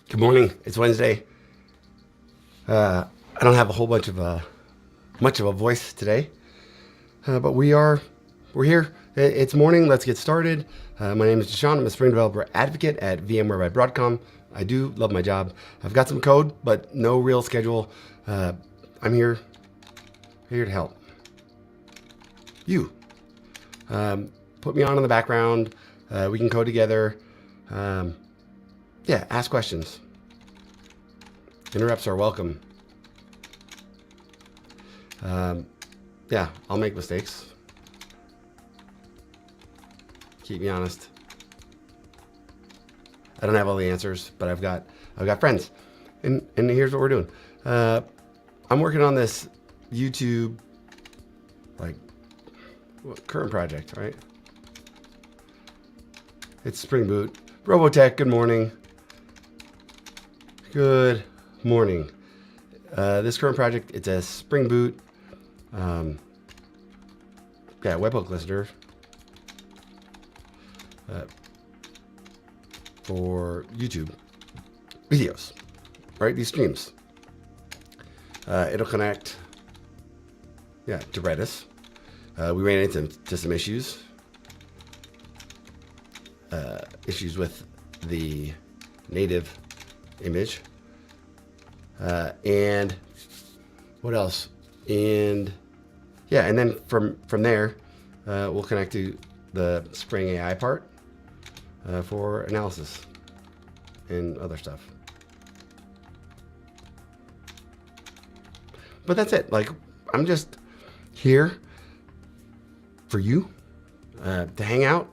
Good morning. It's Wednesday. I don't have a whole bunch of much of a voice today, but we're here. It's morning. Let's get started. My name is Deshaun. I'm a Spring Developer Advocate at VMware by Broadcom. I do love my job. I've got some code, but no real schedule. I'm here to help you. Put me on in the background. We can code together. Ask questions. Interrupts are welcome. I'll make mistakes. Keep me honest. I don't have all the answers, but I've got friends, and here's what we're doing. I'm working on this YouTube current project, right? It's Spring Boot. Robotech, good morning. Good morning. This current project, it's a Spring Boot webhook listener for YouTube videos, right? These streams. It'll connect, to Redis. We ran into some issues with the native image. And what else? And then from there, we'll connect to the Spring AI part for analysis and other stuff. But that's it. I'm just here for you to hang out,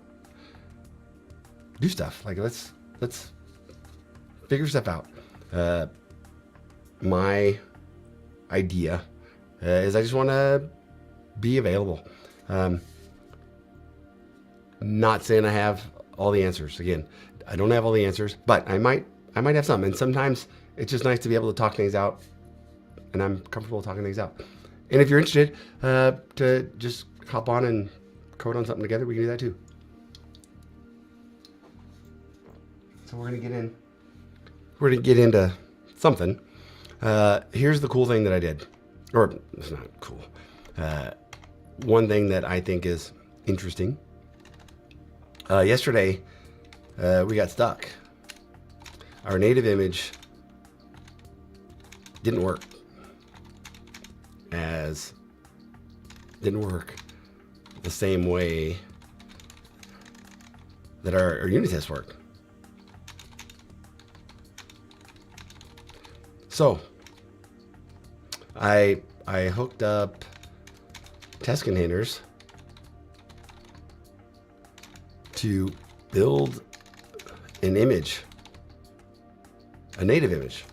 do stuff. Let's figure stuff out. My idea is I just want to be available. Not saying I have all the answers. Again, I don't have all the answers, but I might have some. And sometimes it's just nice to be able to talk things out, and I'm comfortable talking things out. And if you're interested to just hop on and code on something together, we can do that too. So we're gonna get into something. Here's the cool thing that I did, or it's not cool. One thing that I think is interesting. Yesterday, we got stuck. Our native image didn't work the same way that our unit tests work. So I hooked up test containers to build an image, a native image,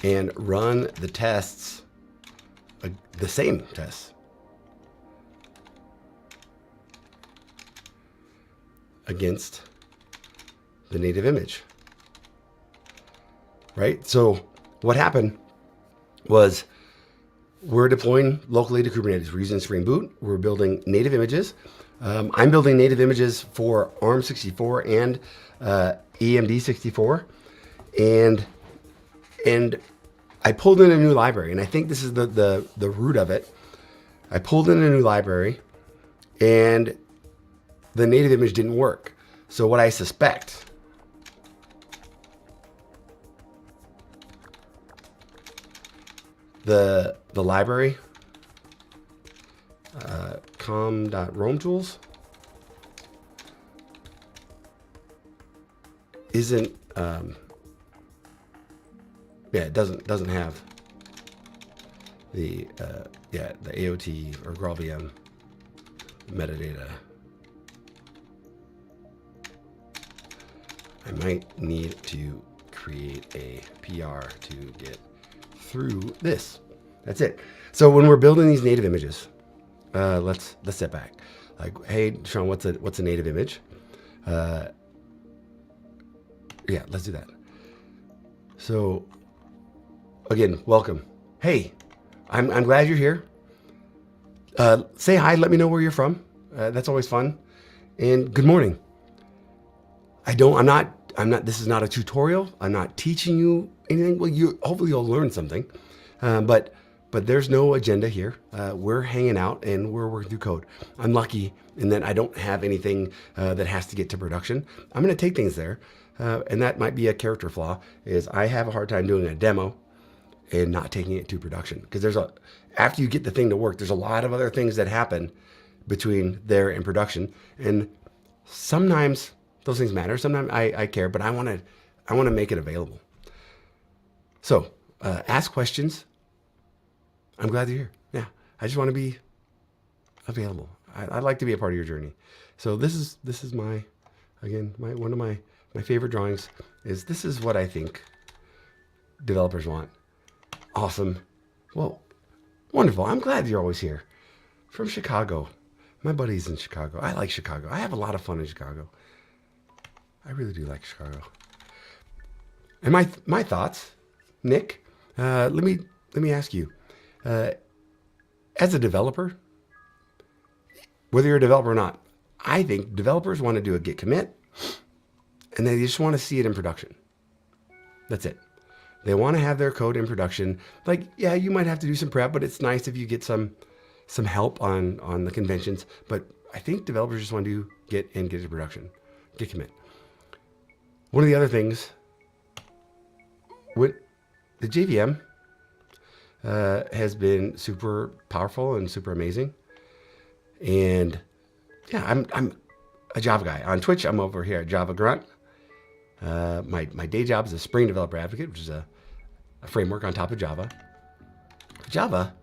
and run the tests, the same tests, against the native image. Right? So what happened was we're deploying locally to Kubernetes. We're using Spring Boot. We're building native images. I'm building native images for ARM64 and EMD64. And I pulled in a new library, and I think this is the root of it. I pulled in a new library, and the native image didn't work. So what I suspect, the library, com.roam tools, isn't, it doesn't have the AOT or GraalVM metadata. I might need to create a PR to get through this. That's it. So when we're building these native images, let's step back. Hey, Sean, what's a native image? Let's do that. So again, welcome. Hey, I'm glad you're here. Say hi. Let me know where you're from. That's always fun. And good morning. I'm not This is not a tutorial. I'm not teaching you anything. Well, hopefully you'll learn something, but there's no agenda here. We're hanging out and we're working through code. I'm lucky in that I don't have anything that has to get to production. I'm going to take things there, and that might be a character flaw. Is I have a hard time doing a demo and not taking it to production, because after you get the thing to work, there's a lot of other things that happen between there and production, and sometimes those things matter. Sometimes I care, but I want to make it available. So ask questions. I'm glad you're here. Yeah, I just want to be available. I'd like to be a part of your journey. So this is one of my favorite drawings. This is what I think developers want. Awesome. Well, wonderful. I'm glad you're always here. From Chicago. My buddy's in Chicago. I like Chicago. I have a lot of fun in Chicago. I really do like Chicago. And my thoughts, Nick, let me ask you, as a developer, whether you're a developer or not, I think developers want to do a git commit, and they just want to see it in production. That's it. They want to have their code in production. Like, yeah, you might have to do some prep, but it's nice if you get some help on the conventions. But I think developers just want to get it to production, git commit. One of the other things with the JVM has been super powerful and super amazing. And yeah, I'm a Java guy. On Twitch, I'm over here at Java Grunt. My day job is a Spring Developer Advocate, which is a framework on top of Java. Java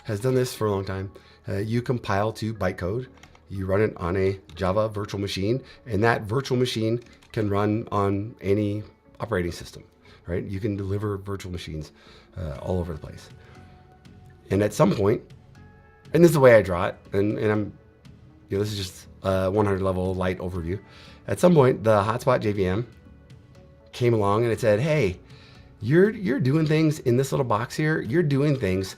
has done this for a long time. You compile to bytecode, you run it on a Java virtual machine, and that virtual machine can run on any operating system, right? You can deliver virtual machines all over the place. And at some point, and this is the way I draw it, and I'm, this is just a 100 level light overview. At some point, the Hotspot JVM came along and it said, hey, you're doing things in this little box here. You're doing things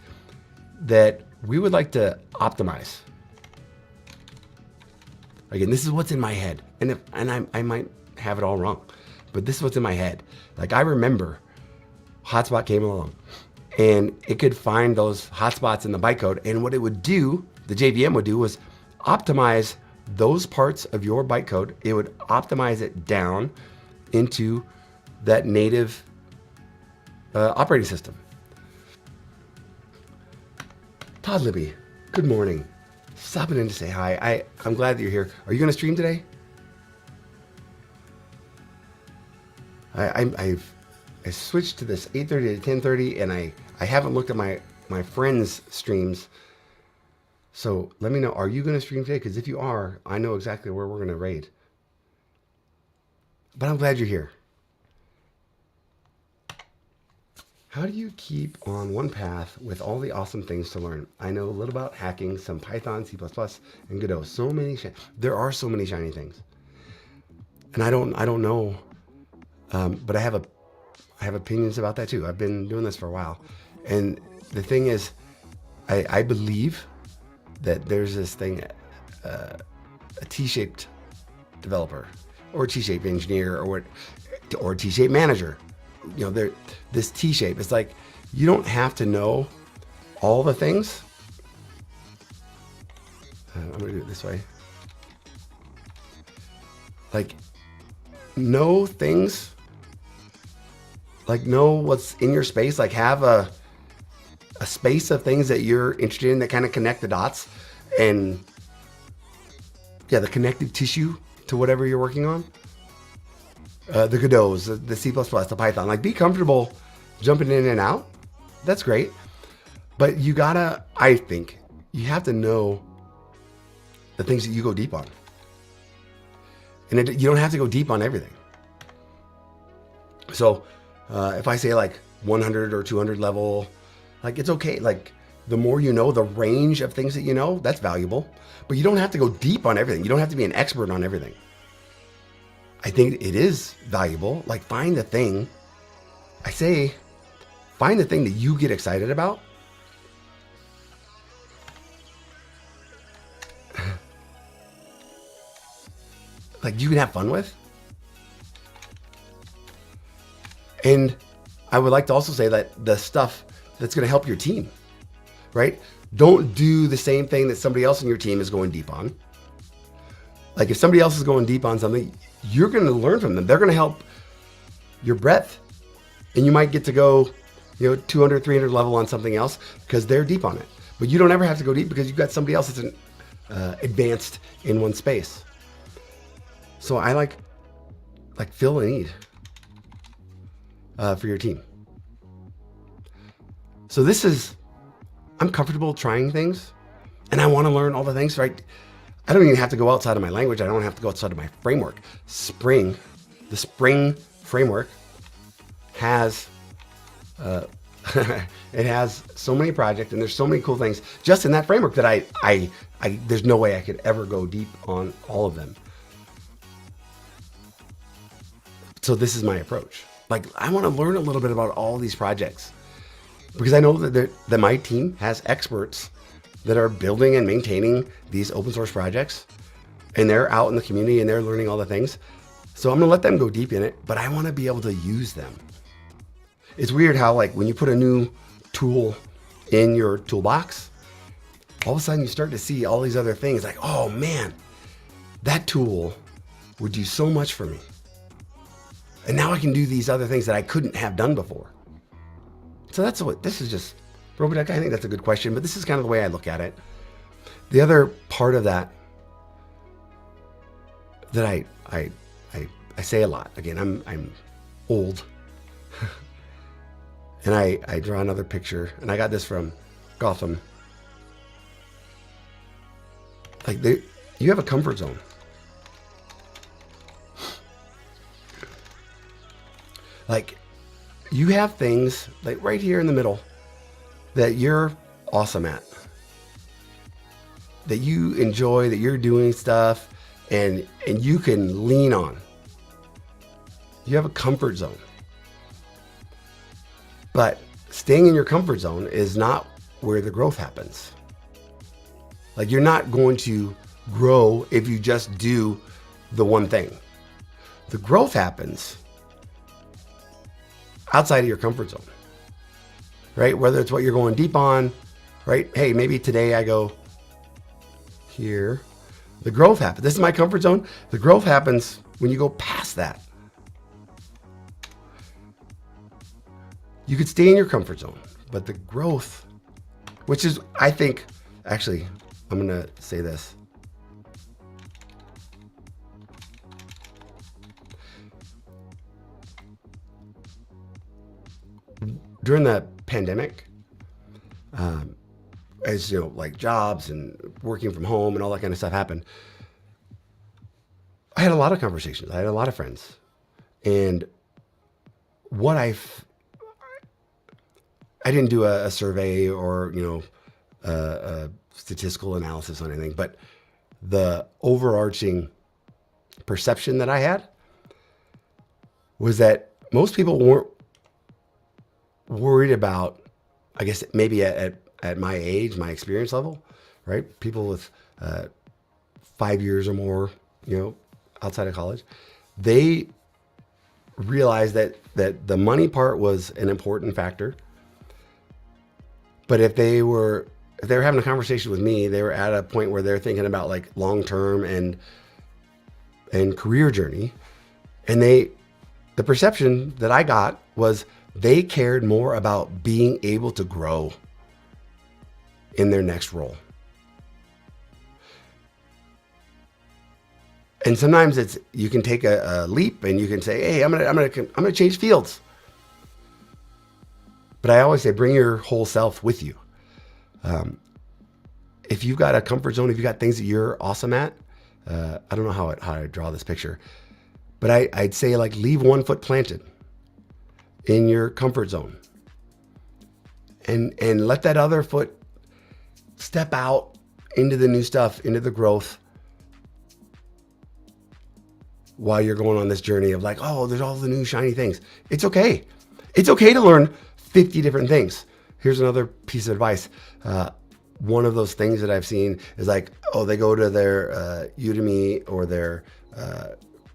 that we would like to optimize. Again, this is what's in my head. And I might have it all wrong, but this is what's in my head. Like, I remember Hotspot came along and it could find those hotspots in the bytecode. And what it would do, the JVM would do, was optimize those parts of your bytecode. It would optimize it down into that native operating system. Todd Libby, good morning. Stopping in to say hi. I'm glad that you're here. Are you going to stream today? I switched to this 8:30 to 10:30, and I haven't looked at my friends' streams. So let me know, are you going to stream today? Because if you are, I know exactly where we're going to raid. But I'm glad you're here. How do you keep on one path with all the awesome things to learn? I know a little about hacking, some Python, C++, and Godot. There are so many shiny things. And I don't know, but I have opinions about that too. I've been doing this for a while. And the thing is, I believe that there's this thing, a T-shaped developer, or a T-shaped engineer, or a T-shaped manager. This T-shape is like, you don't have to know all the things. I'm gonna do it this way. Like, know things, like know what's in your space, like have a space of things that you're interested in that kind of connect the dots, and yeah, the connective tissue to whatever you're working on. The Godots, the C++, the Python, like, be comfortable jumping in and out. That's great. But I think you have to know the things that you go deep on. And you don't have to go deep on everything. So if I say like 100 or 200 level, like, it's okay. Like, the more you know, the range of things that you know, that's valuable. But you don't have to go deep on everything. You don't have to be an expert on everything. I think it is valuable. Like, find the thing. Find the thing that you get excited about. Like, you can have fun with. And I would like to also say that the stuff that's going to help your team, right? Don't do the same thing that somebody else in your team is going deep on. Like if somebody else is going deep on something, you're going to learn from them. They're going to help your breadth. And you might get to go, 200, 300 level on something else because they're deep on it. But you don't ever have to go deep because you've got somebody else that's advanced in one space. So I like fill a need for your team. So I'm comfortable trying things and I want to learn all the things, right? I don't even have to go outside of my language. I don't have to go outside of my framework. The Spring framework has, it has so many projects and there's so many cool things just in that framework that I there's no way I could ever go deep on all of them. So this is my approach. Like I want to learn a little bit about all these projects because I know that my team has experts that are building and maintaining these open source projects and they're out in the community and they're learning all the things. So I'm gonna let them go deep in it, but I wanna be able to use them. It's weird how like when you put a new tool in your toolbox, all of a sudden you start to see all these other things like, oh man, that tool would do so much for me. And now I can do these other things that I couldn't have done before. So this is just, Robodeck, I think that's a good question, but this is kind of the way I look at it. The other part of that I say a lot. Again, I'm old, and I draw another picture, and I got this from Gotham. Like you have a comfort zone. Like you have things like right here in the middle that you're awesome at, that you enjoy, that you're doing stuff and you can lean on. You have a comfort zone. But staying in your comfort zone is not where the growth happens. Like you're not going to grow if you just do the one thing. The growth happens outside of your comfort zone, right? Whether it's what you're going deep on, right? Hey, maybe today I go here. The growth happens. This is my comfort zone. The growth happens when you go past that. You could stay in your comfort zone, but the growth, which is, I think, actually, I'm going to say this. During the pandemic, as you know, like jobs and working from home and all that kind of stuff happened, I had a lot of conversations. I had a lot of friends. And what I didn't do a survey or, a statistical analysis on anything, but the overarching perception that I had was that most people weren't worried about, I guess maybe at my age, my experience level, right? People with 5 years or more, outside of college, they realized that the money part was an important factor. But if they were having a conversation with me, they were at a point where they're thinking about like long-term and career journey. And the perception that I got was they cared more about being able to grow in their next role. And sometimes you can take a leap and you can say, hey, I'm gonna change fields. But I always say, bring your whole self with you. If you've got a comfort zone, if you've got things that you're awesome at, I don't know how I draw this picture, but I'd say like leave one foot planted in your comfort zone and let that other foot step out into the new stuff, into the growth, while you're going on this journey of like, oh, there's all the new shiny things. It's okay. It's okay to learn 50 different things. Here's another piece of advice. One of those things that I've seen is like, oh, they go to their Udemy or their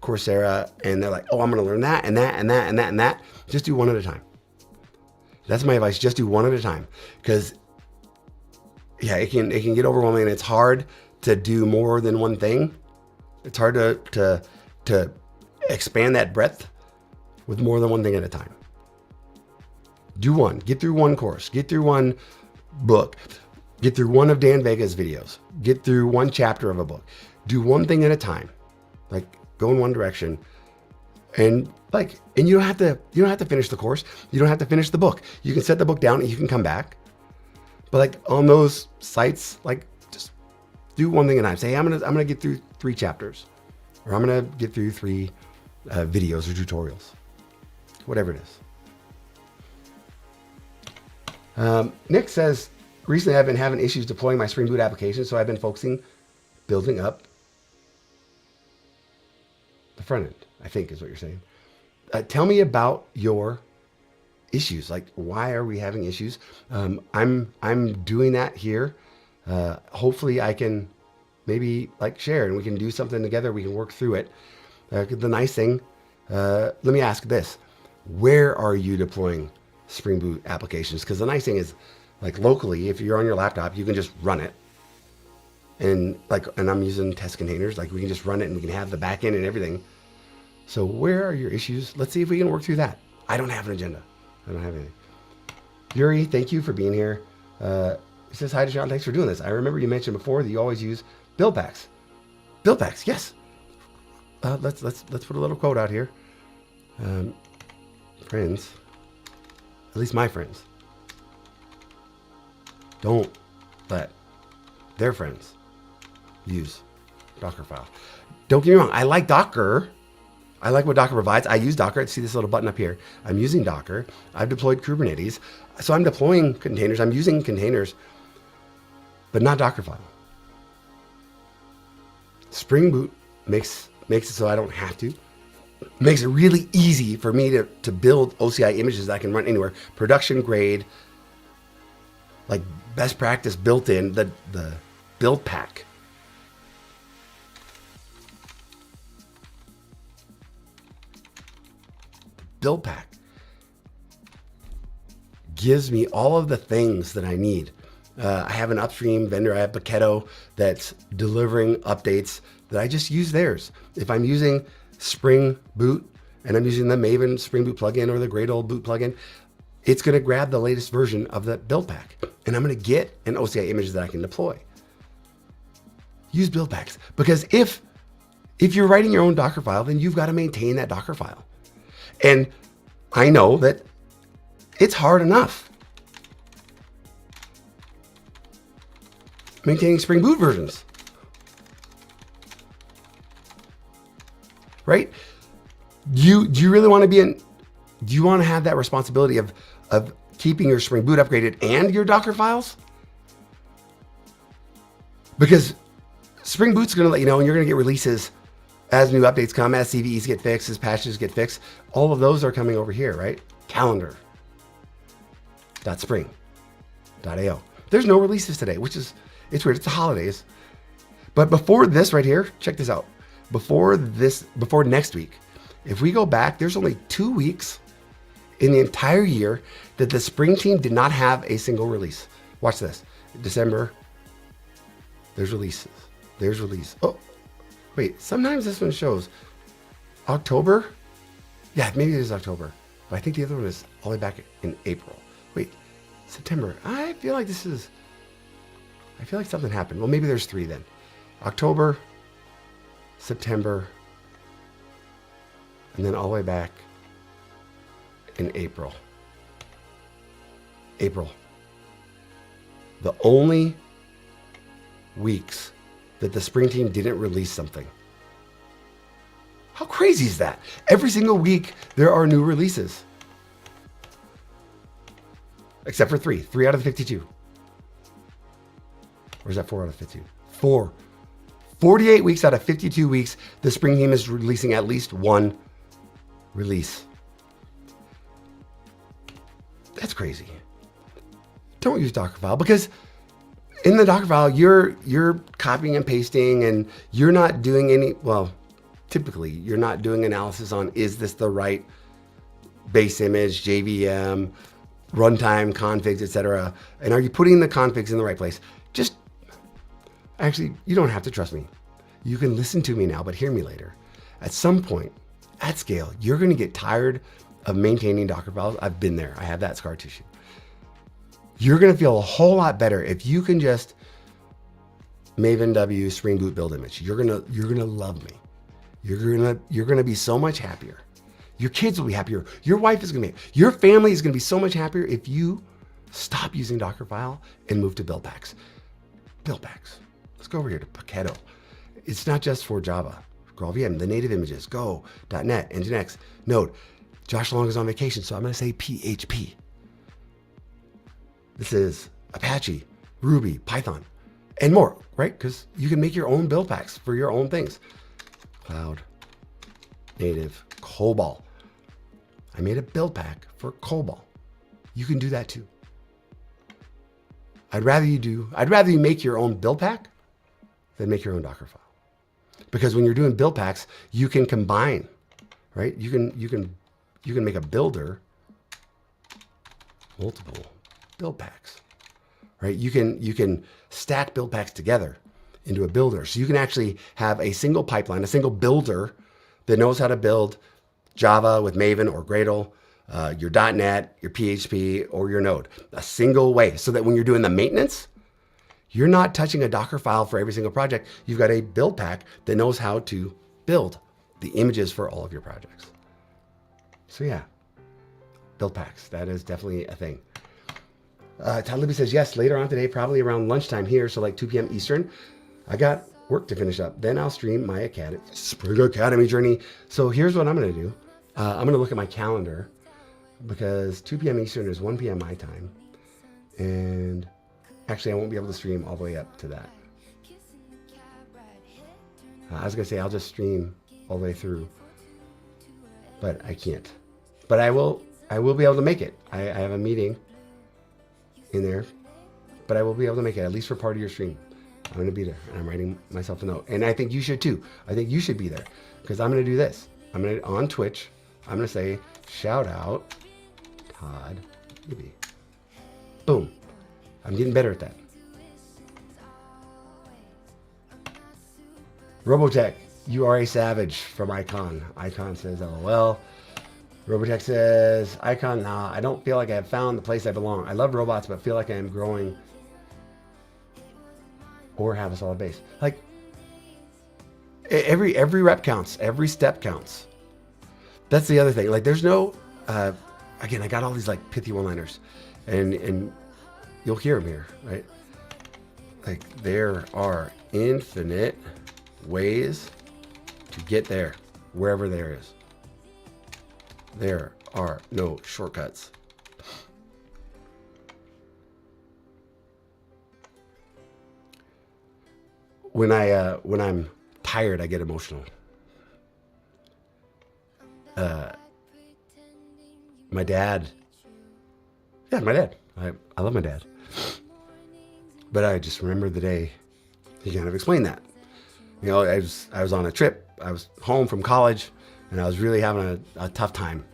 Coursera and they're like, oh, I'm going to learn that and that and that and that and that. Just do one at a time. That's my advice. Just do one at a time, because yeah, it can get overwhelming, and it's hard to do more than one thing. It's hard to expand that breadth with more than one thing at a time. Do one. Get through one course. Get through one book. Get through one of Dan Vega's videos. Get through one chapter of a book. Do one thing at a time. Like, go in one direction. And you don't have to finish the course. You don't have to finish the book. You can set the book down and you can come back. But like on those sites, like just do one thing at a time. Say, hey, I'm gonna get through 3 chapters, or I'm gonna get through 3 videos or tutorials, whatever it is. Nick says, recently I've been having issues deploying my Spring Boot application, so I've been focusing building up the front end, I think is what you're saying. Tell me about your issues. Like, why are we having issues? I'm doing that here. Hopefully I can maybe like share and we can do something together. We can work through it. The nice thing, let me ask this. Where are you deploying Spring Boot applications? Because the nice thing is, like locally, if you're on your laptop, you can just run it. And I'm using test containers. Like, we can just run it and we can have the backend and everything. So where are your issues? Let's see if we can work through that. I don't have an agenda. I don't have anything. Yuri, thank you for being here. He says, hi, Deshaun. Thanks for doing this. I remember you mentioned before that you always use build packs. Build packs, yes. Let's put a little quote out here. Friends, at least my friends, don't let their friends use Dockerfile. Don't get me wrong. I like Docker. I like what Docker provides. I use Docker. See this little button up here. I'm using Docker. I've deployed Kubernetes. So I'm deploying containers. I'm using containers, but not Dockerfile. Spring Boot makes it so I don't have to. Makes it really easy for me to build OCI images that I can run anywhere. Production grade, like best practice built in, the build pack. Build pack gives me all of the things that I need. I have an upstream vendor. I have Paketo that's delivering updates that I just use theirs. If I'm using Spring Boot and I'm using the Maven Spring Boot plugin or the great old boot plugin, it's going to grab the latest version of the build pack, and I'm going to get an OCI image that I can deploy. Use build packs, because if you're writing your own Docker file, then you've got to maintain that Docker file. And I know that it's hard enough maintaining Spring Boot versions, right? Do you really want to do you want to have that responsibility of keeping your Spring Boot upgraded and your Docker files? Because Spring Boot's going to let you know, and you're going to get releases as new updates come, as CVEs get fixed, as patches get fixed. All of those are coming over here, right? Calendar.spring.io. There's no releases today, which is, it's weird. It's the holidays. But before this right here, check this out. Before next week, if we go back, there's only 2 weeks in the entire year that the Spring team did not have a single release. Watch this. December, there's releases. There's release. Oh, wait, sometimes this one shows October. Yeah, maybe it is October. But I think the other one is all the way back in April. Wait, September. I feel like something happened. Well, maybe there's 3 then. October, September, and then all the way back in April. April. The only weeks that the Spring team didn't release something. How crazy is that? Every single week there are new releases. Except for 3 out of the 52. Or is that 4 out of 52? 4. 48 weeks out of 52 weeks, the Spring team is releasing at least one release. That's crazy. Don't use Dockerfile, because in the Dockerfile, you're copying and pasting, and you're not doing any, well, typically you're not doing analysis on, is this the right base image, JVM, runtime, configs, etc. And are you putting the configs in the right place? Just, actually, you don't have to trust me. You can listen to me now, but hear me later. At some point, at scale, you're gonna get tired of maintaining Docker files. I've been there, I have that scar tissue. You're gonna feel a whole lot better if you can just Maven W Spring Boot build image. You're gonna love me. You're gonna be so much happier. Your kids will be happier. Your wife is gonna be, your family is gonna be so much happier if you stop using Dockerfile and move to build packs. Build packs. Let's go over here to Paketo. It's not just for Java. GraalVM, the native images, Go, .NET, Nginx, Node. Josh Long is on vacation, so I'm gonna say PHP. This is Apache, Ruby, Python, and more, right? Because you can make your own build packs for your own things. Cloud, native, COBOL. I made a build pack for COBOL. You can do that too. I'd rather you make your own build pack than make your own Docker file. Because when you're doing build packs, you can combine, right? You can make a builder, multiple build packs, right? You can stack build packs together into a builder. So you can actually have a single pipeline, a single builder that knows how to build Java with Maven or Gradle, your .NET, your PHP, or your Node, a single way, so that when you're doing the maintenance, you're not touching a Docker file for every single project. You've got a build pack that knows how to build the images for all of your projects. So yeah, build packs, that is definitely a thing. Todd Libby says, yes, later on today, probably around lunchtime here, so like 2 p.m. Eastern, I got work to finish up. Then I'll stream my Spring Academy journey. So here's what I'm gonna do. I'm gonna look at my calendar because 2 p.m. Eastern is 1 p.m. my time. And actually I won't be able to stream all the way up to that. I was gonna say I'll just stream all the way through, but I can't. But I will be able to make it. I have a meeting in there, but I will be able to make it, at least for part of your stream. I'm going to be there, and I'm writing myself a note. And I think you should too. I think you should be there, because I'm going to do this. I'm going to, on Twitch, I'm going to say, shout out Todd Libby. Boom. I'm getting better at that. Robotech, you are a savage from Icon. Icon says, LOL. Robotech says, Icon, nah, I don't feel like I have found the place I belong. I love robots, but feel like I am growing or have a solid base. Like, every rep counts. Every step counts. That's the other thing. Like, there's no, again, I got all these like pithy one-liners, and you'll hear them here, right? Like, there are infinite ways to get there, wherever there is. There are no shortcuts. When I'm tired, I get emotional. My dad. I love my dad. But I just remember the day he kind of explained that. You know, I was on a trip. I was home from college, and I was really having a tough time.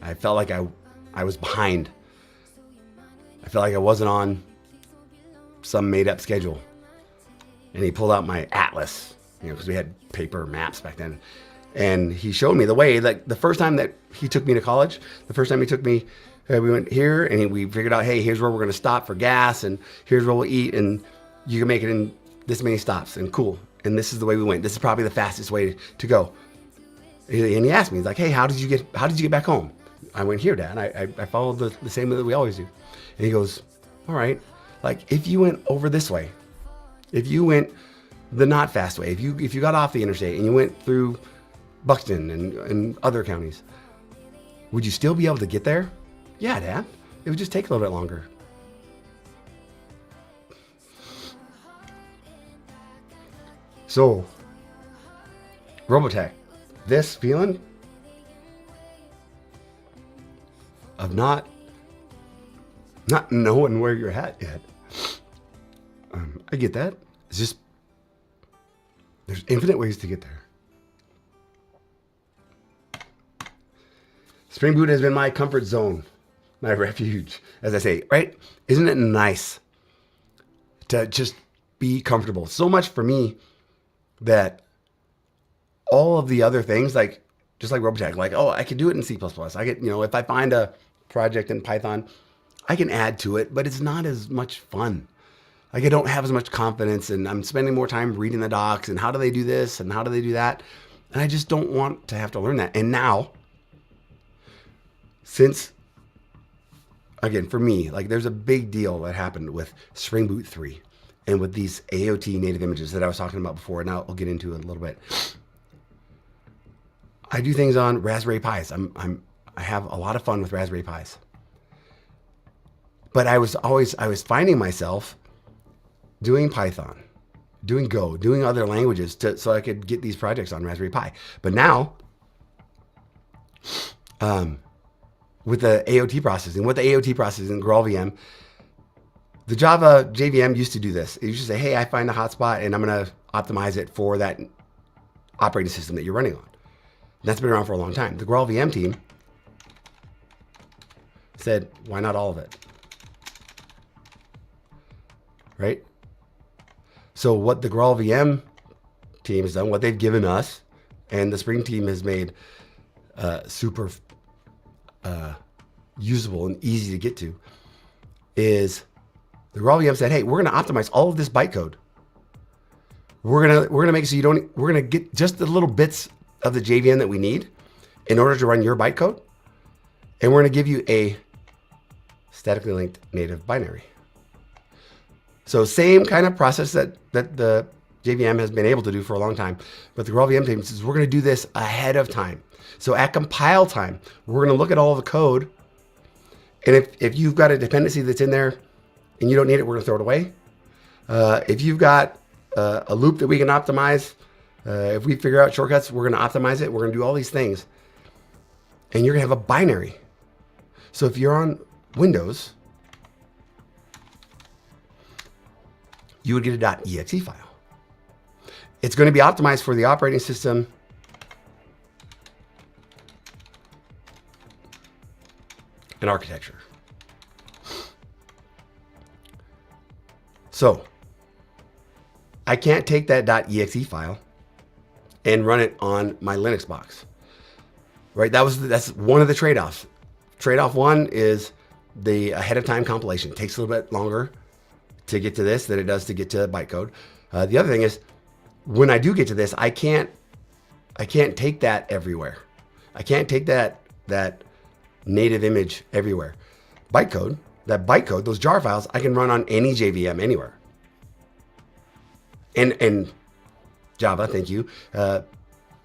I felt like I was behind. I felt like I wasn't on some made-up schedule. And he pulled out my atlas, you know, because we had paper maps back then. And he showed me the way. Like, the first time that he took me to college, the first time he took me, we went here, and we figured out, hey, here's where we're going to stop for gas, and here's where we'll eat, and you can make it in this many stops, and cool. And this is the way we went. This is probably the fastest way to go. And he asked me, he's like, hey, how did you get back home? I went here, Dad. I followed the same way that we always do. And he goes, all right, like, if you went over this way, if you went the not fast way, if you got off the interstate and you went through Buxton and other counties, would you still be able to get there? Yeah, Dad. It would just take a little bit longer. So, Robotech, this feeling of not knowing where you're at yet, I get that. It's just, there's infinite ways to get there. Spring Boot has been my comfort zone, my refuge, as I say, right? Isn't it nice to just be comfortable? So much for me that all of the other things, like just like Robotech, like, oh, I can do it in C++. I get, if I find a project in Python, I can add to it, but it's not as much fun. Like I don't have as much confidence, and I'm spending more time reading the docs and how do they do this and how do they do that? And I just don't want to have to learn that. And now, since, again, for me, like there's a big deal that happened with Spring Boot 3 and with these AOT native images that I was talking about before, and I'll get into it a little bit. I do things on Raspberry Pis. I have a lot of fun with Raspberry Pis. But I was finding myself doing Python, doing Go, doing other languages so I could get these projects on Raspberry Pi. But now, with the AOT processing, GraalVM, the Java JVM used to do this. It used to say, hey, I find a hotspot and I'm going to optimize it for that operating system that you're running on. And that's been around for a long time. The GraalVM team said, why not all of it? Right? So what the GraalVM team has done, what they've given us, and the Spring team has made super usable and easy to get to, is the GraalVM said, hey, we're going to optimize all of this bytecode. We're gonna make it so we're gonna get just the little bits of the JVM that we need in order to run your bytecode, and we're gonna give you a statically linked native binary. So same kind of process that the JVM has been able to do for a long time, but the GraalVM team says we're gonna do this ahead of time. So at compile time, we're gonna look at all the code, and if you've got a dependency that's in there and you don't need it, we're gonna throw it away. If you've got a loop that we can optimize, if we figure out shortcuts, we're gonna optimize it. We're gonna do all these things, and you're gonna have a binary. So if you're on Windows, you would get a .exe file. It's going to be optimized for the operating system and architecture. So I can't take that .exe file and run it on my Linux box, right? That's one of the trade-offs. Trade-off one is the ahead of time compilation. It takes a little bit longer to get to this than it does to get to bytecode. The other thing is, when I do get to this, I can't take that everywhere. I can't take that native image everywhere. Bytecode, those jar files, I can run on any JVM anywhere. And Java, thank you,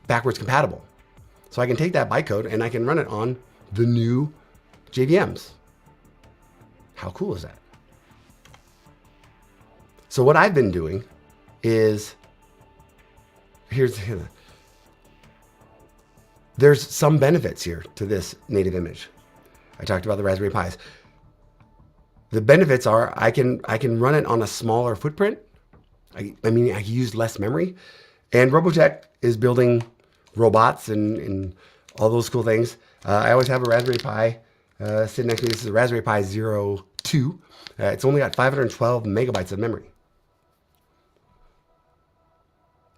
backwards compatible. So I can take that bytecode and I can run it on the new JVMs. How cool is that? So what I've been doing is, there's some benefits here to this native image. I talked about the Raspberry Pis. The benefits are I can run it on a smaller footprint. I use less memory. And Robotech is building robots and all those cool things. I always have a Raspberry Pi sitting next to me. This is a Raspberry Pi 02. It's only got 512 megabytes of memory.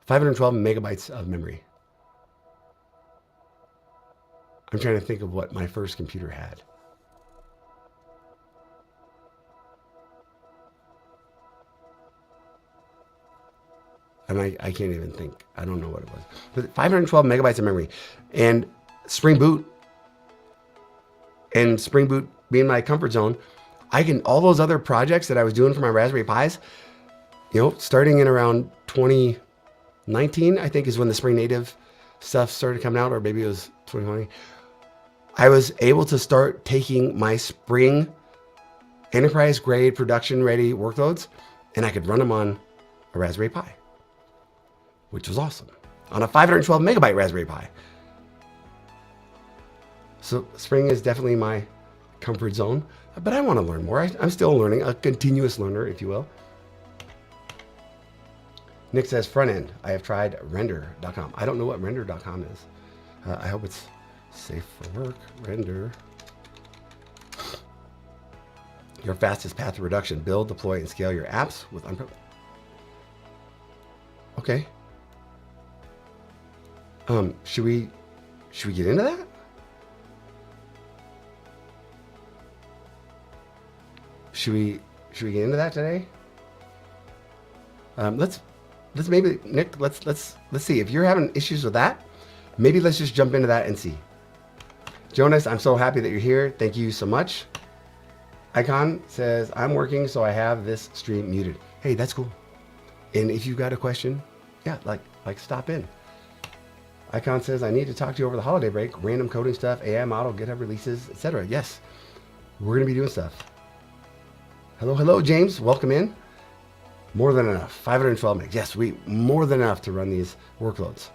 512 megabytes of memory. I'm trying to think of what my first computer had. And I can't even think. I don't know what it was. But 512 megabytes of memory. And Spring Boot being my comfort zone, all those other projects that I was doing for my Raspberry Pis, starting in around 2019, I think is when the Spring Native stuff started coming out, or maybe it was 2020. I was able to start taking my Spring enterprise grade production ready workloads, and I could run them on a Raspberry Pi, which was awesome, on a 512 megabyte Raspberry Pi. So Spring is definitely my comfort zone, but I want to learn more. I'm still learning, a continuous learner, if you will. Nick says front end. I have tried render.com. I don't know what render.com is. I hope it's Safe for work, render. Your fastest path to production. Build, deploy, and scale your apps with Okay. Should we get into that? Should we get into that today? Let's maybe, Nick, let's see. If you're having issues with that, maybe let's just jump into that and see. Jonas, I'm so happy that you're here. Thank you so much. Icon says, I'm working, so I have this stream muted. Hey, that's cool. And if you've got a question, yeah, like stop in. Icon says, I need to talk to you over the holiday break. Random coding stuff, AI model, GitHub releases, etc. Yes, we're going to be doing stuff. Hello, James. Welcome in. More than enough. 512 megs. Yes, more than enough to run these workloads.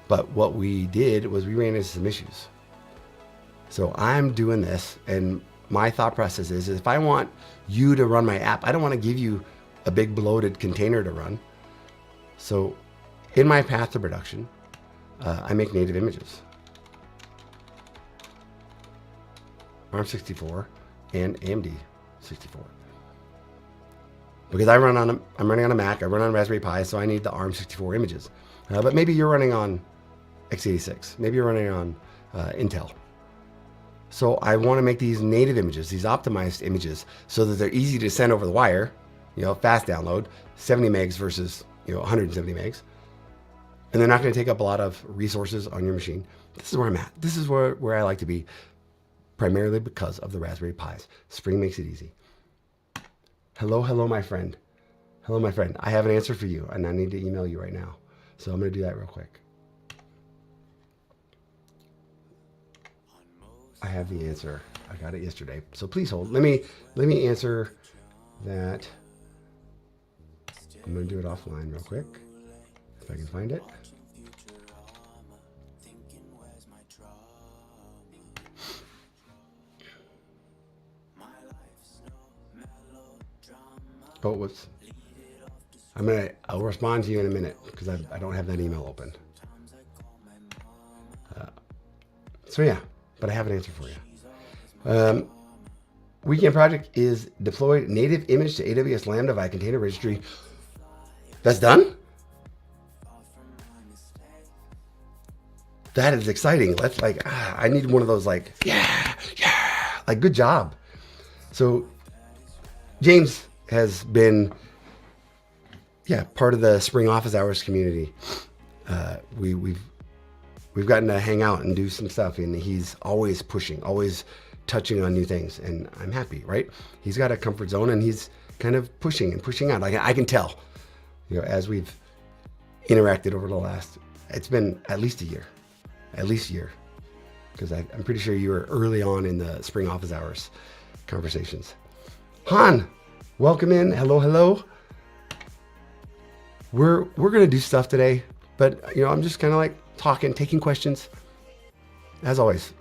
But what we did was we ran into some issues. So I'm doing this, and my thought process is if I want you to run my app, I don't want to give you a big bloated container to run. So in my path to production, I make native images. ARM64 and AMD 64. Because I'm running on a Mac, I run on Raspberry Pi, so I need the ARM64 images. But maybe you're running on x86, maybe you're running on Intel. So I want to make these native images, these optimized images, so that they're easy to send over the wire, fast download, 70 megs versus 170 megs. And they're not going to take up a lot of resources on your machine. This is where I'm at. This is where I like to be, primarily because of the Raspberry Pis. Spring makes it easy. Hello, my friend. Hello, my friend. I have an answer for you, and I need to email you right now. So I'm going to do that real quick. I have the answer. I got it yesterday. So please hold. Let me answer that. I'm going to do it offline real quick, if I can find it. Oh, whoops. I'll respond to you in a minute because I don't have that email open. So yeah, but I have an answer for you. Weekend project is deployed native image to AWS Lambda via container registry. That's done? That is exciting. That's I need one of those yeah, good job. So James has been, part of the Spring Office Hours community. We've gotten to hang out and do some stuff, and he's always pushing, always touching on new things, and I'm happy, right? He's got a comfort zone, and he's kind of pushing out. I can tell, as we've interacted over the last, it's been at least a year, because I'm pretty sure you were early on in the Spring Office Hours conversations. Han, welcome in. Hello. We're gonna do stuff today, but I'm just kind of talking, taking questions. As always,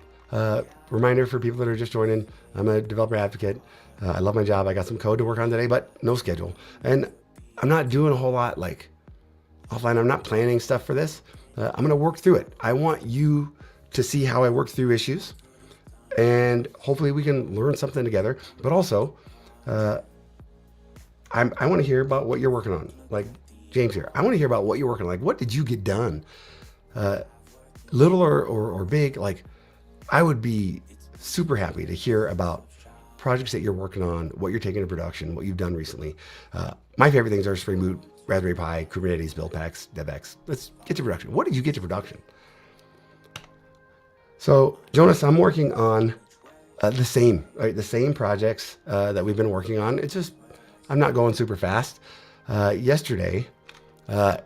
reminder for people that are just joining, I'm a developer advocate. I love my job. I got some code to work on today, but no schedule. And I'm not doing a whole lot offline. I'm not planning stuff for this. I'm gonna work through it. I want you to see how I work through issues, and hopefully we can learn something together. But also, I want to hear about what you're working on. Like James here, I want to hear about what you're working on. What did you get done? Little or big, I would be super happy to hear about projects that you're working on, what you're taking to production, what you've done recently. My favorite things are Spring Boot, Raspberry Pi, Kubernetes, build packs, DevX. Let's get to production. What did you get to production? So Jonas, I'm working on the same projects that we've been working on. It's just, I'm not going super fast. Yesterday,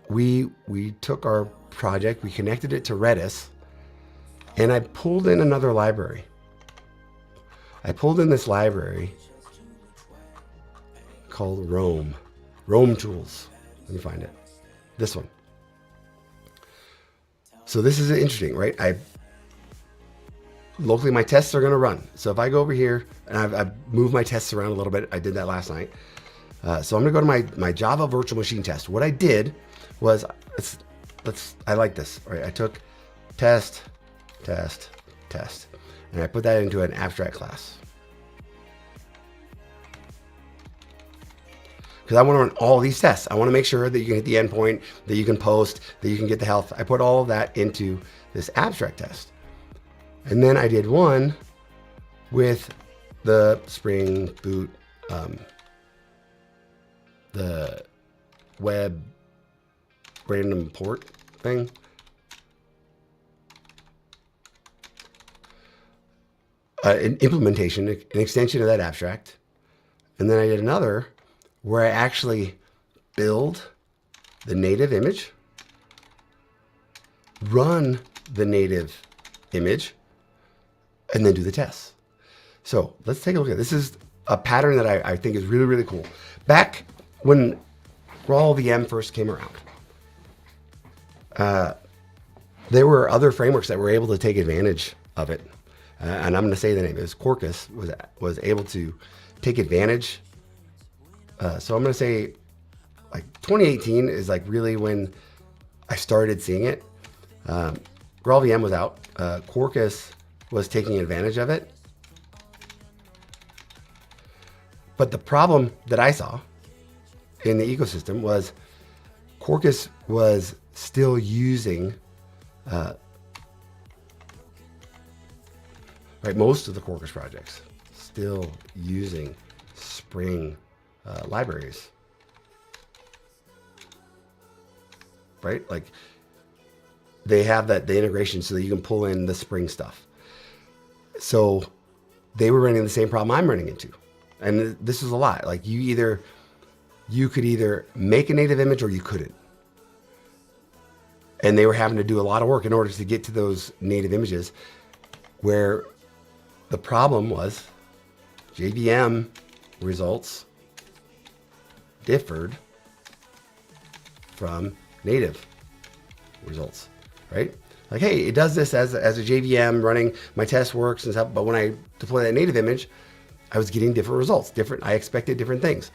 we took our project, we connected it to Redis, and I pulled in another library. I pulled in this library called Rome Tools. Let me find it. This one. So this is interesting, right? Locally, my tests are going to run. So if I go over here, and I've moved my tests around a little bit. I did that last night. So I'm going to go to my Java virtual machine test. What I did was, I like this. All right, I took test, test. And I put that into an abstract class. Because I want to run all these tests. I want to make sure that you can hit the endpoint, that you can post, that you can get the health. I put all of that into this abstract test. And then I did one with the Spring Boot, the web random port thing. An implementation, an extension of that abstract. And then I did another where I actually build the native image, run the native image, and then do the tests. So let's take a look at this. This is a pattern that I think is really, really cool. Back when Graal VM first came around, there were other frameworks that were able to take advantage of it. And I'm going to say the name. It was Quarkus was able to take advantage. So I'm going to say like 2018 is like really when I started seeing it. Graal VM was out. Quarkus was taking advantage of it. But the problem that I saw in the ecosystem was Quarkus was still using most of the Quarkus projects still using Spring libraries, right? Like they have the integration so that you can pull in the Spring stuff. So they were running the same problem I'm running into. And this is a lot. Like you could either make a native image or you couldn't. And they were having to do a lot of work in order to get to those native images, where the problem was JVM results differed from native results, right? Like, hey, it does this as a JVM running, my test works and stuff, but when I deploy that native image, I was getting different results, I expected different things.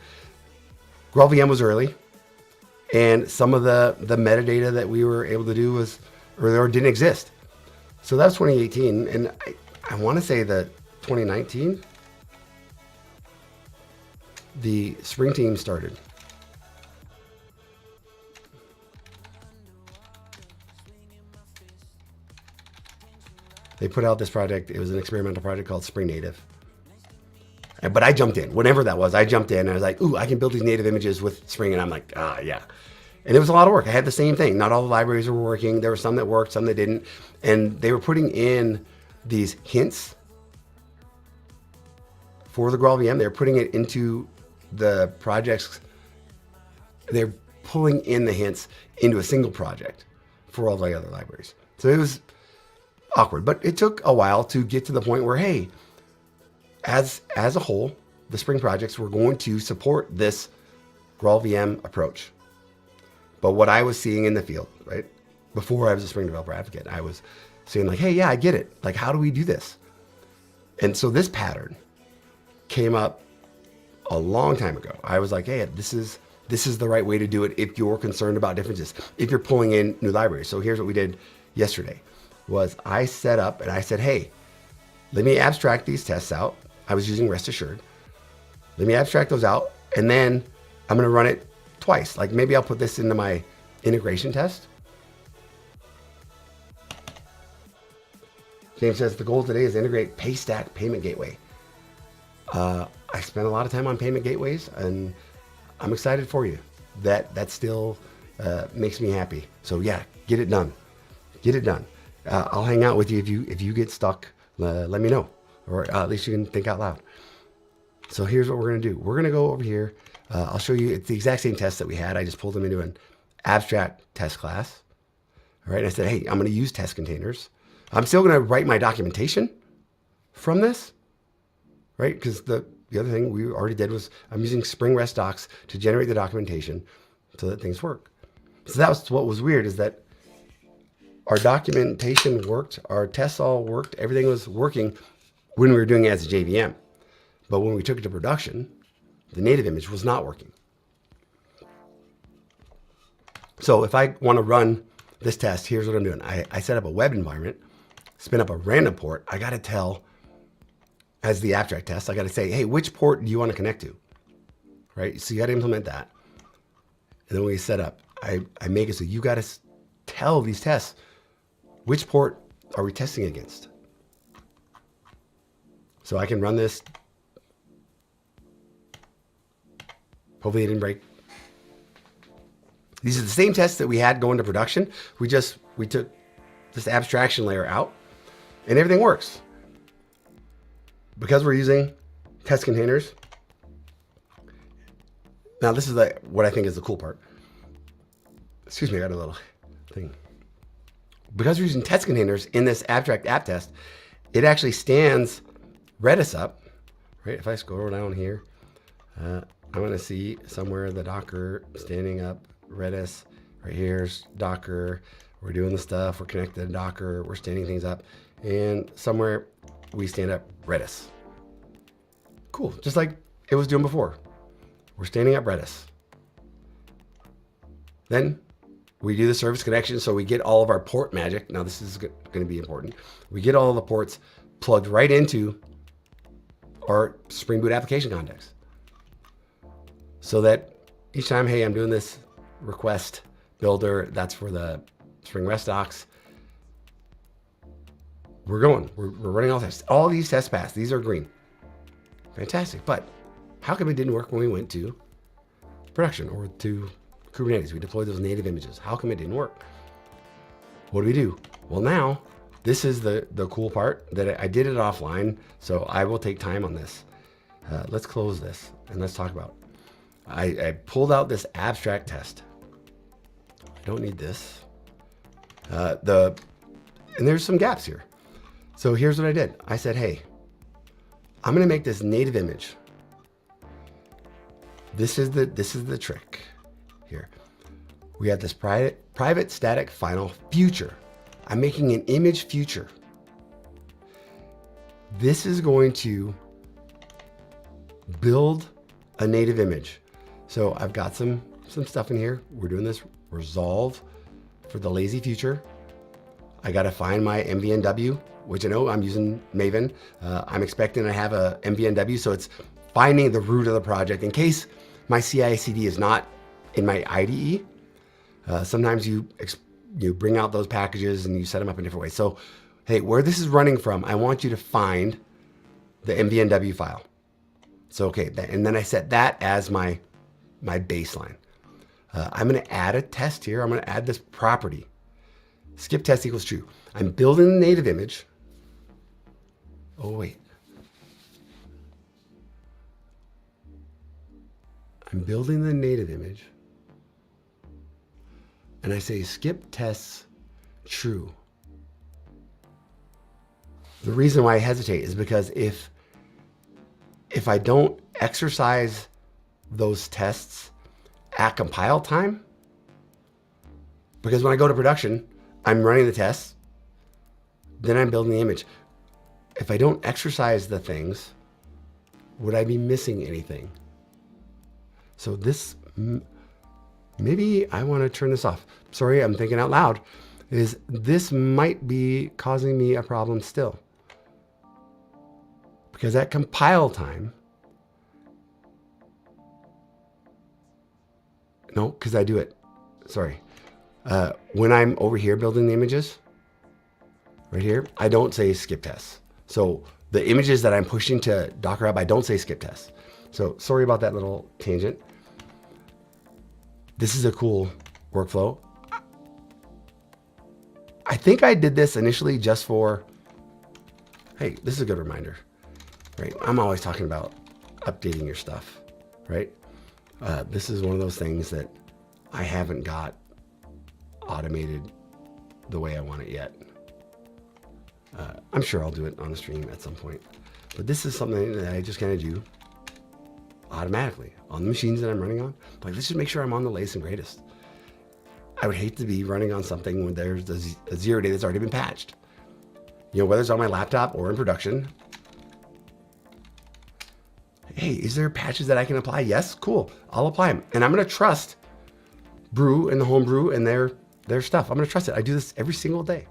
Graal VM was early, and some of the metadata that we were able to do was, or didn't exist. So that was 2018, and I want to say that 2019, the Spring team started. They put out this project. It was an experimental project called Spring Native. But I jumped in. Whenever that was, I jumped in and I was like, ooh, I can build these native images with Spring. And I'm like, yeah. And it was a lot of work. I had the same thing. Not all the libraries were working. There were some that worked, some that didn't. And they were putting in these hints for the Graal VM. They're putting it into the projects. They're pulling in the hints into a single project for all the other libraries. So it was awkward, but it took a while to get to the point where, hey, as a whole, the Spring projects were going to support this Graal VM approach. But what I was seeing in the field, right, before I was a Spring developer advocate, I was saying like, hey, yeah, I get it. Like, how do we do this? And so this pattern came up a long time ago. I was like, hey, this is the right way to do it if you're concerned about differences, if you're pulling in new libraries. So here's what we did yesterday, was I set up and I said, hey, let me abstract these tests out. I was using Rest Assured. Let me abstract those out, and then I'm going to run it twice. Like maybe I'll put this into my integration test. James says the goal today is to integrate Paystack Payment Gateway. I spent a lot of time on payment gateways, and I'm excited for you. That still makes me happy. So yeah, get it done. Get it done. I'll hang out with you if you get stuck. Let me know, or at least you can think out loud. So here's what we're going to do. We're going to go over here. I'll show you. It's the exact same tests that we had. I just pulled them into an abstract test class. All right. And I said, hey, I'm going to use test containers. I'm still going to write my documentation from this, right? Because the other thing we already did was I'm using Spring REST docs to generate the documentation so that things work. So that was what was weird, is that our documentation worked, our tests all worked, everything was working when we were doing it as a JVM. But when we took it to production, the native image was not working. So if I want to run this test, here's what I'm doing. I set up a web environment, spin up a random port, I got to tell, as the abstract test, I got to say, hey, which port do you want to connect to? Right? So you got to implement that. And then when we set up, I make it so you got to tell these tests, which port are we testing against? So I can run this. Hopefully it didn't break. These are the same tests that we had going to production. We took this abstraction layer out and everything works. Because we're using test containers. Now this is what I think is the cool part. Excuse me, I got a little thing. Because we're using test containers in this abstract app test, it actually stands Redis up, right? If I scroll down here, I'm gonna see somewhere the Docker standing up Redis. Right here's Docker. We're doing the stuff. We're connected to Docker. We're standing things up. And somewhere we stand up Redis. Cool, just like it was doing before. We're standing up Redis. Then we do the service connection, so we get all of our port magic. Now this is going to be important. We get all of the ports plugged right into our Spring Boot application context. So that each time, hey, I'm doing this request builder, that's for the Spring REST docs. We're running all tests. All these tests pass. These are green. Fantastic. But how come it didn't work when we went to production or to Kubernetes? We deployed those native images. How come it didn't work? What do? Well, now this is the cool part that I did it offline, so I will take time on this. Let's close this and let's talk about. I pulled out this abstract test. I don't need this. And there's some gaps here. So here's what I did. I said, hey, I'm going to make this native image. This is the trick here. We have this private static final future. I'm making an image future. This is going to build a native image. So I've got some stuff in here. We're doing this resolve for the lazy future. I got to find my MVNW, which I know I'm using Maven. I'm expecting to have a MVNW, so it's finding the root of the project in case my CI/CD is not in my IDE. Sometimes you bring out those packages and you set them up in different ways. So, hey, where this is running from, I want you to find the MVNW file. So, okay, and then I set that as my baseline. I'm going to add a test here. I'm going to add this property. Skip test equals true. I'm building the native image. Oh, wait. I'm building the native image. And I say skip tests true. The reason why I hesitate is because if I don't exercise those tests at compile time, because when I go to production, I'm running the tests, then I'm building the image. If I don't exercise the things, would I be missing anything? So this, maybe I want to turn this off. Sorry, I'm thinking out loud. This might be causing me a problem still. Because at compile time, no, because I do it, sorry. When I'm over here building the images, right here, I don't say skip tests. So the images that I'm pushing to Docker Hub, I don't say skip tests. So sorry about that little tangent. This is a cool workflow. I think I did this initially just for, hey, this is a good reminder, right? I'm always talking about updating your stuff, right? This is one of those things that I haven't got automated the way I want it yet. I'm sure I'll do it on the stream at some point, but this is something that I just kind of do automatically on the machines that I'm running on. Like, let's just make sure I'm on the latest and greatest. I would hate to be running on something when there's a 0 day that's already been patched. You know, whether it's on my laptop or in production. Hey, is there patches that I can apply? Yes, cool. I'll apply them. And I'm going to trust Brew and the Homebrew and their stuff. I'm going to trust it. I do this every single day.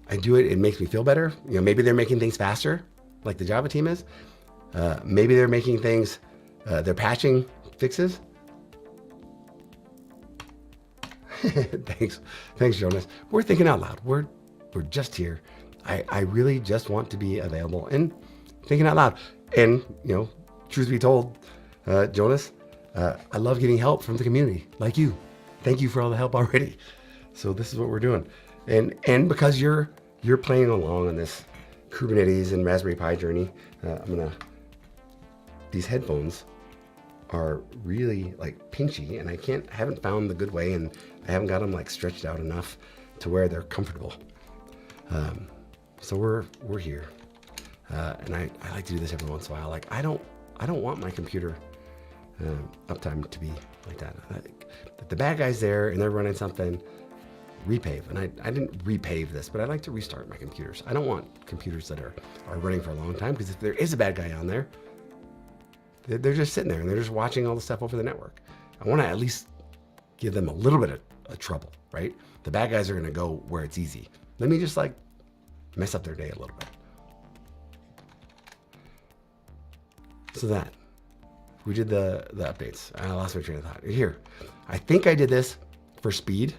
I do it, it makes me feel better. You know, maybe they're making things faster, like the Java team is. Maybe they're making things, they're patching fixes. Thanks, Jonas. We're thinking out loud. We're just here. I really just want to be available and thinking out loud. And you know, truth be told, Jonas, I love getting help from the community, like you. Thank you for all the help already. So this is what we're doing, and because you're playing along on this Kubernetes and Raspberry Pi journey, these headphones are really like pinchy, and I haven't found the good way, and I haven't got them like stretched out enough to where they're comfortable. So we're here, and I like to do this every once in a while. Like I don't want my computer uptime to be like that. If the bad guy's there and they're running something, repave. And I didn't repave this, but I like to restart my computers. I don't want computers that are running for a long time, because if there is a bad guy on there, they're just sitting there and they're just watching all the stuff over the network. I want to at least give them a little bit of trouble, right? The bad guys are going to go where it's easy. Let me just like mess up their day a little bit. So that we did the updates. I lost my train of thought. Here, I think I did this for speed.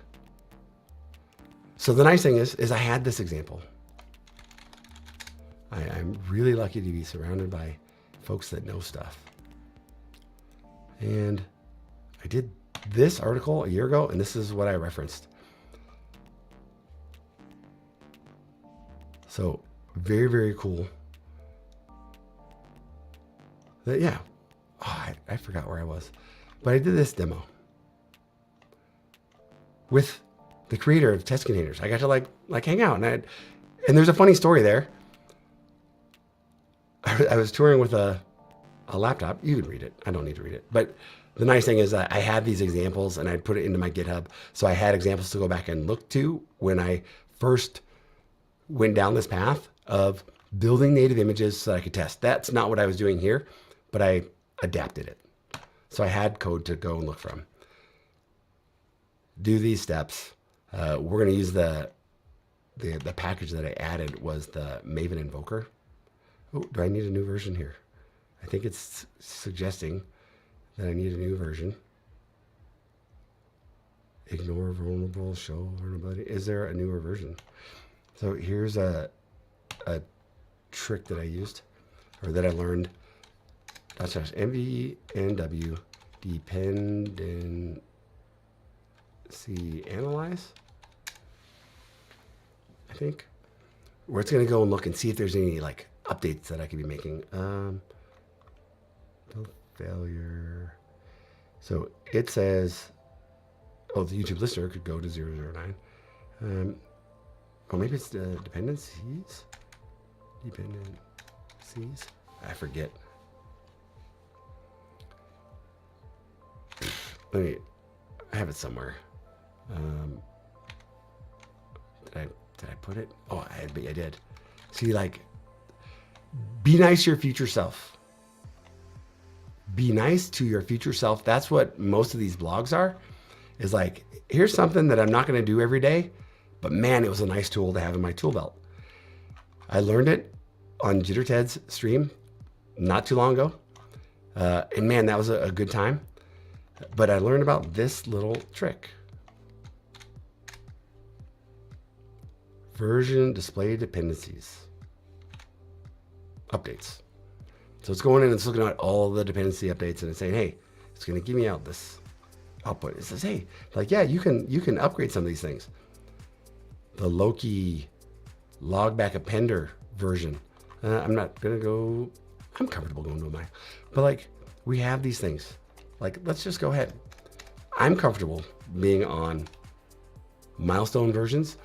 So the nice thing is I had this example. I'm really lucky to be surrounded by folks that know stuff. And I did this article a year ago, and this is what I referenced. So very, very cool. Yeah. Oh, I forgot where I was, but I did this demo with the creator of test containers. I got to like hang out, and there's a funny story there. I was touring with a laptop. You can read it. I don't need to read it. But the nice thing is that I had these examples, and I'd put it into my GitHub. So I had examples to go back and look to when I first went down this path of building native images so that I could test. That's not what I was doing here, but I adapted it. So I had code to go and look from. Do these steps. We're going to use the package that I added was the Maven Invoker. Oh, do I need a new version here? I think it's suggesting that I need a new version. Ignore vulnerable, show vulnerability. Is there a newer version? So here's a trick that I used, or that I learned. MVNW dependency analyze, I think, where it's going to go and look and see if there's any like updates that I could be making. Failure. So it says, oh, the YouTube listener could go to 009. Oh, maybe it's the dependencies. Dependencies. I forget. I have it somewhere. Did I put it? Oh, I did. See, like, be nice to your future self. Be nice to your future self. That's what most of these blogs are. Is like, here's something that I'm not going to do every day, but man, it was a nice tool to have in my tool belt. I learned it on Jitter Ted's stream not too long ago, and man, that was a good time. But I learned about this little trick. Version display dependencies. Updates. So it's going in and it's looking at all the dependency updates, and it's saying, hey, it's going to give me out this output. It says, hey, like, yeah, you can upgrade some of these things. The Loki logback appender version. I'm not going to go, I'm comfortable going to a Mac. But like, we have these things. Like, let's just go ahead. I'm comfortable being on milestone versions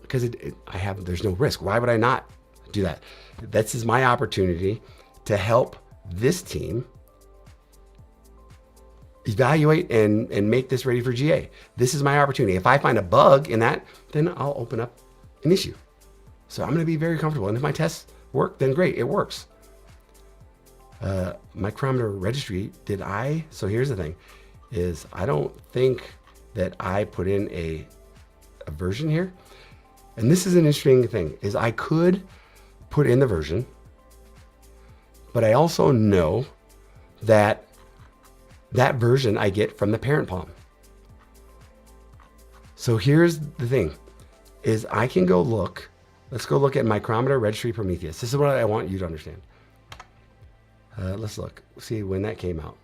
because there's no risk. Why would I not do that? This is my opportunity to help this team evaluate and make this ready for GA. This is my opportunity. If I find a bug in that, then I'll open up an issue. So I'm going to be very comfortable. And if my tests work, then great, it works. Micrometer registry, so here's the thing, is I don't think that I put in a version here. And this is an interesting thing, is I could put in the version, but I also know that that version I get from the parent palm. So here's the thing, is I can go look, let's go look at Micrometer Registry Prometheus. This is what I want you to understand. Let's look, see when that came out.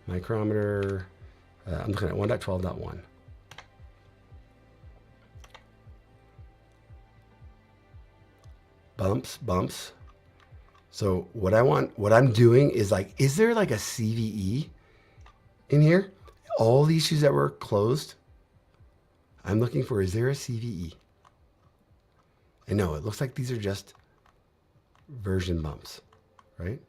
Micrometer, I'm looking at 1.12.1. Bumps. So what I'm doing is like, is there like a CVE in here? All the issues that were closed, I'm looking for, is there a CVE? And no, it looks like these are just version bumps, right?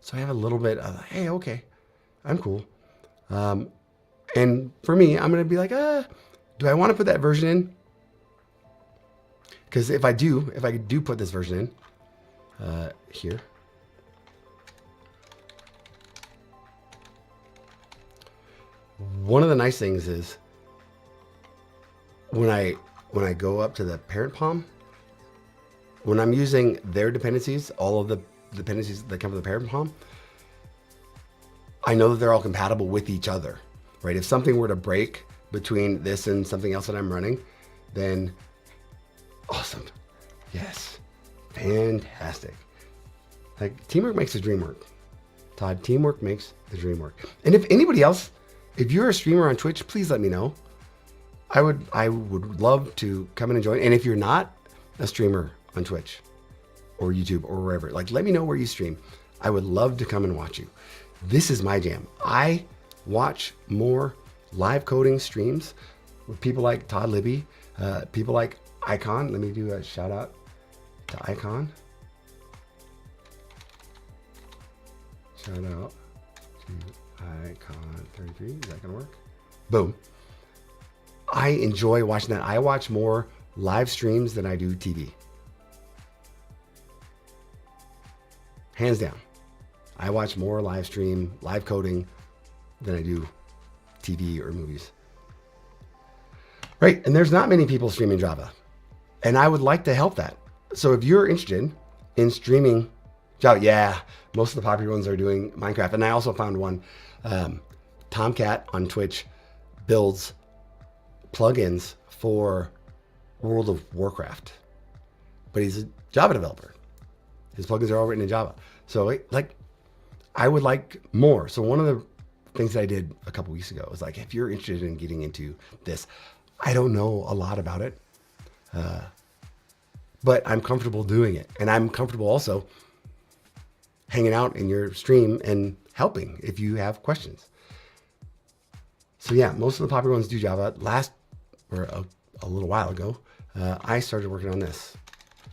So I have a little bit of, hey, okay, I'm cool. And for me, I'm gonna be like, do I wanna put that version in? Because if I do put this version in, here, one of the nice things is when I go up to the parent palm, when I'm using their dependencies, all of the dependencies that come from the parent palm, I know that they're all compatible with each other, right? If something were to break between this and something else that I'm running, then awesome. Yes. Fantastic. Like, teamwork makes the dream work. Todd, teamwork makes the dream work. And if anybody else, if you're a streamer on Twitch, please let me know. I would love to come in and join. And if you're not a streamer on Twitch or YouTube or wherever, like, let me know where you stream. I would love to come and watch you. This is my jam. I watch more live coding streams with people like Todd Libby, people like Icon. Let me do a shout out to Icon. Shout out to Icon 33. Is that gonna work? Boom. I enjoy watching that. I watch more live streams than I do TV. Hands down. I watch more live coding than I do TV or movies. Right, and there's not many people streaming Java. And I would like to help that. So if you're interested in streaming Java, yeah, most of the popular ones are doing Minecraft. And I also found one, Tomcat on Twitch builds plugins for World of Warcraft, but he's a Java developer. His plugins are all written in Java. So like, I would like more. So one of the things that I did a couple weeks ago was like, if you're interested in getting into this, I don't know a lot about it, but I'm comfortable doing it. And I'm comfortable also hanging out in your stream and helping if you have questions. So yeah, most of the popular ones do Java. A little while ago, I started working on this,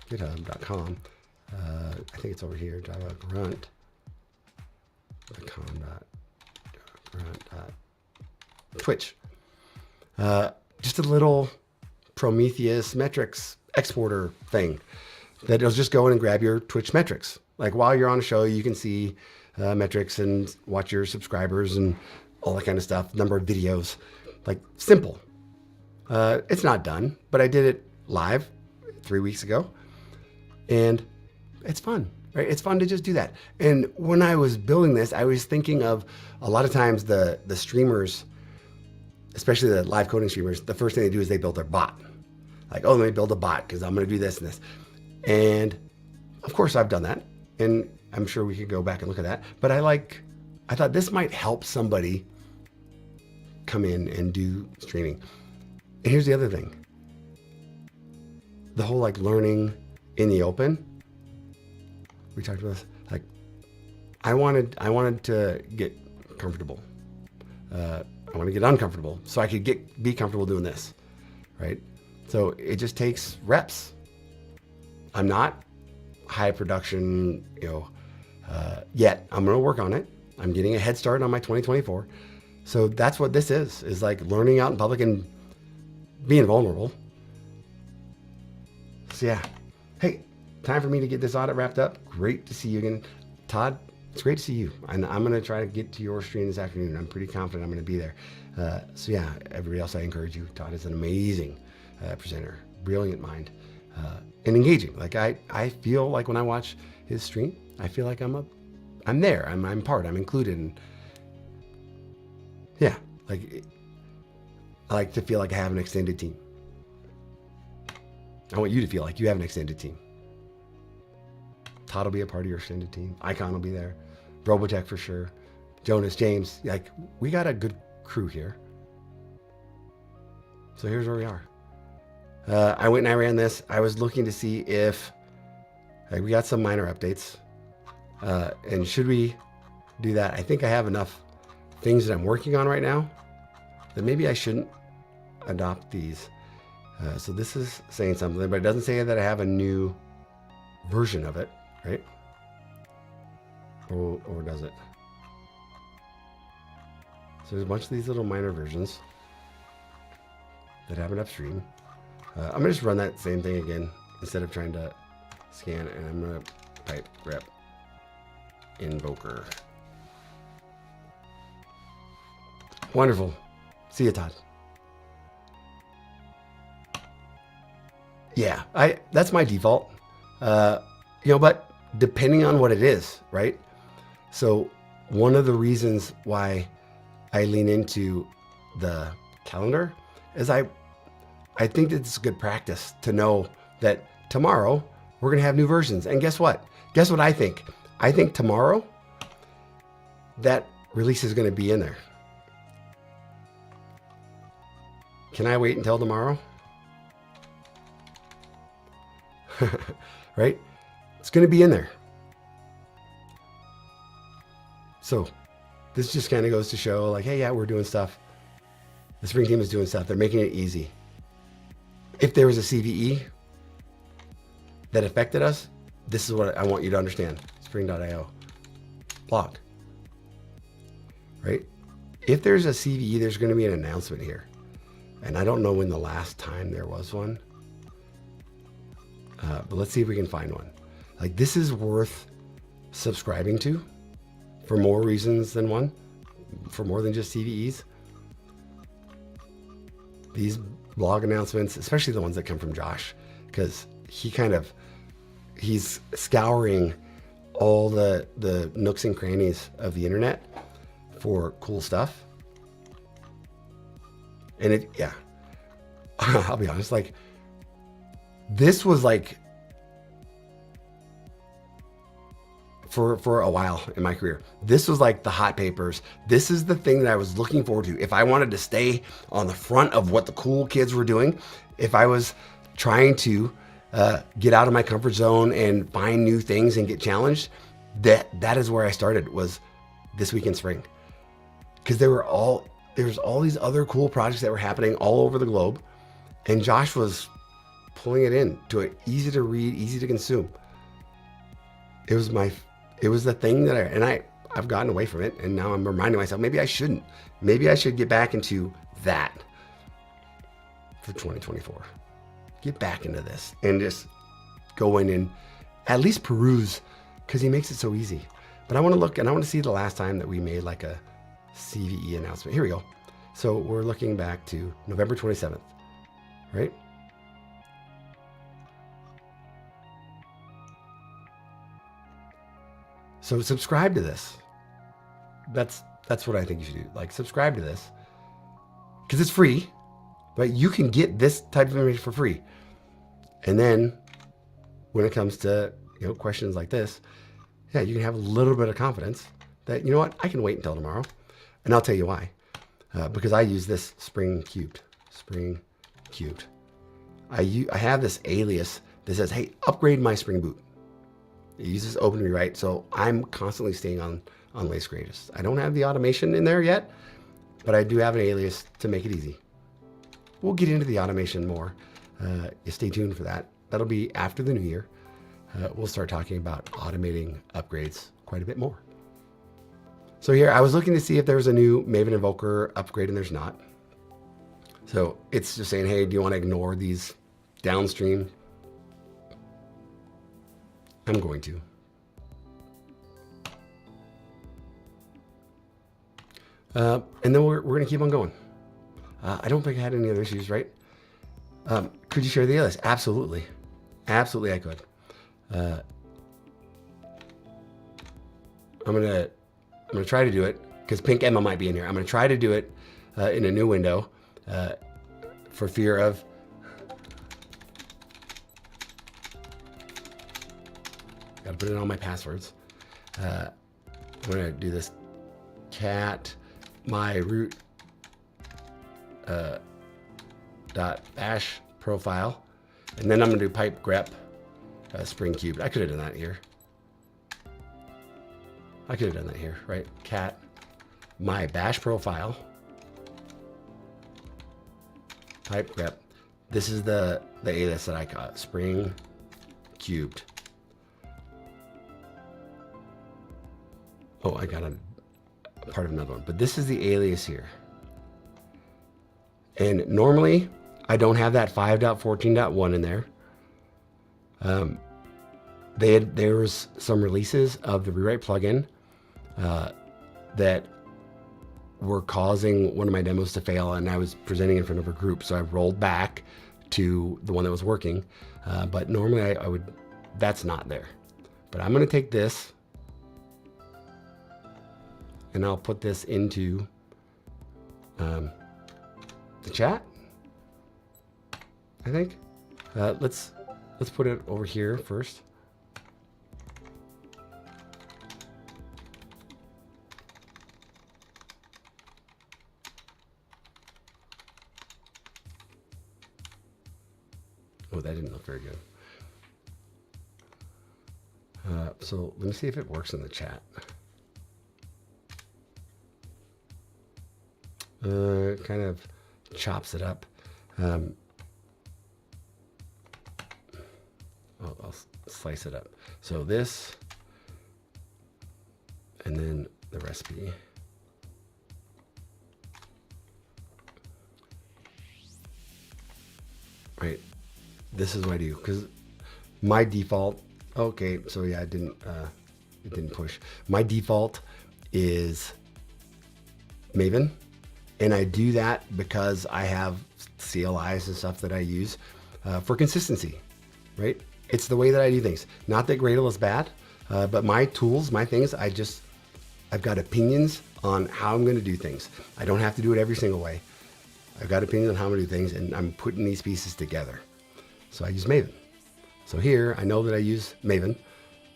github.com. I think it's over here, Java grunt. Twitch. Just a little Prometheus metrics exporter thing that will just go in and grab your Twitch metrics. Like while you're on a show, you can see metrics and watch your subscribers and all that kind of stuff, number of videos, like simple. It's not done, but I did it live 3 weeks ago and it's fun, right? It's fun to just do that. And when I was building this, I was thinking of a lot of times the streamers, especially the live coding streamers, the first thing they do is they build their bot. Like, oh, let me build a bot because I'm going to do this and this. And of course I've done that. And I'm sure we could go back and look at that. But I thought this might help somebody come in and do streaming. And here's the other thing. The whole like learning in the open. We talked about this. Like, I wanted to get comfortable. I want to get uncomfortable so I could be comfortable doing this, right? So it just takes reps. I'm not high production, yet. I'm going to work on it. I'm getting a head start on my 2024. So that's what this is like learning out in public and being vulnerable. So yeah. Hey, time for me to get this audit wrapped up. Great to see you again. Todd, it's great to see you. And I'm going to try to get to your stream this afternoon. I'm pretty confident I'm going to be there. So yeah, everybody else, I encourage you. Todd is an amazing presenter, brilliant mind, and engaging. Like I feel like when I watch his stream, I feel like I'm there. I'm part. I'm included. And yeah, like I like to feel like I have an extended team. I want you to feel like you have an extended team. Todd will be a part of your extended team. Icon will be there. Robotech for sure. Jonas, James, like we got a good crew here. So here's where we are. I went and I ran this. I was looking to see if we got some minor updates. And should we do that? I think I have enough things that I'm working on right now that maybe I shouldn't adopt these. So this is saying something, but it doesn't say that I have a new version of it, right? Or does it? So there's a bunch of these little minor versions that happen upstream. I'm gonna just run that same thing again instead of trying to scan, and I'm gonna type grep invoker. Wonderful. See you, Todd. Yeah, that's my default. But depending on what it is, right? So one of the reasons why I lean into the calendar is I think that it's good practice to know that tomorrow we're gonna have new versions. And guess what? Guess what I think? I think tomorrow that release is gonna be in there. Can I wait until tomorrow? Right? It's going to be in there. So this just kind of goes to show like, hey, yeah, we're doing stuff. The Spring team is doing stuff. They're making it easy. If there was a CVE that affected us, this is what I want you to understand. Spring.io blog, right? If there's a CVE, there's going to be an announcement here. And I don't know when the last time there was one. But let's see if we can find one. Like this is worth subscribing to for more reasons than one, for more than just CVEs. These blog announcements, especially the ones that come from Josh, because he's scouring all the nooks and crannies of the internet for cool stuff. And I'll be honest, like this was like for a while in my career, this was like the hot papers. This is the thing that I was looking forward to. If I wanted to stay on the front of what the cool kids were doing, if I was trying to get out of my comfort zone and find new things and get challenged, that is where I started, was This Week in Spring. Because there's all these other cool projects that were happening all over the globe, and Josh was pulling it in to it, easy to read, easy to consume. It was the thing that I've gotten away from it, and now I'm reminding myself maybe I shouldn't. Maybe I should get back into that for 2024. Get back into this and just go in and at least peruse, because he makes it so easy. But I want to look, and I want to see the last time that we made like a CVE announcement. Here we go. So we're looking back to November 27th, right? So subscribe to this. That's what I think you should do. Like, subscribe to this, because it's free, but you can get this type of information for free. And then when it comes to questions like this, yeah, you can have a little bit of confidence that, you know what, I can wait until tomorrow. And I'll tell you why. Because I use this Spring Cubed. I have this alias that says, hey, upgrade my Spring Boot. It uses OpenRewrite, so I'm constantly staying on latest greatest. I don't have the automation in there yet, but I do have an alias to make it easy. We'll get into the automation more. You stay tuned for that. That'll be after the new year. We'll start talking about automating upgrades quite a bit more. So here, I was looking to see if there was a new Maven Invoker upgrade, and there's not. So it's just saying, hey, do you want to ignore these downstream? I'm going to. And then we're going to keep on going. I don't think I had any other issues, right? Could you share the alias? Absolutely. Absolutely, I could. I'm gonna try to do it because Pink Emma might be in here. I'm gonna try to do it in a new window for fear of. Gotta put in all my passwords. I'm gonna do this cat my root dot bash profile, and then I'm gonna do pipe grep spring cubed. I could have done that here. Right? Cat my bash profile pipe grep. This is the alias that I got, spring cubed. Oh, I got a part of another one, but this is the alias here. And normally I don't have that 5.14.1 in there. There was some releases of the rewrite plugin that were causing one of my demos to fail, and I was presenting in front of a group, so I rolled back to the one that was working. But normally I would, that's not there. But I'm gonna take this and I'll put this into the chat, I think. Let's put it over here first. Oh, that didn't look very good. So let me see if it works in the chat. Kind of chops it up. I'll slice it up. So this, and then the recipe. Right. This is what I do, because my default, okay, so yeah, it didn't push. My default is Maven, and I do that because I have CLIs and stuff that I use for consistency, right? It's the way that I do things. Not that Gradle is bad, but my tools, my things, I've got opinions on how I'm gonna do things. I don't have to do it every single way. I've got opinions on how I'm gonna do things, and I'm putting these pieces together. So I use Maven. So here, I know that I use Maven.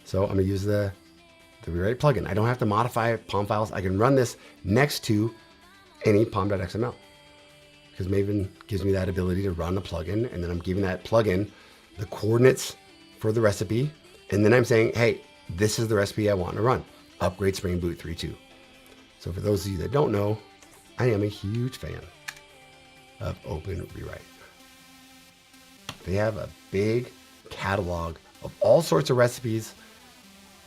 So I'm gonna use the rewrite plugin. I don't have to modify POM files. I can run this next to any pom.xml, because Maven gives me that ability to run a plugin, and then I'm giving that plugin the coordinates for the recipe. And then I'm saying, hey, this is the recipe I want to run. Upgrade Spring Boot 3.2. So for those of you that don't know, I am a huge fan of Open Rewrite. They have a big catalog of all sorts of recipes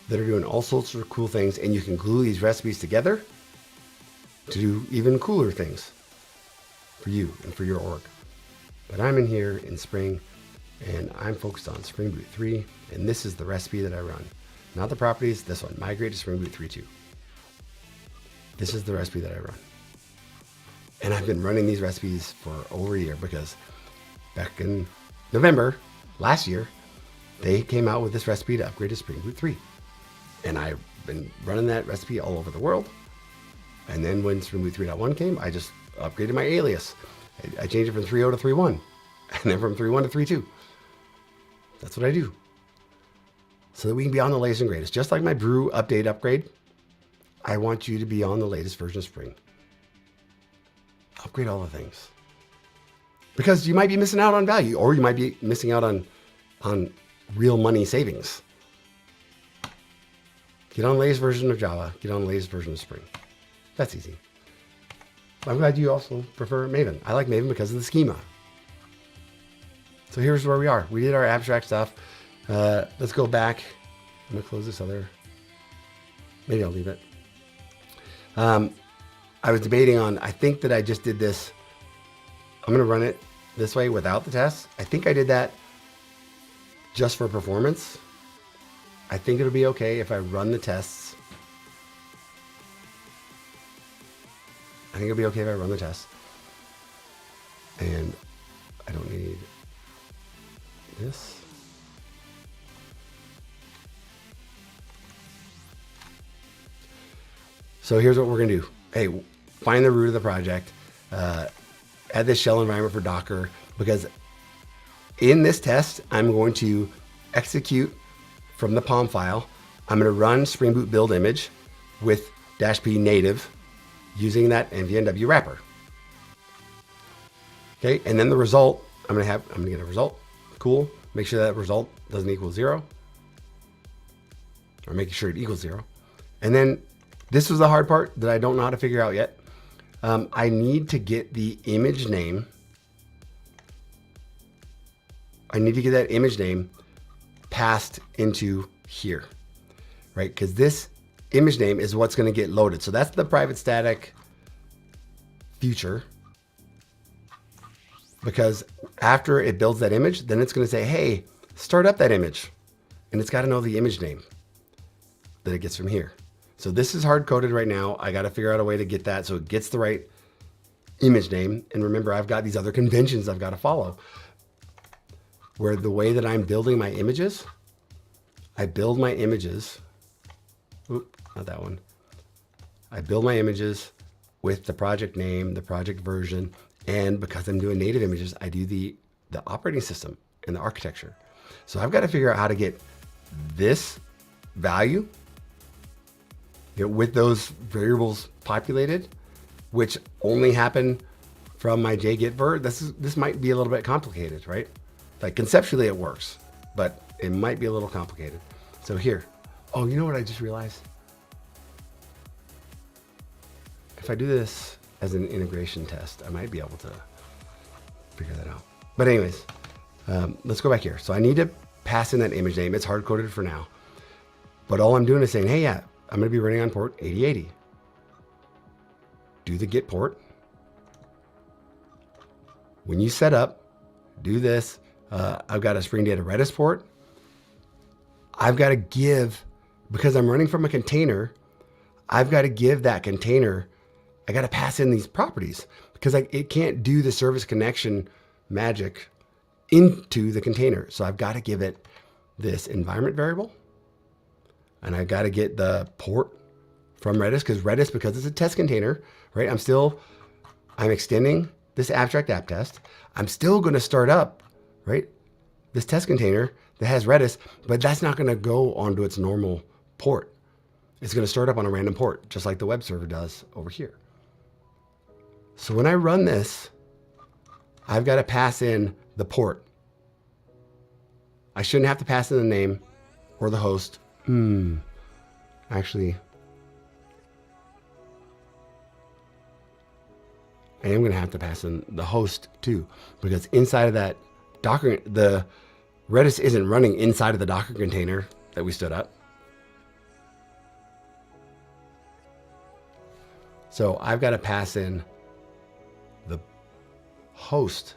that are doing all sorts of cool things, and you can glue these recipes together to do even cooler things for you and for your org. But I'm in here in Spring, and I'm focused on Spring Boot 3, and this is the recipe that I run. Not the properties, this one, migrate to Spring Boot 3.2. This is the recipe that I run. And I've been running these recipes for over a year, because back in November last year, they came out with this recipe to upgrade to Spring Boot 3. And I've been running that recipe all over the world. And then when Spring Boot 3.1 came, I just upgraded my alias. I changed it from 3.0 to 3.1, and then from 3.1 to 3.2. That's what I do. So that we can be on the latest and greatest. Just like my brew update upgrade, I want you to be on the latest version of Spring. Upgrade all the things. Because you might be missing out on value, or you might be missing out on real money savings. Get on the latest version of Java. Get on the latest version of Spring. That's easy. I'm glad you also prefer Maven. I like Maven because of the schema. So here's where we are. We did our abstract stuff. Let's go back. I'm gonna close this other. Maybe I'll leave it. I was debating on, I think that I just did this. I'm gonna run it this way without the tests. I think I did that just for performance. I think it'll be okay if I run the tests. I think it'll be okay if I run the tests. And I don't need this. So here's what we're gonna do. Hey, find the root of the project, add this shell environment for Docker, because in this test, I'm going to execute from the POM file. I'm gonna run Spring Boot build image with -p native using that nvnw wrapper. Okay, and then the result, I'm gonna get a result. Cool. Make sure that result doesn't equal 0, or making sure it equals 0. And then this was the hard part that I don't know how to figure out yet. I need to get the image name. I need to get that image name passed into here, right? Because this image name is what's going to get loaded. So that's the private static future. Because after it builds that image, then it's going to say, hey, start up that image. And it's got to know the image name that it gets from here. So this is hard coded right now. I got to figure out a way to get that so it gets the right image name. And remember, I've got these other conventions I've got to follow, where the way that I'm building my images, I build my images. Oop, not that one. I build my images with the project name, the project version, and because I'm doing native images, I do the operating system and the architecture. So I've got to figure out how to get this value, with those variables populated, which only happen from my JGetVer. This might be a little bit complicated, right? Like conceptually it works, but it might be a little complicated. So here, oh, you know what I just realized? If I do this as an integration test, I might be able to figure that out. But anyways, let's go back here. So I need to pass in that image name. It's hard coded for now, but all I'm doing is saying, hey, yeah, I'm going to be running on port 8080. Do the get port. When you set up, do this. I've got a Spring Data Redis port. I've got to give, because I'm running from a container, I've got to give that container, I got to pass in these properties because it can't do the service connection magic into the container. So I've got to give it this environment variable, and I've got to get the port from Redis, because it's a test container, right? I'm extending this abstract app test. I'm still going to start up, right, this test container that has Redis, but that's not going to go onto its normal port. It's going to start up on a random port, just like the web server does over here. So when I run this, I've got to pass in the port. I shouldn't have to pass in the name or the host. Actually, I am going to have to pass in the host too, because inside of that Docker, the Redis isn't running inside of the Docker container that we stood up. So I've got to pass in the host.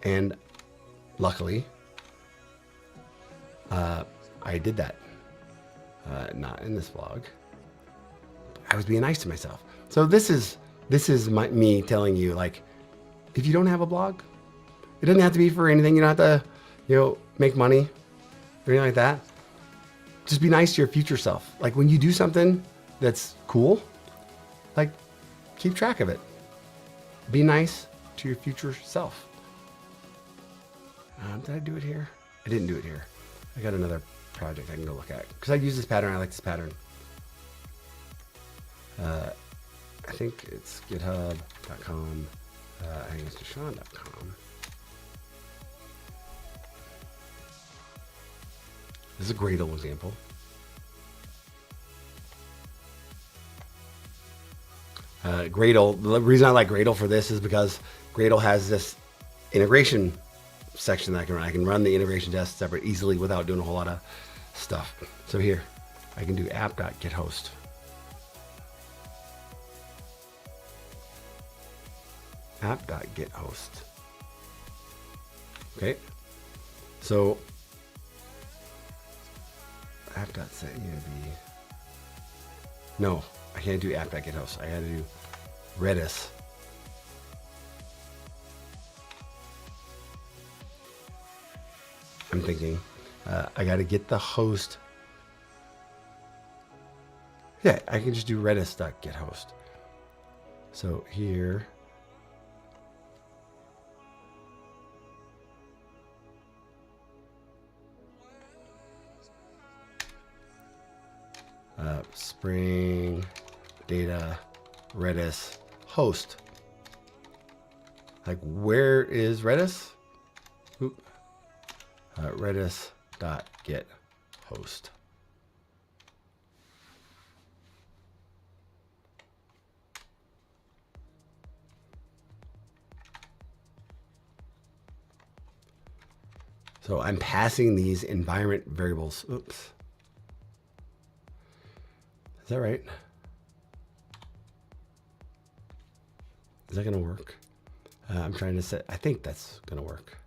And luckily, I did that. Not in this vlog. I was being nice to myself. So this is me telling you, like, if you don't have a blog, it doesn't have to be for anything. You don't have to, make money or anything like that. Just be nice to your future self. Like when you do something that's cool, like keep track of it. Be nice to your future self. Did I do it here? I didn't do it here. I got another project I can go look at because I use this pattern. I like this pattern. I think it's github.com. I think it's Deshaun.com. This is a Gradle example. Gradle, the reason I like Gradle for this is because Gradle has this integration section that I can run. I can run the integration test separate easily without doing a whole lot of stuff. So here, I can do app.getHost. App.getHost. Okay, so app.setUNV. No, I can't do app.getHost. I gotta do Redis. I'm thinking I got to get the host. Yeah, I can just do redis.get host. So here, Spring data Redis host. Like, where is Redis? Oop. Redis.get host. So I'm passing these environment variables. Oops. Is that right? Is that going to work? I'm trying to set, I think that's going to work.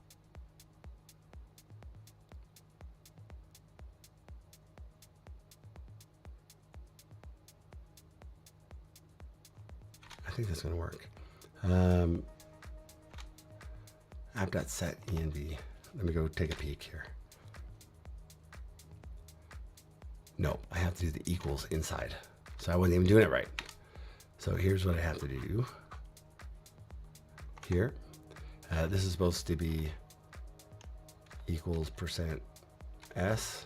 I think that's going to work. App.set env. Let me go take a peek here. No, I have to do the equals inside. So I wasn't even doing it right. So here's what I have to do. Here, this is supposed to be equals %s.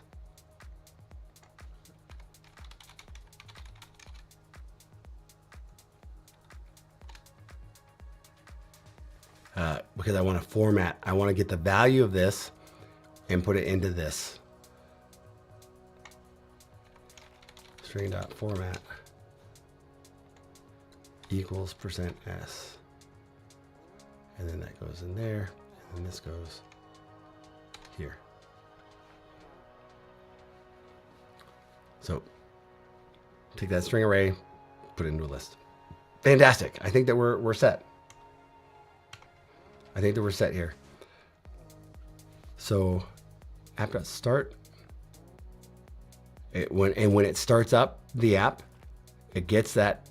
Because I want to format, I want to get the value of this and put it into this. String.format equals %s. And then that goes in there, and this goes here. So take that string array, put it into a list. Fantastic. I think that we're set. I think that we're set here. So app.start. When it starts up the app, it gets that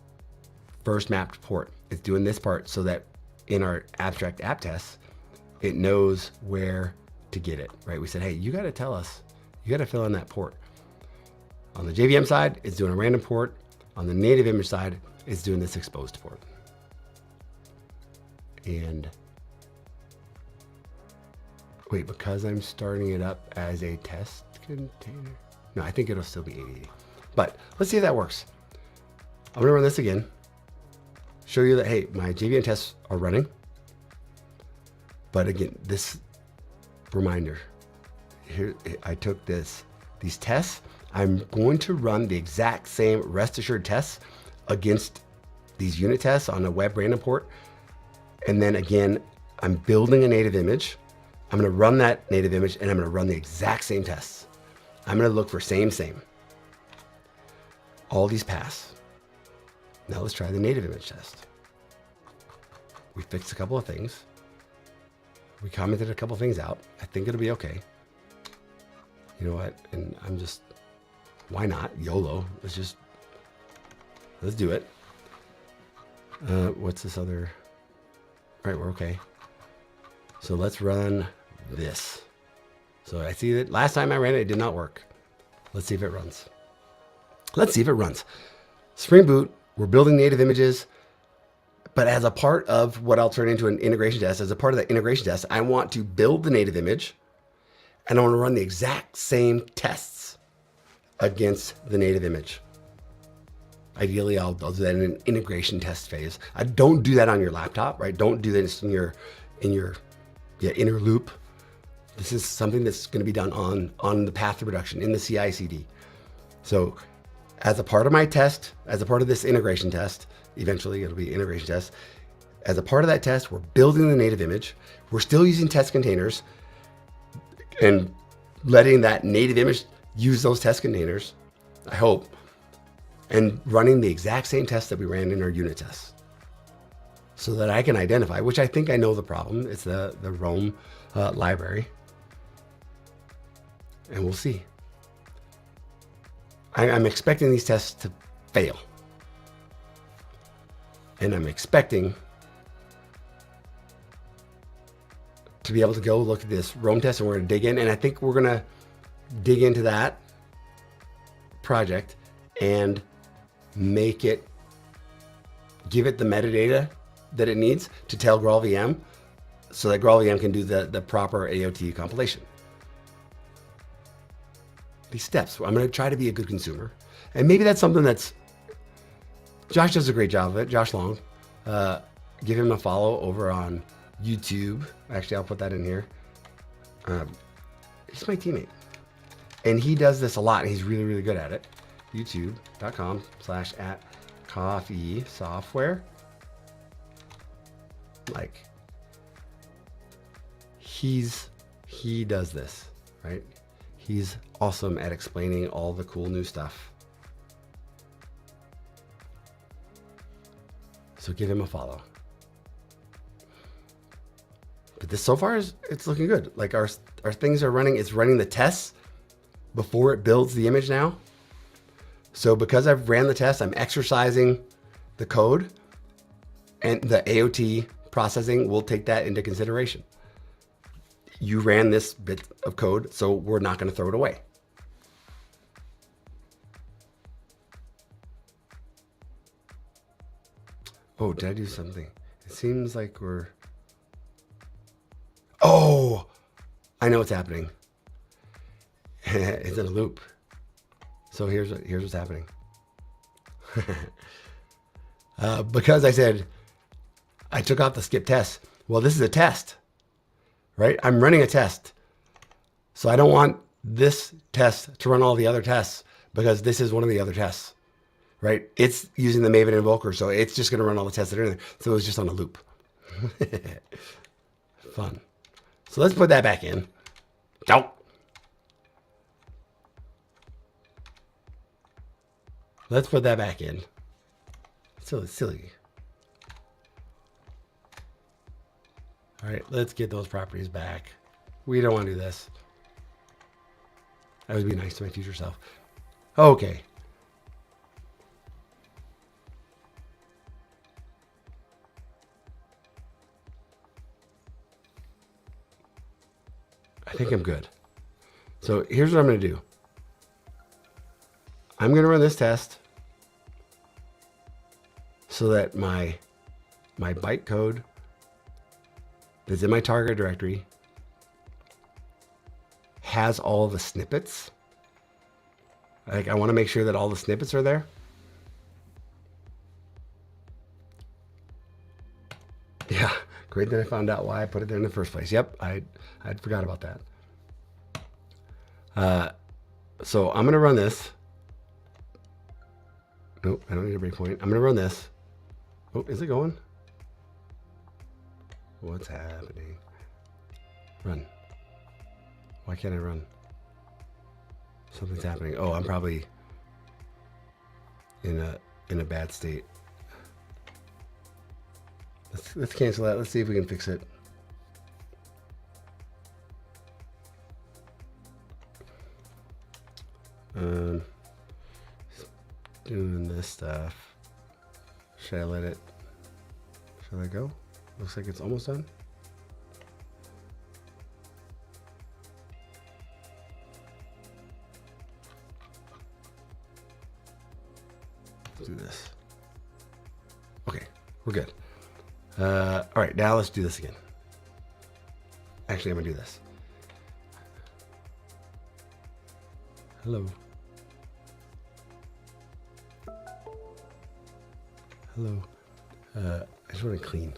first mapped port. It's doing this part so that in our abstract app tests, it knows where to get it, right? We said, hey, you got to tell us, you got to fill in that port. On the JVM side, it's doing a random port. On the native image side, it's doing this exposed port. And wait, because I'm starting it up as a test container. No, I think it'll still be 80. But let's see if that works. I'm gonna run this again. Show you that, hey, my JVM tests are running. But again, this reminder, here I took these tests. I'm going to run the exact same rest assured tests against these unit tests on a web random port. And then again, I'm building a native image. I'm gonna run that native image and I'm gonna run the exact same tests. I'm gonna look for same. All these pass. Now let's try the native image test. We fixed a couple of things. We commented a couple of things out. I think it'll be okay. You know what? And I'm just, why not? YOLO. Let's do it. What's this other? All right, we're okay. So let's run this. So I see that last time I ran it, it did not work. Let's see if it runs. Let's see if it runs. Spring Boot, we're building native images, but as a part of what I'll turn into an integration test, as a part of that integration test, I want to build the native image and I want to run the exact same tests against the native image. Ideally, I'll do that in an integration test phase. I don't do that on your laptop, right? Don't do this in your inner loop. This is something that's going to be done on the path to production in the CI/CD. So as a part of my test, as a part of this integration test, eventually it'll be integration test. As a part of that test, we're building the native image. We're still using test containers and letting that native image use those test containers, I hope, and running the exact same test that we ran in our unit tests so that I can identify, which I think I know the problem. It's the Rome library. And we'll see. I'm expecting these tests to fail. And I'm expecting to be able to go look at this Rome test, and we're going to dig in. And I think we're going to dig into that project and make it, give it the metadata that it needs to tell GraalVM so that GraalVM can do the proper AOT compilation. These steps. I'm going to try to be a good consumer. And maybe that's something that's, Josh does a great job of it. Josh Long. Give him a follow over on YouTube. Actually, I'll put that in here. He's my teammate. And he does this a lot, and he's really, really good at it. youtube.com/@coffeesoftware. Like, he does this, right? He's awesome at explaining all the cool new stuff. So give him a follow. But this so far it's looking good. Like our things are running. It's running the tests before it builds the image now. So because I've ran the test, I'm exercising the code, and the AOT processing will take that into consideration. You ran this bit of code, so we're not going to throw it away. Oh, did I do something? It seems like we're... Oh, I know what's happening. It's in a loop. So here's what's happening. Because I said I took off the skip test. Well, this is a test, right? I'm running a test. So I don't want this test to run all the other tests because this is one of the other tests, right? It's using the Maven invoker, so it's just going to run all the tests that are in there. So it was just on a loop. Fun. So let's put that back in. Nope. Let's put that back in. So it's silly. All right, let's get those properties back. We don't want to do this. That would be nice to my future self. Okay. I think I'm good. So here's what I'm going to do. I'm going to run this test so that my bytecode that's in my target directory has all the snippets. Like, I want to make sure that all the snippets are there. Yeah, great that I found out why I put it there in the first place. Yep, I'd forgot about that. So I'm going to run this. Nope, I don't need a breakpoint. I'm going to run this. Oh, is it going? What's happening? Run. Why can't I run? Something's happening. Oh, I'm probably in a bad state. Let's cancel that. Let's see if we can fix it. Doing this stuff. Should I let it? Should I go? Looks like it's almost done. Let's do this. Okay, we're good. All right, now let's do this again. Actually, I'm gonna do this. Hello. Hello. I just want to clean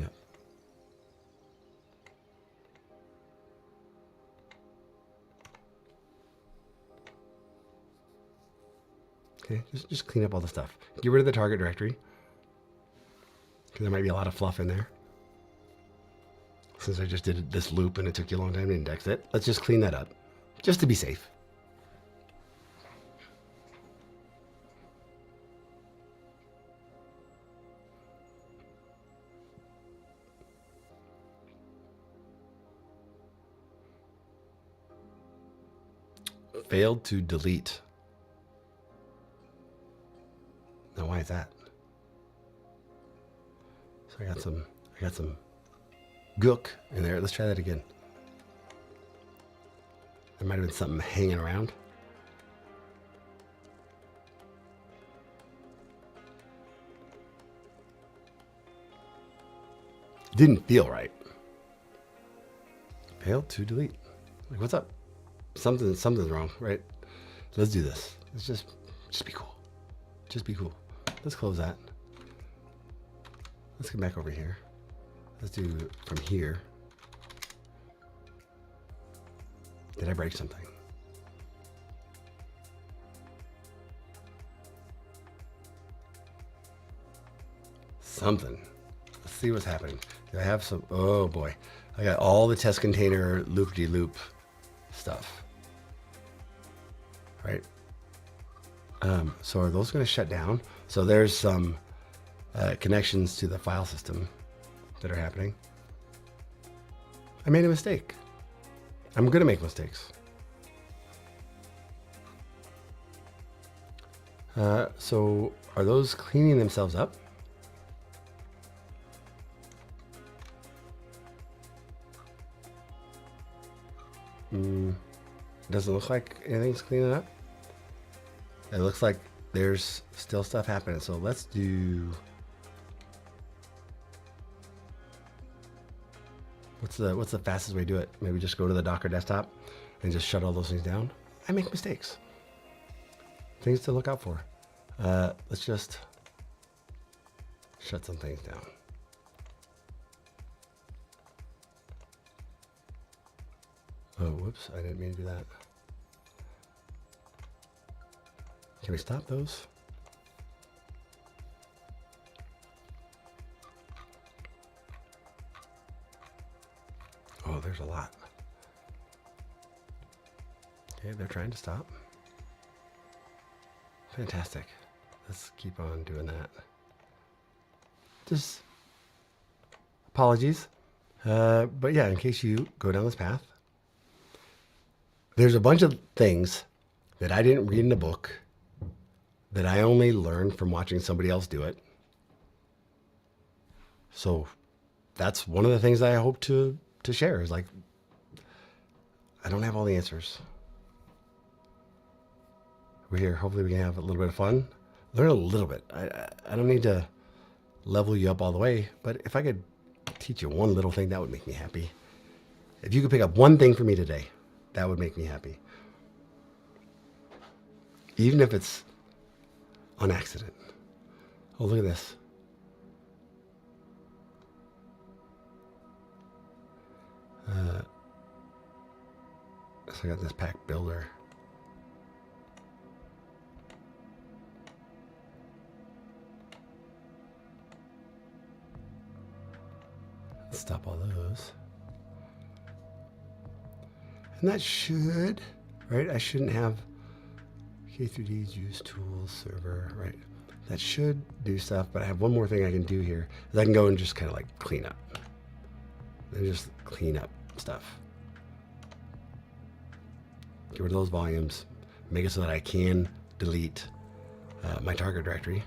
up. Okay, just clean up all the stuff. Get rid of the target directory, because there might be a lot of fluff in there. Since I just did this loop and it took you a long time to index it, let's just clean that up, just to be safe. Failed to delete. Now, why is that? So I got some gook in there. Let's try that again. There might have been something hanging around. Didn't feel right. Failed to delete. Like, what's up? Something's wrong, right? Let's do this. Let's just be cool. Just be cool. Let's close that. Let's come back over here. Let's do from here. Did I break something? Something. Let's see what's happening. Do I have some? Oh boy. I got all the test container loop-de-loop stuff. Right? So are those going to shut down? So there's some connections to the file system that are happening. I made a mistake. I'm going to make mistakes. So are those cleaning themselves up? Doesn't look like anything's cleaning up. It looks like there's still stuff happening. So let's do, what's the fastest way to do it? Maybe just go to the Docker desktop and just shut all those things down. I make mistakes. Things to look out for. Let's just shut some things down. Oh, whoops, I didn't mean to do that. Can we stop those? Oh, there's a lot. Okay, they're trying to stop. Fantastic. Let's keep on doing that. Just apologies. But yeah, in case you go down this path, there's a bunch of things that I didn't read in the book that I only learned from watching somebody else do it. So that's one of the things I hope to share is like, I don't have all the answers. We're here. Hopefully we can have a little bit of fun. Learn a little bit. I don't need to level you up all the way, but if I could teach you one little thing, that would make me happy. If you could pick up one thing for me today, that would make me happy. Even if it's on accident. Oh, look at this. So I got this pack builder. Let's stop all those. And that should, right? I shouldn't have K3D's use tools server, right? That should do stuff, but I have one more thing I can do here. Is I can go and just kind of like clean up. And just clean up stuff. Get rid of those volumes. Make it so that I can delete my target directory.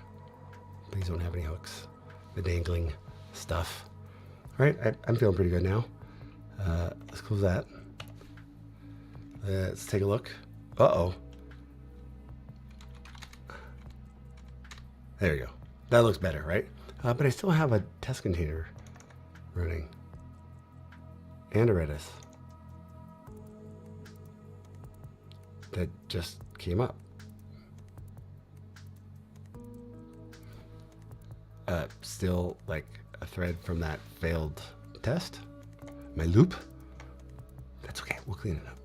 Please don't have any hooks. The dangling stuff. All right, I'm feeling pretty good now. Let's close that. Let's take a look. Uh-oh. There you go. That looks better, right? But I still have a test container running. And a Redis. That just came up. Still like a thread from that failed test. My loop. That's okay. We'll clean it up.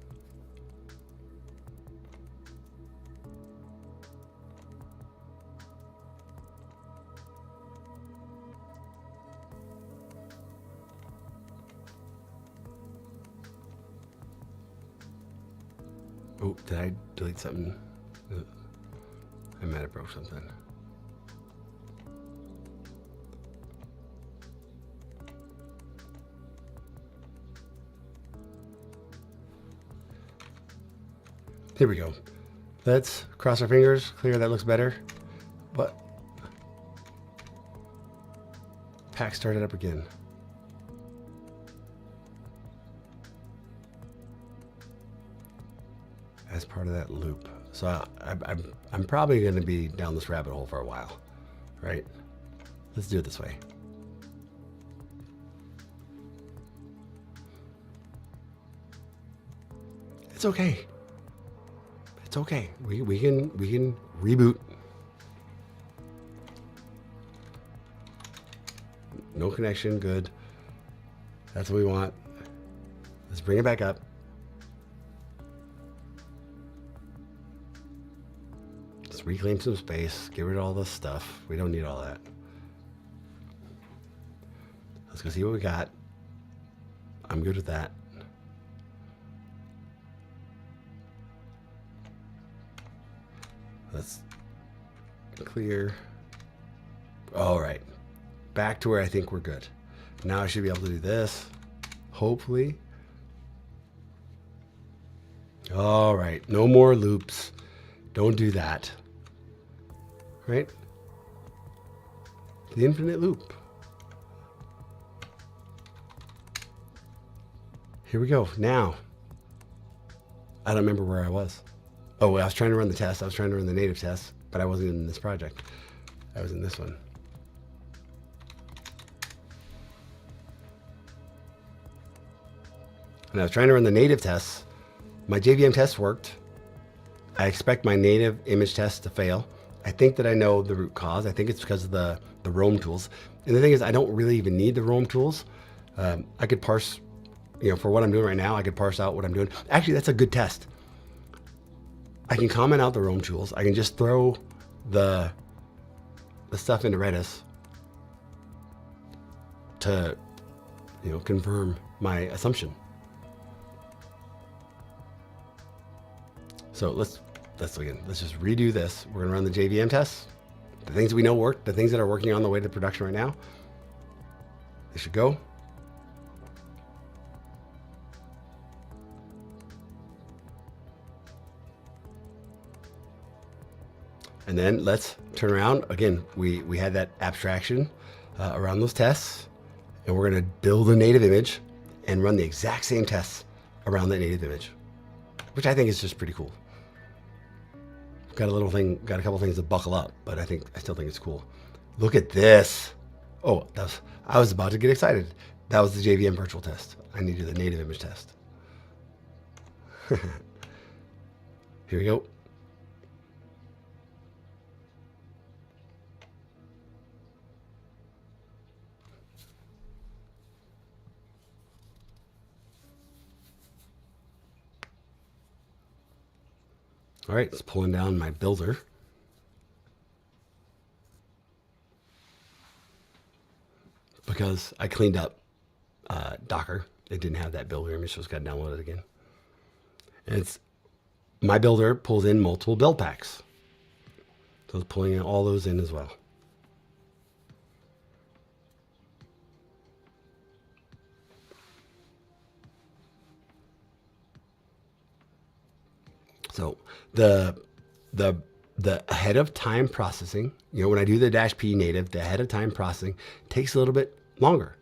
Oh, did I delete something? I might have broke something. Here we go. Let's cross our fingers. Clear, that looks better. But pack started up again. as part of that loop. So I'm probably going to be down this rabbit hole for a while, right? Let's do it this way. It's okay. It's okay. We can reboot. No connection, good. That's what we want. Let's bring it back up. Let's reclaim some space. Get rid of all this stuff. We don't need all that. Let's go see what we got. I'm good with that. Let's clear. All right. Back to where I think we're good. Now I should be able to do this, hopefully. All right, no more loops. Don't do that. Right? The infinite loop. Here we go. Now, I don't remember where I was. Oh, I was trying to run the test. I was trying to run the native test, but I wasn't in this project. I was in this one. And I was trying to run the native tests. My JVM test worked. I expect my native image test to fail. I think that I know the root cause. I think it's because of the Roam tools. And the thing is, I don't really even need the Roam tools. I could parse, for what I'm doing right now, I could parse out what I'm doing. Actually, that's a good test. I can comment out the Roam tools. I can just throw the stuff into Redis to, confirm my assumption. So let's just redo this. We're gonna run the JVM tests. The things we know work, the things that are working on the way to production right now, they should go. And then let's turn around. Again, we had that abstraction around those tests, and we're gonna build a native image and run the exact same tests around that native image, which I think is just pretty cool. Got a couple things to buckle up, but I still think it's cool. Look at this. Oh, I was about to get excited. That was the JVM virtual test. I need to do the native image test. Here we go. All right, it's pulling down my builder. Because I cleaned up Docker. It didn't have that builder image, so it's got to download it again. And my builder pulls in multiple build packs. So it's pulling all those in as well. So the ahead of time processing, when I do the -p native, the ahead of time processing takes a little bit longer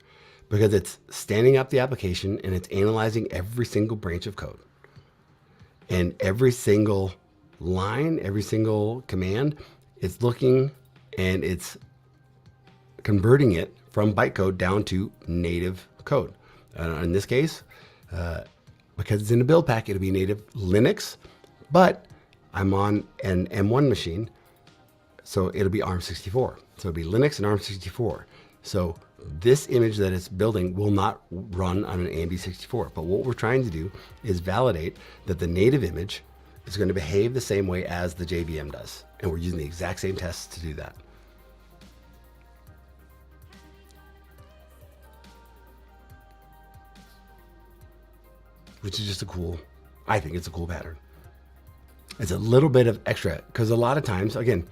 because it's standing up the application and it's analyzing every single branch of code. And every single line, every single command, it's looking and it's converting it from bytecode down to native code. In this case, because it's in a build pack, it'll be native Linux. But I'm on an M1 machine, so it'll be ARM64. So it'll be Linux and ARM64. So this image that it's building will not run on an AMD64. But what we're trying to do is validate that the native image is going to behave the same way as the JVM does. And we're using the exact same tests to do that. Which is just I think it's a cool pattern. It's a little bit of extra because a lot of times, again,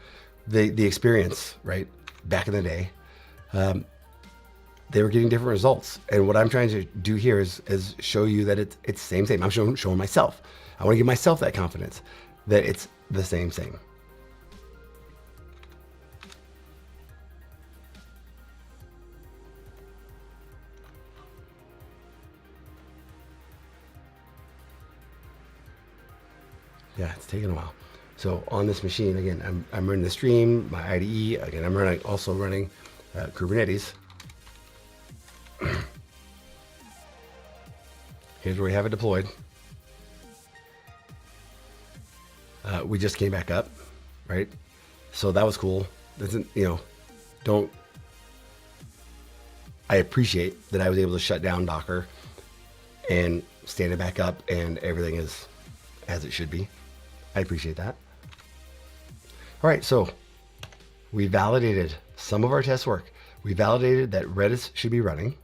the experience, right, back in the day, they were getting different results. And what I'm trying to do here is show you that it's same. I'm showing myself. I want to give myself that confidence that it's the same. Yeah, it's taking a while. So on this machine, again, I'm running the stream, my IDE. Again, I'm also running Kubernetes. Here's where we have it deployed. We just came back up, right? So that was cool. Doesn't, I appreciate that I was able to shut down Docker and stand it back up and everything is as it should be. I appreciate that. All right, so we validated some of our test work. We validated that Redis should be running.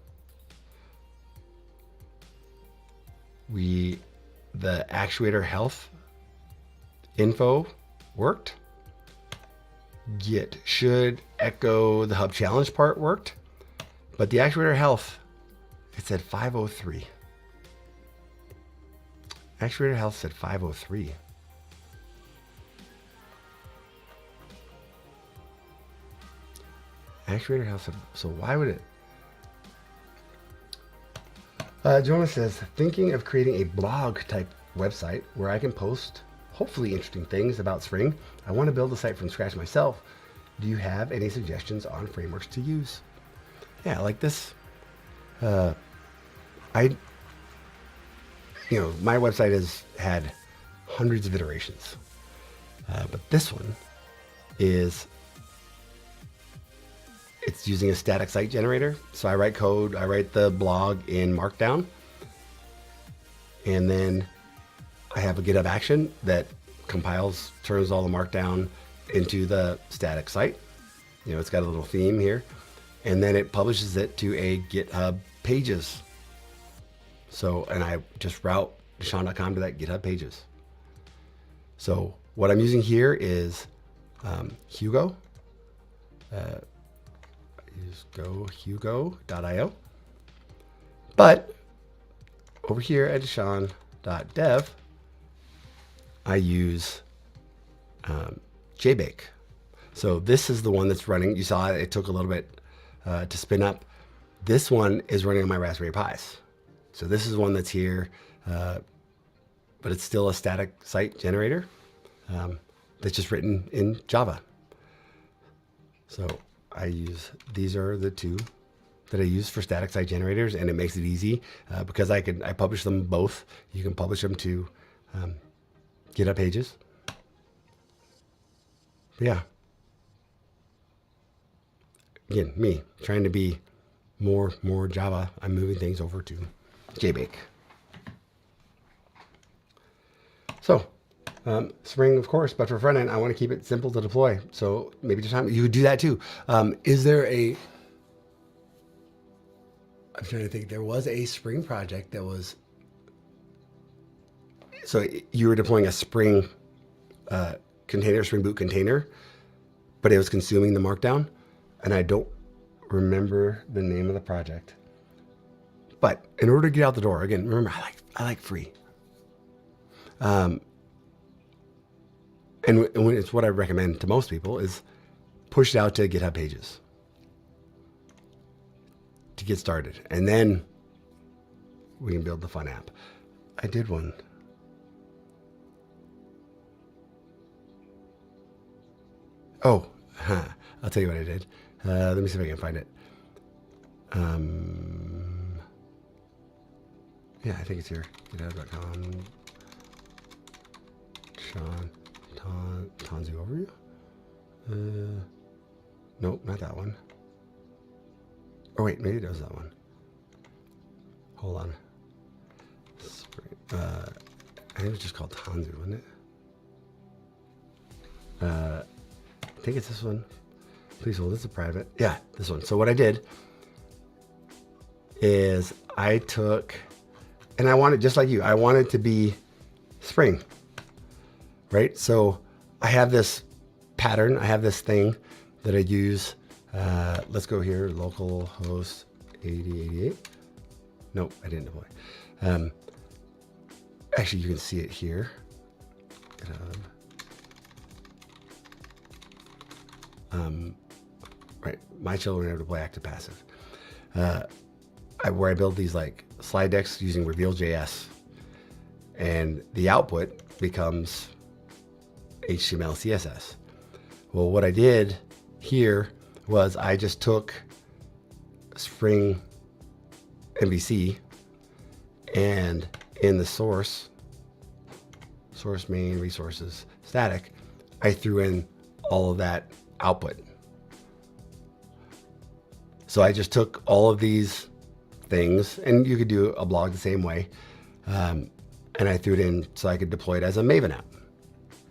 The actuator health info worked. Git should echo the hub challenge part worked, but the actuator health, it said 503. Actuator health said 503. Actuator health said, so why would it? Jonah says, thinking of creating a blog type website where I can post hopefully interesting things about Spring. I want to build a site from scratch myself. Do you have any suggestions on frameworks to use? Yeah, like this. My website has had hundreds of iterations, but this one it's using a static site generator. So I write code, I write the blog in Markdown, and then I have a GitHub action that compiles, turns all the Markdown into the static site. It's got a little theme here, and then it publishes it to a GitHub pages. So, and I just route Deshaun.com to that GitHub pages. So what I'm using here is Hugo. Hugo.io. But over here at Deshaun.dev, I use JBake. So this is the one that's running. You saw it took a little bit to spin up. This one is running on my Raspberry Pis. So this is one that's here, but it's still a static site generator that's just written in Java. So these are the two that I use for static site generators, and it makes it easy because I publish them both. You can publish them to GitHub pages. But yeah. Again, me trying to be more Java. I'm moving things over to JBake. So Spring, of course, but for front end, I want to keep it simple to deploy. So maybe you could do that too. Is there I'm trying to think. There was a Spring project that was. So you were deploying a Spring container, Spring Boot container, but it was consuming the Markdown, and I don't remember the name of the project. But in order to get out the door, again, remember, I like free. And when it's what I recommend to most people is push it out to GitHub pages to get started. And then we can build the fun app. I did one. Oh, I'll tell you what I did. Let me see if I can find it. Yeah, I think it's here. GitHub.com. Sean Tanzu overview. Nope, not that one. Oh wait, maybe it was that one. Hold on. I think it was just called Tanzu, wasn't it? I think it's this one. Please hold this a private. Yeah, this one. So what I did is I took, and I wanted, just like you, I wanted to be Spring, right? So I have this pattern. I have this thing that I use. Let's go here, localhost 8088. Nope, I didn't deploy. Actually, you can see it here. Right, my children have to play active passive. Where I build these like slide decks using Reveal.js, and the output becomes HTML, CSS. Well, what I did here was I just took Spring MVC and in the source main resources static, I threw in all of that output. So I just took all of these things, and you could do a blog the same way, and I threw it in so I could deploy it as a Maven app.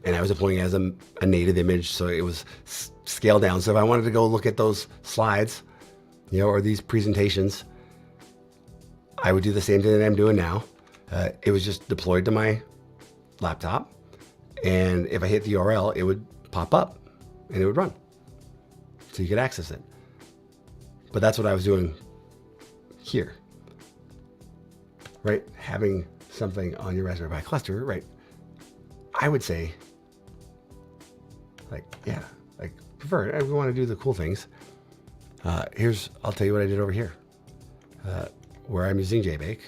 And I was deploying it as a native image, so it was scaled down. So if I wanted to go look at those slides, or these presentations, I would do the same thing that I'm doing now. It was just deployed to my laptop, and if I hit the URL, it would pop up and it would run, so you could access it. But that's what I was doing here, right? Having something on your Raspberry Pi cluster, right? I would say, prefer it. I want to do the cool things. I'll tell you what I did over here, where I'm using JBake.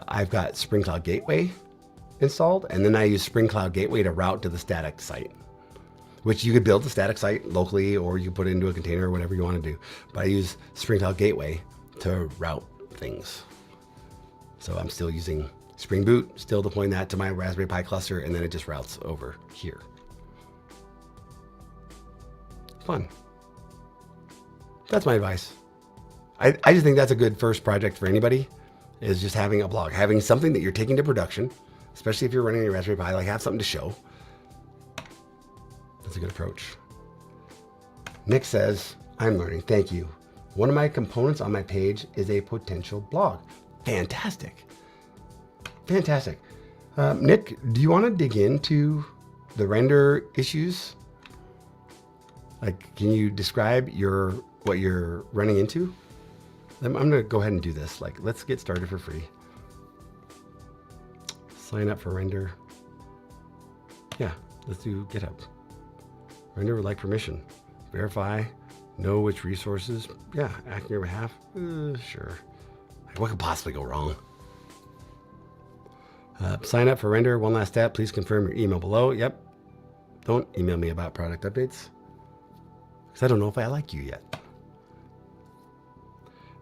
I've got Spring Cloud Gateway installed, and then I use Spring Cloud Gateway to route to the static site, which you could build the static site locally, or you put it into a container or whatever you want to do. But I use Spring Cloud Gateway to route things. So I'm still using Spring Boot, still deploying that to my Raspberry Pi cluster, and then it just routes over here. Fun. That's my advice. I just think that's a good first project for anybody, is just having a blog, having something that you're taking to production, especially if you're running your Raspberry Pi, have something to show. That's a good approach. Nick says, I'm learning, thank you. One of my components on my page is a potential blog. Fantastic. Fantastic. Nick, do you want to dig into the render issues? Can you describe what you're running into? I'm going to go ahead and do this. Let's get started for free. Sign up for render. Yeah, let's do GitHub. Render would like permission. Verify. Know which resources. Yeah, act on your behalf. Sure. What could possibly go wrong? Sign up for render. One last step. Please confirm your email below. Yep. Don't email me about product updates, because I don't know if I like you yet.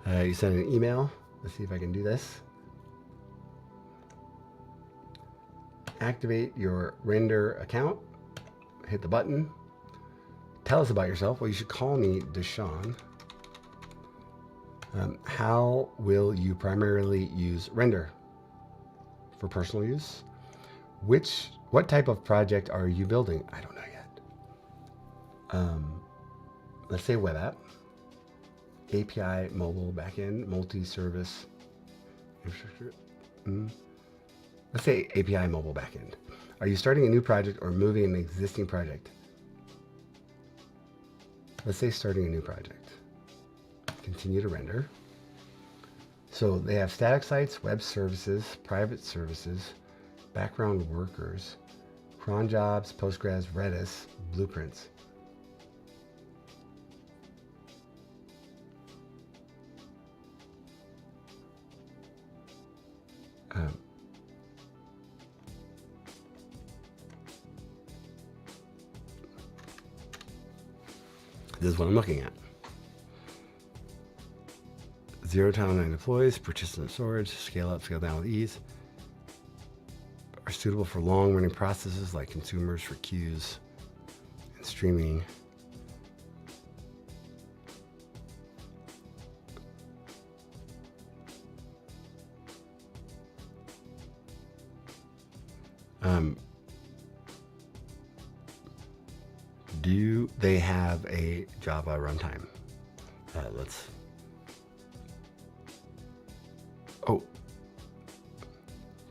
You send an email. Let's see if I can do this. Activate your render account. Hit the button. Tell us about yourself. Well, you should call me Deshaun. How will you primarily use render? For personal use? What type of project are you building? I don't know yet. Let's say web app. API, mobile, backend, multi-service infrastructure. Let's say API, mobile, backend. Are you starting a new project or moving an existing project? Let's say starting a new project. Continue to render. So they have static sites, web services, private services, background workers, cron jobs, Postgres, Redis, blueprints. This is what I'm looking at. 0 to 9 deploys, persistent storage, scale up, scale down with ease. Are suitable for long running processes like consumers, for queues, and streaming. Do they have a Java runtime?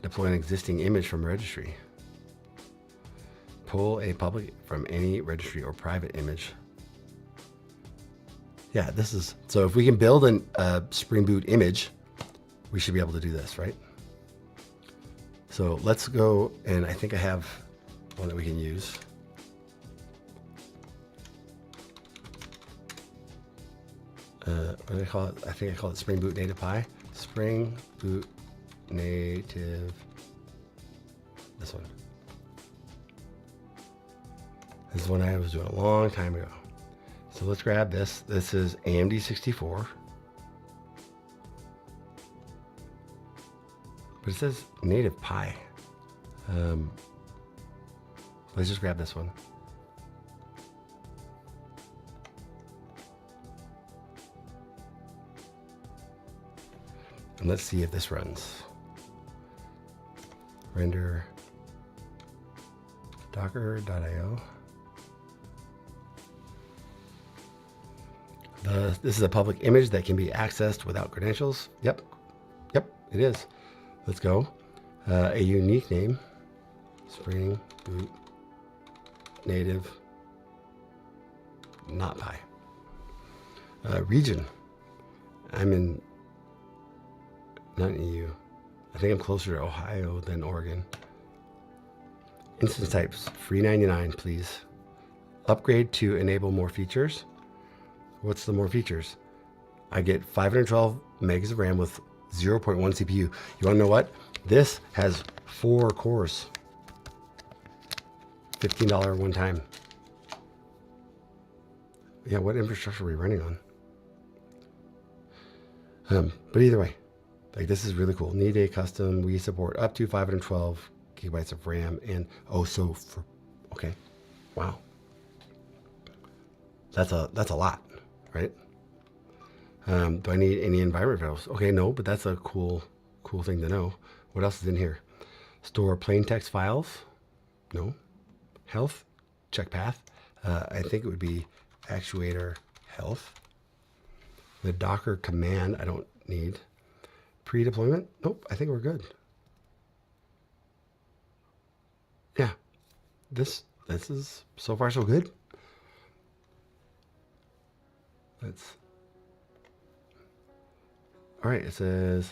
Deploy an existing image from registry. Pull a public from any registry or private image. Yeah, so if we can build a Spring Boot image, we should be able to do this, right? So let's go, and I think I have one that we can use. What do they call it? I think I call it Spring Boot Native Pi. Spring Boot Native, this one. This is one I was doing a long time ago. So let's grab this. This is AMD 64. But it says native Pi. Let's just grab this one. And let's see if this runs. Render docker.io. This is a public image that can be accessed without credentials. Yep, it is. Let's go. A unique name, Spring Boot Native, not Pi. Region, I'm in, not in EU. I think I'm closer to Ohio than Oregon. Instance types, free 99, please. Upgrade to enable more features. What's the more features? I get 512 megs of RAM with 0.1 CPU. You want to know what? This has 4 cores. $15 one time. Yeah, what infrastructure are we running on? But either way, like this is really cool. Need a custom. We support up to 512 gigabytes of RAM and okay, wow. That's a lot, right? Do I need any environment variables? Okay, no, but that's a cool thing to know. What else is in here? Store plain text files? No. Health? Check path. I think it would be actuator health. The Docker command I don't need. Pre-deployment? Nope, I think we're good. Yeah, this is so far so good. All right, it says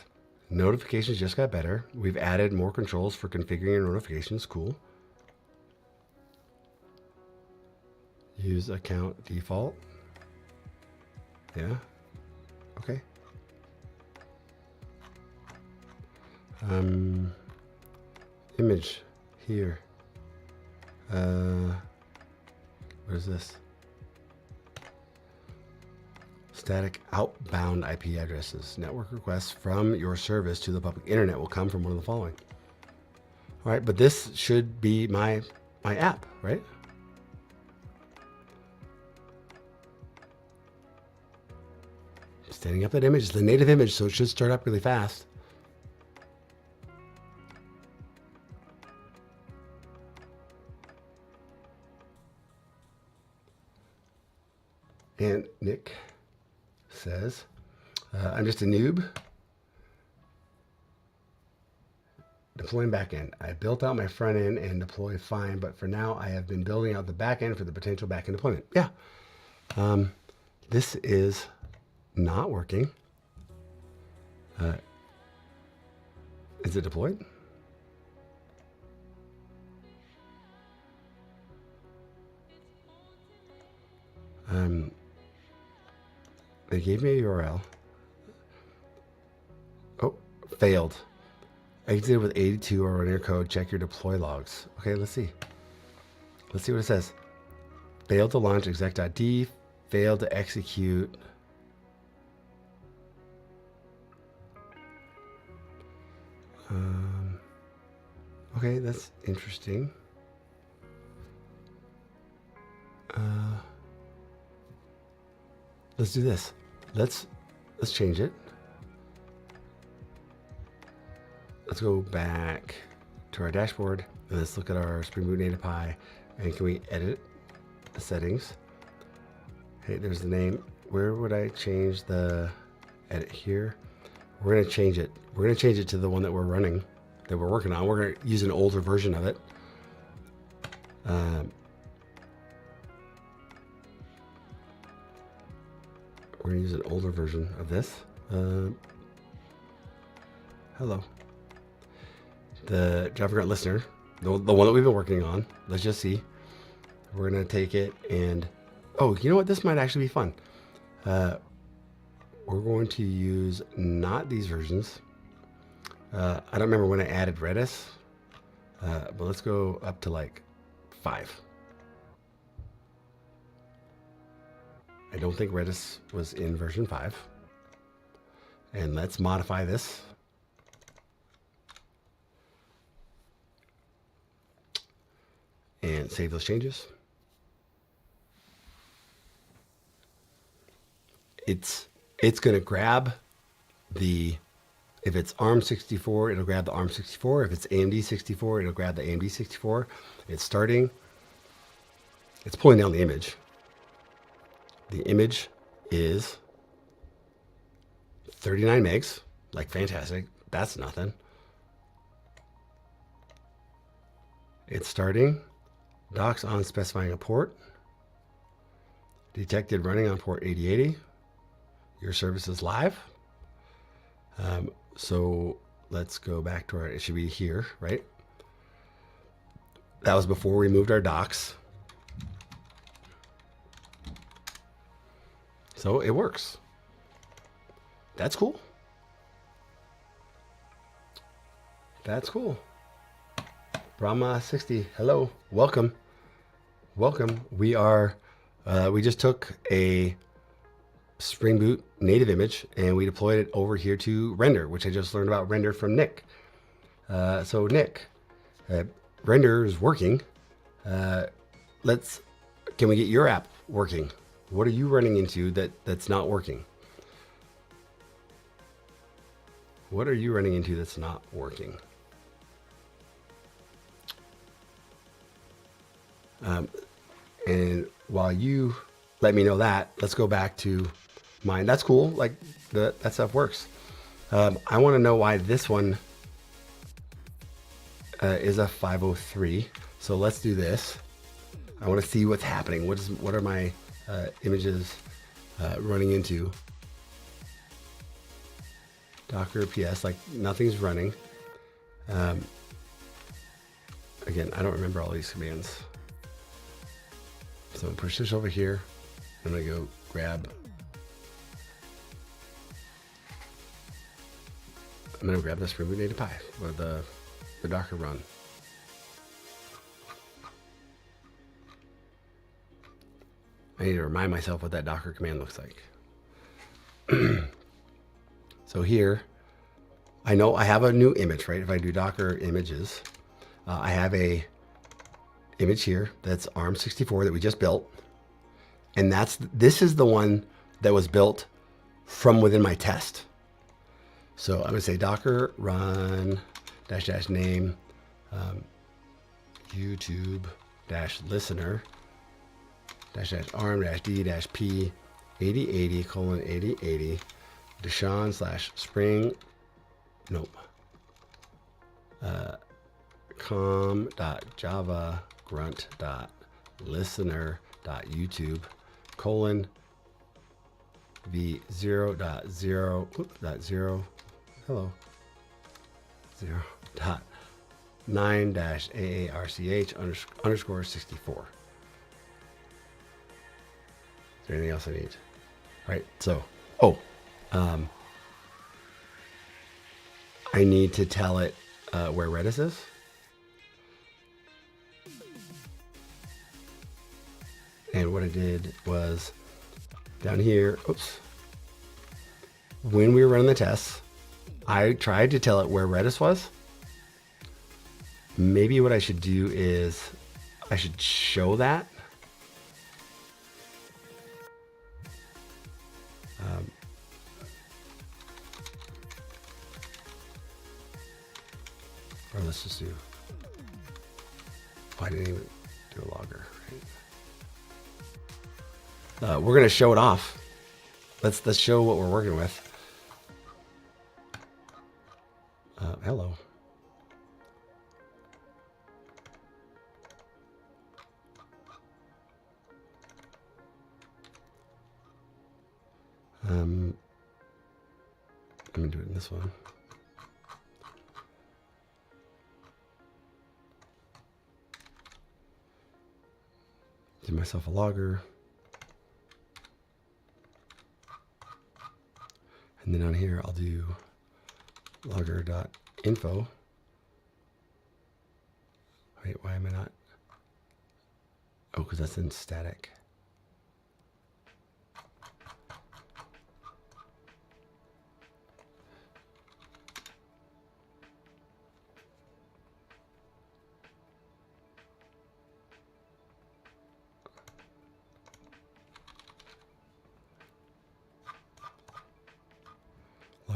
notifications just got better. We've added more controls for configuring your notifications. Cool. Use account default. Yeah. Okay. Image here. What is this? Static outbound IP addresses. Network requests from your service to the public internet will come from one of the following. All right, but this should be my app, right? Standing up that image is the native image, so it should start up really fast. And Nick says, I'm just a noob deploying backend. I built out my front end and deploy fine, but for now I have been building out the back end for the potential backend deployment. Yeah. This is not working. Is it deployed? They gave me a URL. Oh, failed. Exited with 82 or run your code. Check your deploy logs. Okay, let's see. Let's see what it says. Failed to launch exec.d. Failed to execute. Okay, that's interesting. Let's do this. Let's change it. Let's go back to our dashboard and let's look at our Spring Boot Native Pi. And can we edit the settings? Hey, there's the name. Where would I change the edit here? We're gonna change it. We're gonna change it to the one that we're running, that we're working on. We're gonna use an older version of it. We're gonna use an older version of this. Hello. The JavaGrunt listener, the one that we've been working on. Let's just see. We're gonna take it and, oh, you know what? This might actually be fun. We're going to use not these versions. I don't remember when I added Redis, but let's go up to like 5. I don't think Redis was in version 5. And let's modify this. And save those changes. It's going to grab the, if it's ARM64, it'll grab the ARM64. If it's AMD 64, it'll grab the AMD 64. It's starting. It's pulling down the image. The image is 39 megs. Like, fantastic. That's nothing. It's starting. Docs on specifying a port. Detected running on port 8080. Your service is live. So let's go back to our, it should be here, right? That was before we moved our docs. So it works. That's cool. That's cool. Brahma 60, hello, welcome. Welcome. We are, we just took a Spring Boot native image and we deployed it over here to Render, which I just learned about Render from Nick. So Nick, Render is working. Can we get your app working? What are you running into that's not working? What are you running into that's not working? And while you let me know that, let's go back to mine. That's cool. Like that stuff works. I want to know why this one is a 503. So let's do this. I want to see what's happening. What are my images running into? Docker PS, like nothing's running. Again, I don't remember all these commands. So I'm gonna push this over here. I'm gonna go grab. I'm gonna grab the Spring Boot native Pi or the Docker run. I need to remind myself what that Docker command looks like. So here, I know I have a new image, right? If I do Docker images, I have a image here that's ARM64 that we just built. And this is the one that was built from within my test. So I'm gonna say Docker run -- name YouTube -listener -arm -d -p 8080 :8080 Deshaun /spring nope com.java grunt.listener.youtube v0.0 hello 0.9-AARCH_64. Is there anything else I need? All right, so I need to tell it where Redis is. And what I did was down here, when we were running the tests, I tried to tell it where Redis was. Maybe what I should do is I should show that. Or let's just do, I didn't even do a logger, right? We're going to show it off. Let's show what we're working with. Hello. I'm going to do it in this one. Give myself a logger. And then on here, I'll do logger.info. Wait, why am I not? Oh, because that's in static.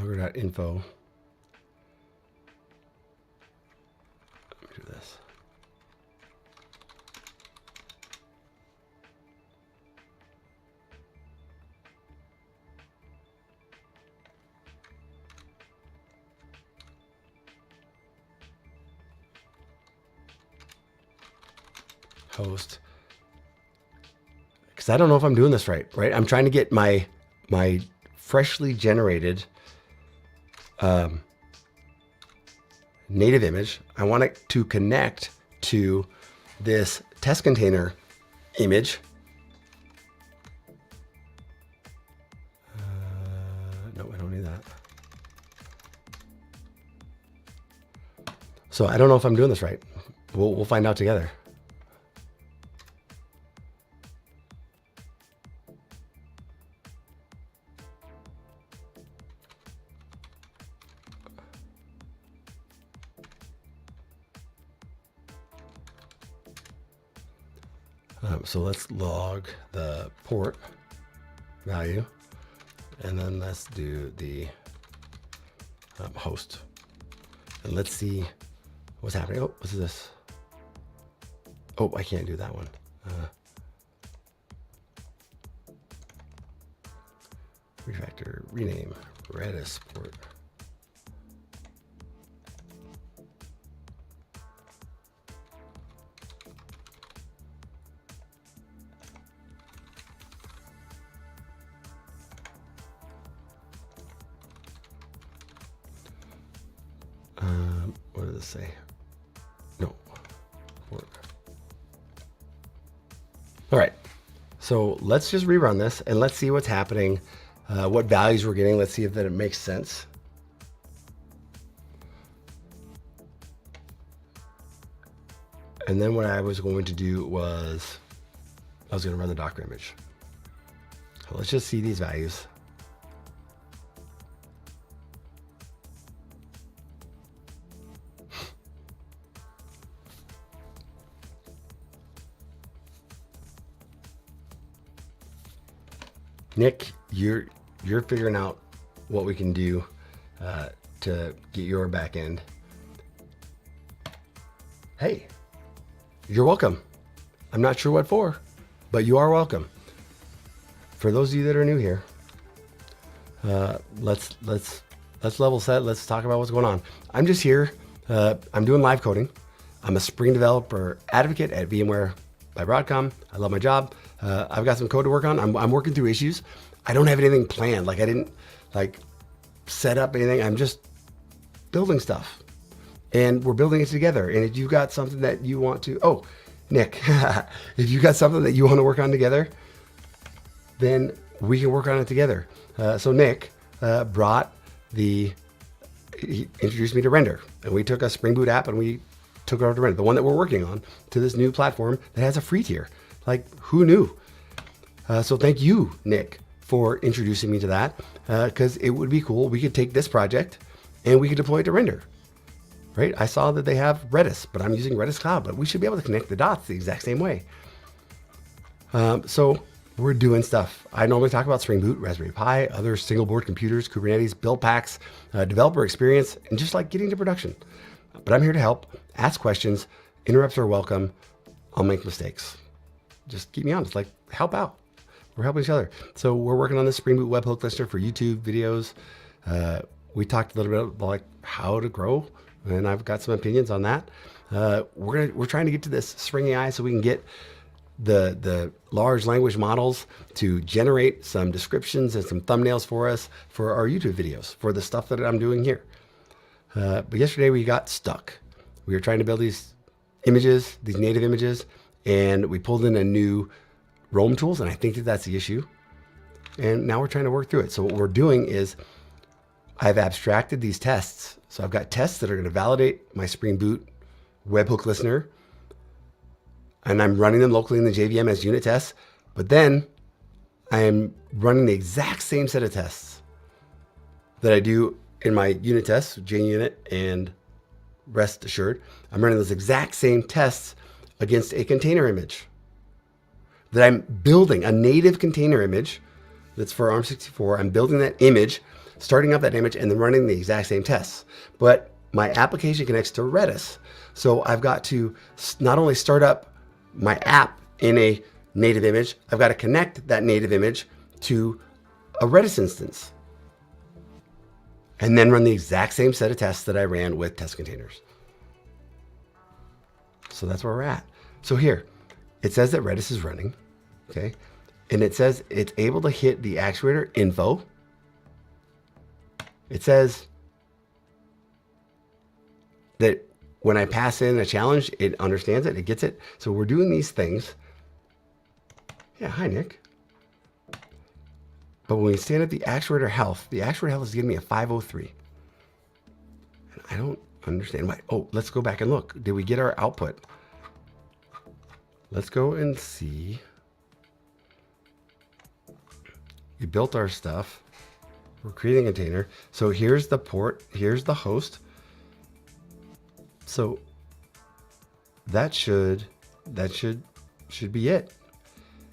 hooker.info. Let me do this. Host. Because I don't know if I'm doing this right. I'm trying to get my freshly generated native image. I want it to connect to this test container image. No, I don't need that. So I don't know if I'm doing this right. We'll find out together. So let's log the port value, and then let's do the host, and let's see what's happening. Oh, what's this? Oh, I can't do that one. Refactor, rename, Redis port. What does it say? No. Port. All right. So let's just rerun this and let's see what's happening, what values we're getting. Let's see if that it makes sense. And then what I was going to do was I was going to run the Docker image. So let's just see these values. Nick, you're figuring out what we can do to get your back end. Hey, you're welcome. I'm not sure what for, but you are welcome. For those of you that are new here, let's level set. Let's talk about what's going on. I'm just here. I'm doing live coding. I'm a Spring Developer Advocate at VMware by Broadcom. I love my job. I've got some code to work on. I'm working through issues. I don't have anything planned. Like I didn't set up anything. I'm just building stuff, and we're building it together. And if you've got something that you want to, oh, Nick, if you got something that you want to work on together, then we can work on it together. So Nick he introduced me to Render, and we took a Spring Boot app and we took it over to Render, the one that we're working on, to this new platform that has a free tier. Like, who knew? So thank you, Nick, for introducing me to that, because it would be cool. We could take this project and we could deploy it to Render, right? I saw that they have Redis, but I'm using Redis Cloud, but we should be able to connect the dots the exact same way. So we're doing stuff. I normally talk about Spring Boot, Raspberry Pi, other single board computers, Kubernetes, build packs, developer experience, and just like getting to production. But I'm here to help, ask questions. Interrupts are welcome. I'll make mistakes. Just keep me honest, like help out. We're helping each other. So we're working on this Spring Boot webhook listener for YouTube videos. We talked a little bit about like how to grow, and I've got some opinions on that. We're trying to get to this Spring AI so we can get the large language models to generate some descriptions and some thumbnails for us for our YouTube videos, for the stuff that I'm doing here. But yesterday we got stuck. We were trying to build these images, these native images, and we pulled in a new Roam tools, and I think that that's the issue. And now we're trying to work through it. So what we're doing is I've abstracted these tests. So I've got tests that are going to validate my Spring Boot webhook listener, and I'm running them locally in the JVM as unit tests. But then I am running the exact same set of tests that I do in my unit tests, JUnit and Rest Assured. I'm running those exact same tests against a container image that I'm building, a native container image that's for ARM64. I'm building that image starting up that image and then running the exact same tests. But my application connects to Redis. So I've got to not only start up my app in a native image, I've got to connect that native image to a Redis instance and then run the exact same set of tests that I ran with test containers. So that's where we're at. So here, it says that Redis is running, okay? And it says it's able to hit the actuator info. It says that when I pass in a challenge, it understands it, it gets it. So we're doing these things. Yeah, hi, Nick. But when we stand at the actuator health is giving me a 503. And I don't understand why. Oh, let's go back and look. Did we get our output? Let's go and see. We built our stuff. We're creating a container. So here's the port. Here's the host. So that should be it.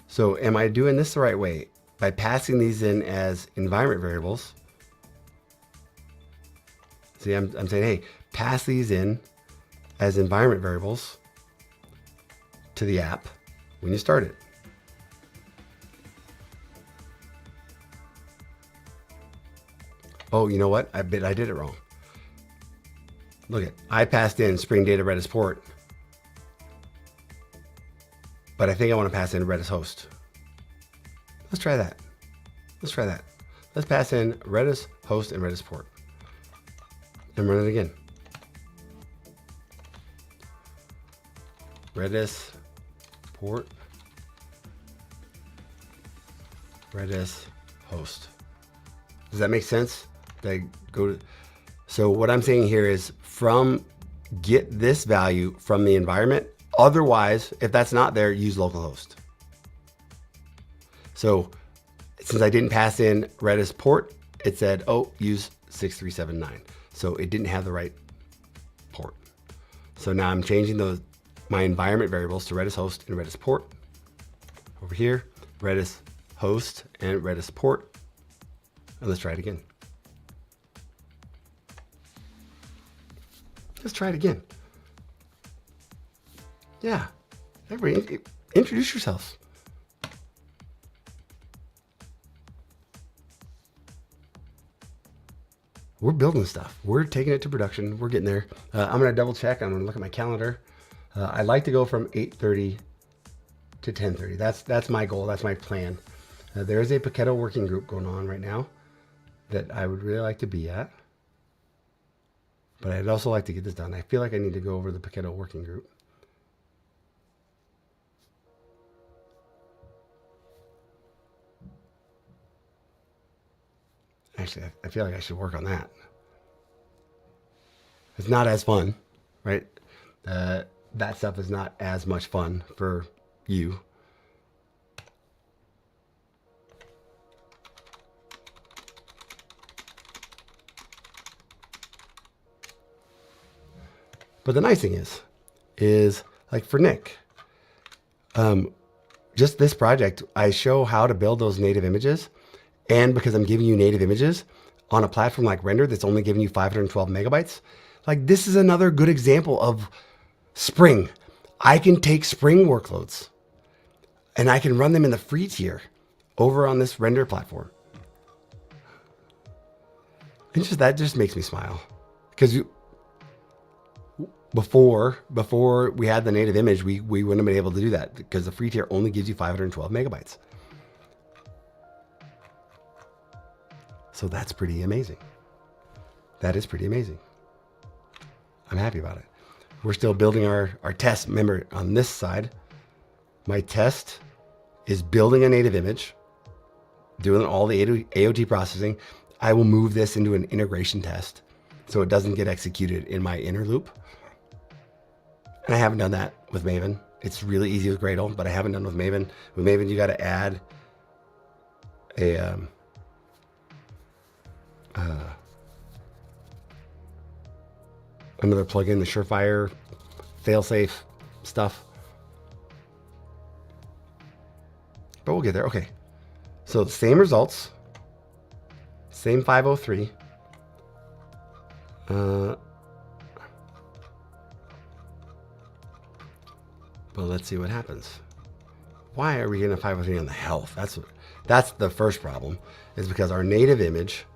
So am I doing this the right way? By passing these in as environment variables. See, I'm saying, hey, pass these in as environment variables to the app when you start it. Oh, you know what? I bet I did it wrong. Look I passed in Spring Data Redis port, but I think I want to pass in Redis host. Let's try that. Let's pass in Redis host and Redis port and run it again. Redis port, Redis host. Does that make sense? So what I'm saying here is get this value from the environment. Otherwise, if that's not there, use localhost. So since I didn't pass in Redis port, it said, oh, use 6379. So it didn't have the right port. So now I'm changing my environment variables to Redis host and Redis port. Over here, Redis host and Redis port. And let's try it again. Let's try it again. Yeah. Everybody, introduce yourselves. We're building stuff. We're taking it to production. We're getting there. I'm going to double check. I'm going to look at my calendar. I like to go from 8:30 to 10:30. That's my goal. That's my plan. There is a Paketo working group going on right now that I would really like to be at. But I'd also like to get this done. I feel like I need to go over the Paketo working group. Actually, I feel like I should work on that. It's not as fun, right? That stuff is not as much fun for you. But the nice thing is like for Nick, just this project, I show how to build those native images. And because I'm giving you native images on a platform like Render that's only giving you 512 megabytes, like this is another good example of Spring. I can take Spring workloads and I can run them in the free tier over on this Render platform. And that just makes me smile because before we had the native image, we wouldn't have been able to do that because the free tier only gives you 512 megabytes. So that's pretty amazing. That is pretty amazing. I'm happy about it. We're still building our test. Remember, on this side, my test is building a native image, doing all the AOT processing. I will move this into an integration test so it doesn't get executed in my inner loop. And I haven't done that with Maven. It's really easy with Gradle, but I haven't done with Maven. With Maven, you got to add a another plugin, the Surefire failsafe stuff. But we'll get there. Okay. So same results, same 503. But let's see what happens. Why are we getting a 503 on the health? That's the first problem, is because our native image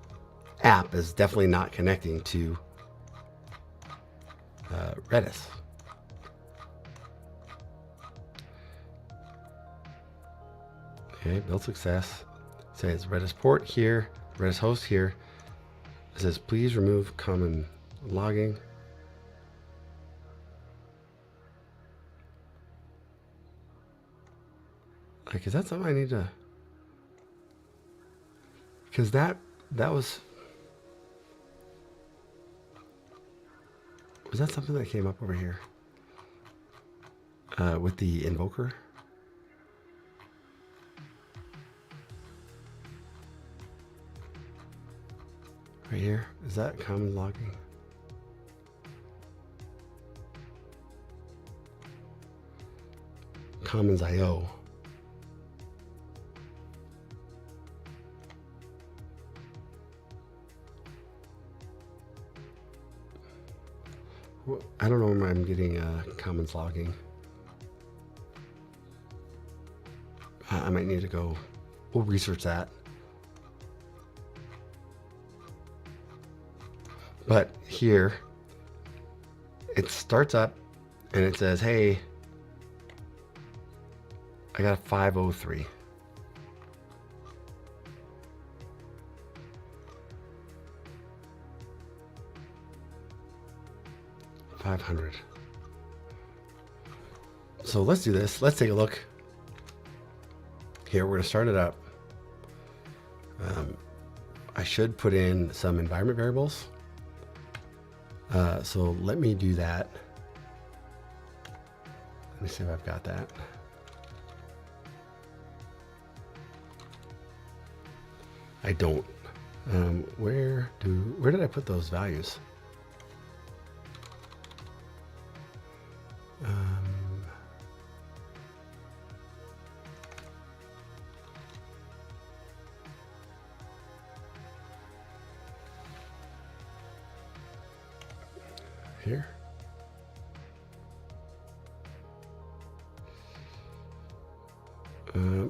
app is definitely not connecting to Redis. Okay, build success. It says Redis port here, Redis host here. It says please remove common logging. Like, is that something I need to? Because that was that something that came up over here with the invoker? Right here, is that common logging? Commons IO. I don't know when I'm getting commons logging. I might need to go, we'll research that. But here, it starts up and it says, hey, I got a 503. $500. So let's do this. Let's take a look. Here, we're going to start it up. I should put in some environment variables. So let me do that. Let me see if I've got that. I don't. Where did I put those values? Here.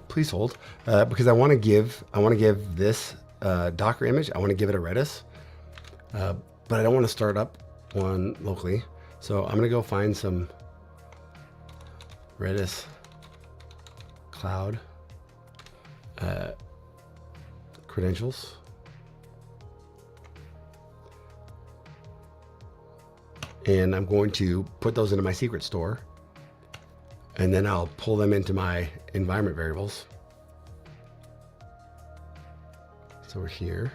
Please hold, because I want to give this Docker image. I want to give it a Redis, but I don't want to start up one locally. So I'm going to go find some Redis cloud credentials. And I'm going to put those into my secret store, and then I'll pull them into my environment variables. So we're here.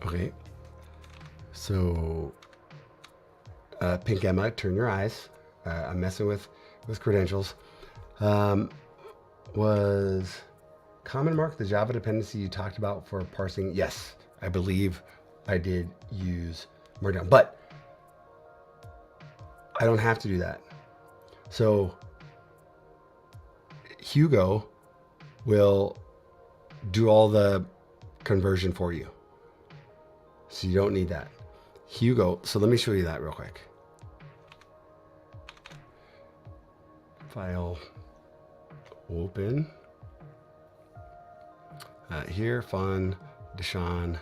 Okay. So Pink Emma, turn your eyes. I'm messing with credentials. Was common mark the Java dependency you talked about for parsing? Yes, I believe I did use Markdown, but I don't have to do that. So Hugo will do all the conversion for you. So you don't need that. Hugo, so let me show you that real quick. File, open. Here, fun, Deshaun.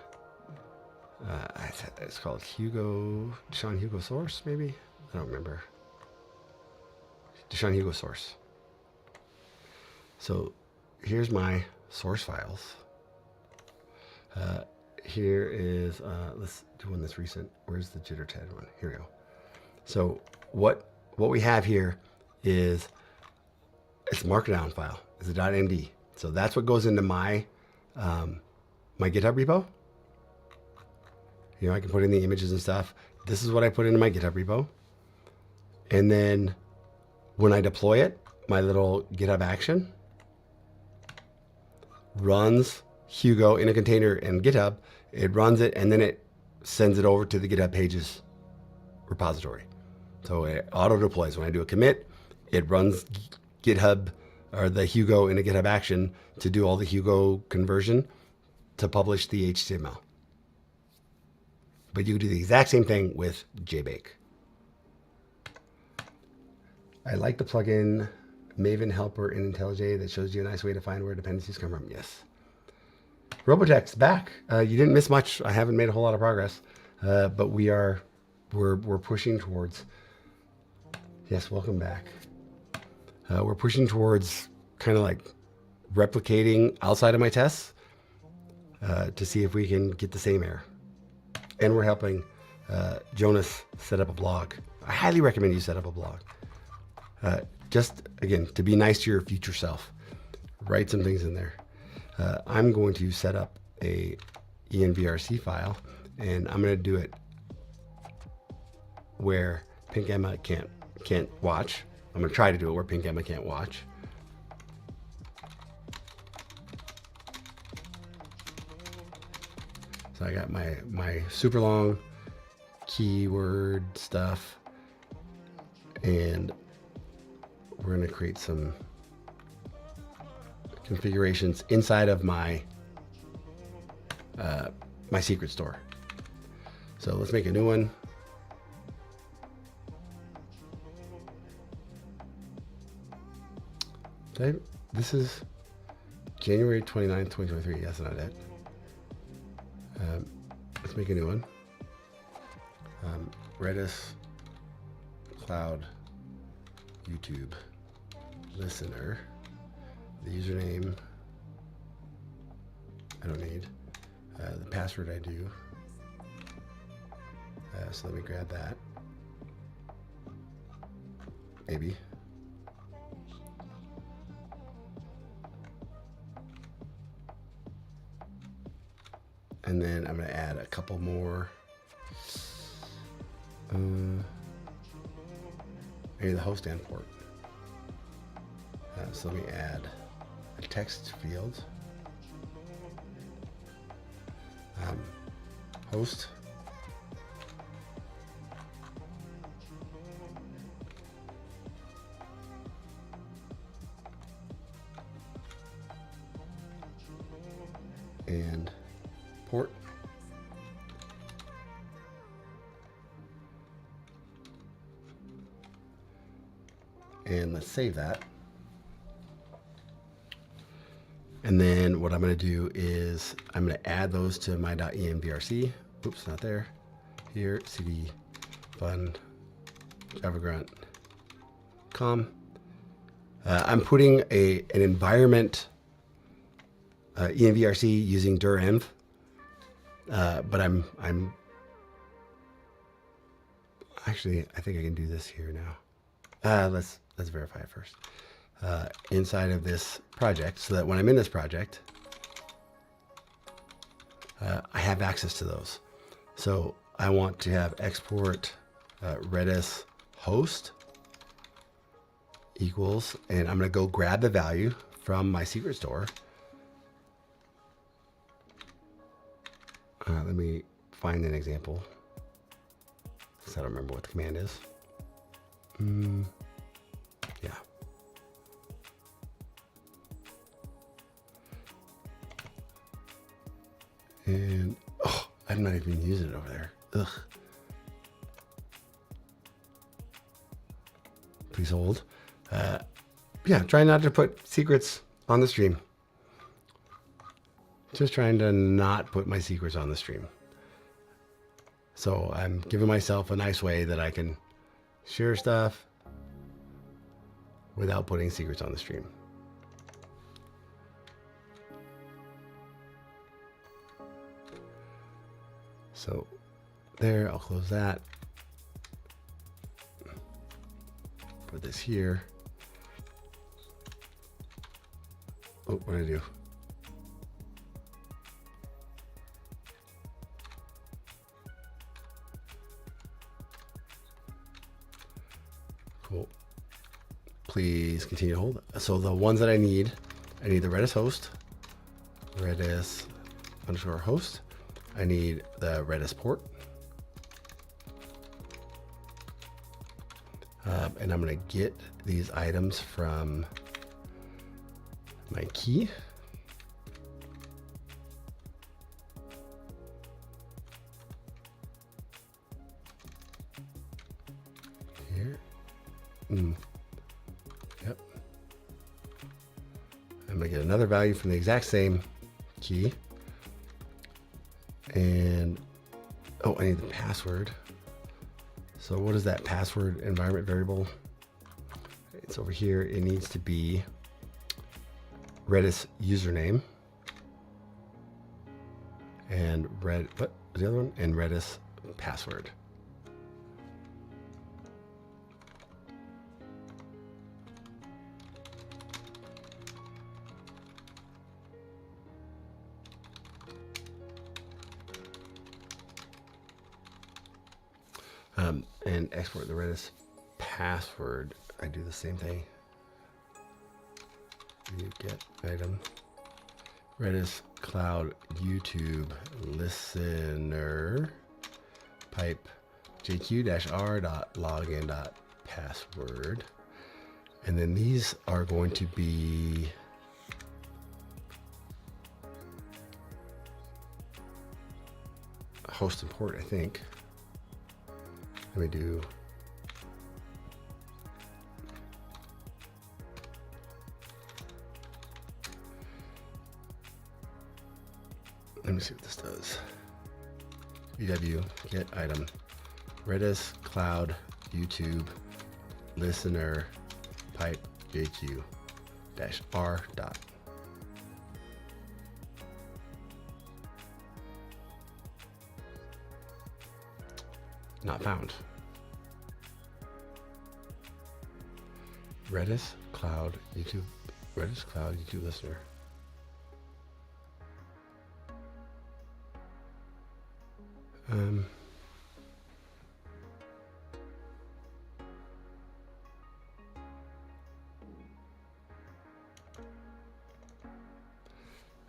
It's called Deshaun Hugo source, maybe? I don't remember. Deshaun Hugo source. So here's my source files. Here is, let's do one that's recent. Where's the JitterTed one? Here we go. So what we have here is, it's a markdown file. It's a .md. So that's what goes into my my GitHub repo. You know, I can put in the images and stuff. This is what I put into my GitHub repo. And then when I deploy it, my little GitHub action runs Hugo in a container in GitHub. It runs it, and then it sends it over to the GitHub Pages repository. So it auto deploys. When I do a commit, it runs GitHub or the Hugo in a GitHub action to do all the Hugo conversion to publish the HTML. But you can do the exact same thing with JBake. I like the plugin Maven Helper in IntelliJ that shows you a nice way to find where dependencies come from. Yes. Robotext back. You didn't miss much. I haven't made a whole lot of progress, but we're pushing towards. Yes, welcome back. We're pushing towards kind of like replicating outside of my tests to see if we can get the same error. And we're helping Jonas set up a blog. I highly recommend you set up a blog. Just, again, to be nice to your future self. Write some things in there. I'm going to set up a envrc file, and I'm going to do it where Pink Emma can't watch. I'm going to try to do it where Pink Emma can't watch. So I got my super long keyword stuff, and we're going to create some configurations inside of my my secret store. So let's make a new one. This is January 29th, 2023. That's not it. Let's make a new one. Redis Cloud YouTube listener. The username I don't need. The password I do. So let me grab that. Maybe. And then I'm going to add a couple more. Maybe the host and port. So let me add a text field. Host. And port. And let's save that. And then what I'm going to do is I'm going to add those to my .envrc. Oops, not there. Here, cd fun javagrunt.com. I'm putting an environment envrc using dir-env, but I'm actually, I think I can do this here now. Let's verify it first. Inside of this project, so that when I'm in this project, I have access to those. So I want to have export Redis host equals, and I'm going to go grab the value from my secret store. Let me find an example, because I don't remember what the command is. Yeah. And, oh, I'm not even using it over there. Ugh. Please hold. Yeah, try not to put secrets on the stream. Just trying to not put my secrets on the stream. So I'm giving myself a nice way that I can share stuff without putting secrets on the stream. So there, I'll close that. Put this here. Oh, what did I do? Cool. Please continue to hold. So the ones that I need the Redis host, Redis _ host. I need the Redis port. And I'm going to get these items from my key. Here. Yep. I'm gonna get another value from the exact same key. And oh, I need the password. So what is that password environment variable? It's over here. It needs to be Redis username and what was the other one? And Redis password. And export the Redis password. I do the same thing. You get item Redis cloud YouTube listener pipe jq-r.login.password. And then these are going to be host and port, I think. Let me do let me see what this does. UW get item Redis cloud YouTube listener pipe jq-r dot. Not found. Redis cloud YouTube listener.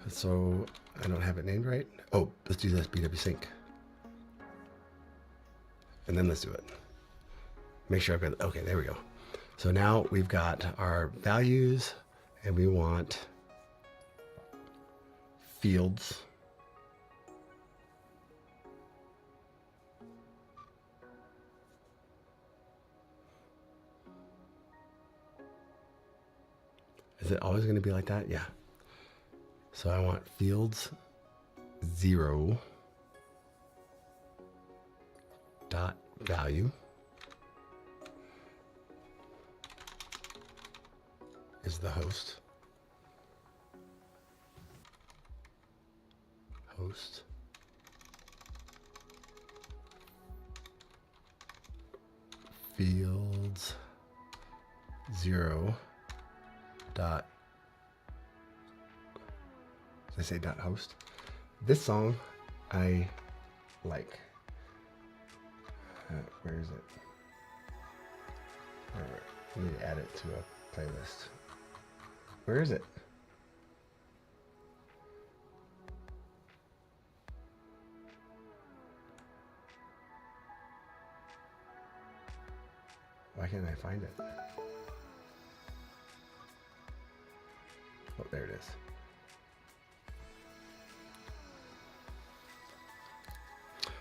So I don't have it named right. Oh, let's do this BW sync. And then let's do it. Make sure I've got, okay, there we go. So now we've got our values and we want fields. Is it always going to be like that? Yeah. So I want fields 0 dot value is the host. Fields 0 dot, did I say dot host? This song I like. Where is it? All right, I need to add it to a playlist. Where is it? Why can't I find it? Oh, there it is.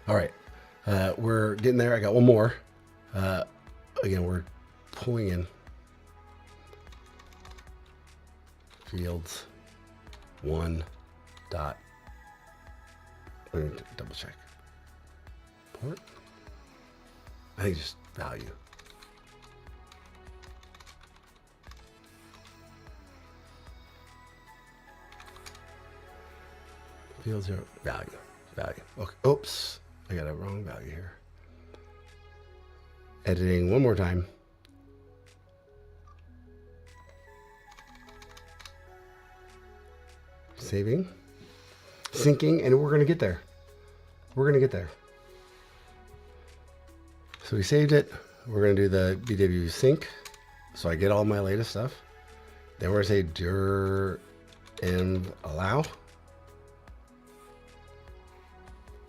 All right, we're getting there. I got one more. Again, we're pulling in fields 1 dot. Let me double check. Port. I think just value. Field 0 value. Okay. Oops, I got a wrong value here. Editing one more time. Saving, syncing, and we're gonna get there. So we saved it. We're gonna do the BW sync, so I get all my latest stuff. Then we're gonna say dir and allow.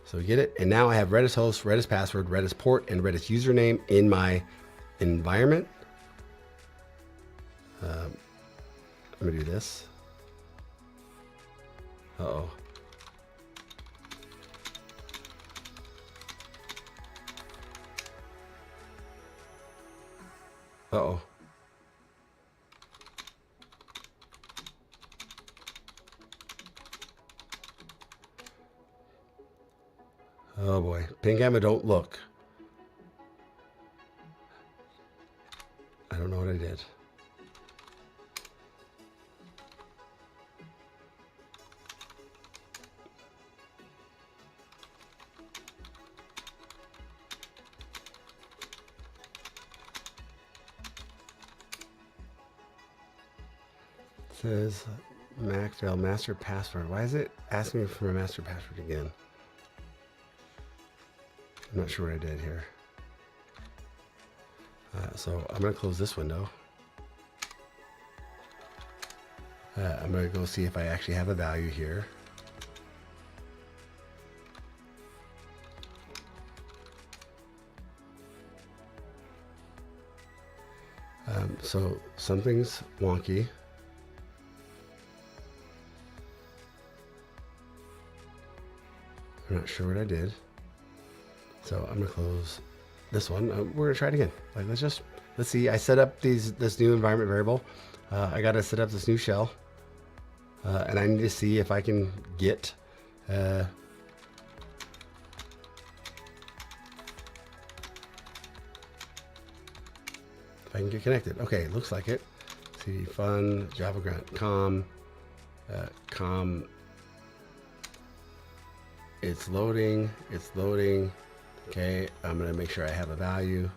So we get it, and now I have Redis host, Redis password, Redis port, and Redis username in my environment. I'm gonna do this. Uh-oh. Uh-oh. Oh boy. Pink Emma, don't look. I don't know what I did. It says Mac failed master password. Why is it asking me for a master password again? I'm not sure what I did here. So I'm going to close this window. I'm going to go see if I actually have a value here. So something's wonky. I'm not sure what I did. So I'm going to close this one. We're going to try it again. Like, let's see. I set up this new environment variable. I got to set up this new shell. And I need to see if I can get if I can get connected. Okay, looks like it. CD fun, Java grant com. It's loading. It's loading. Okay, I'm gonna make sure I have a value.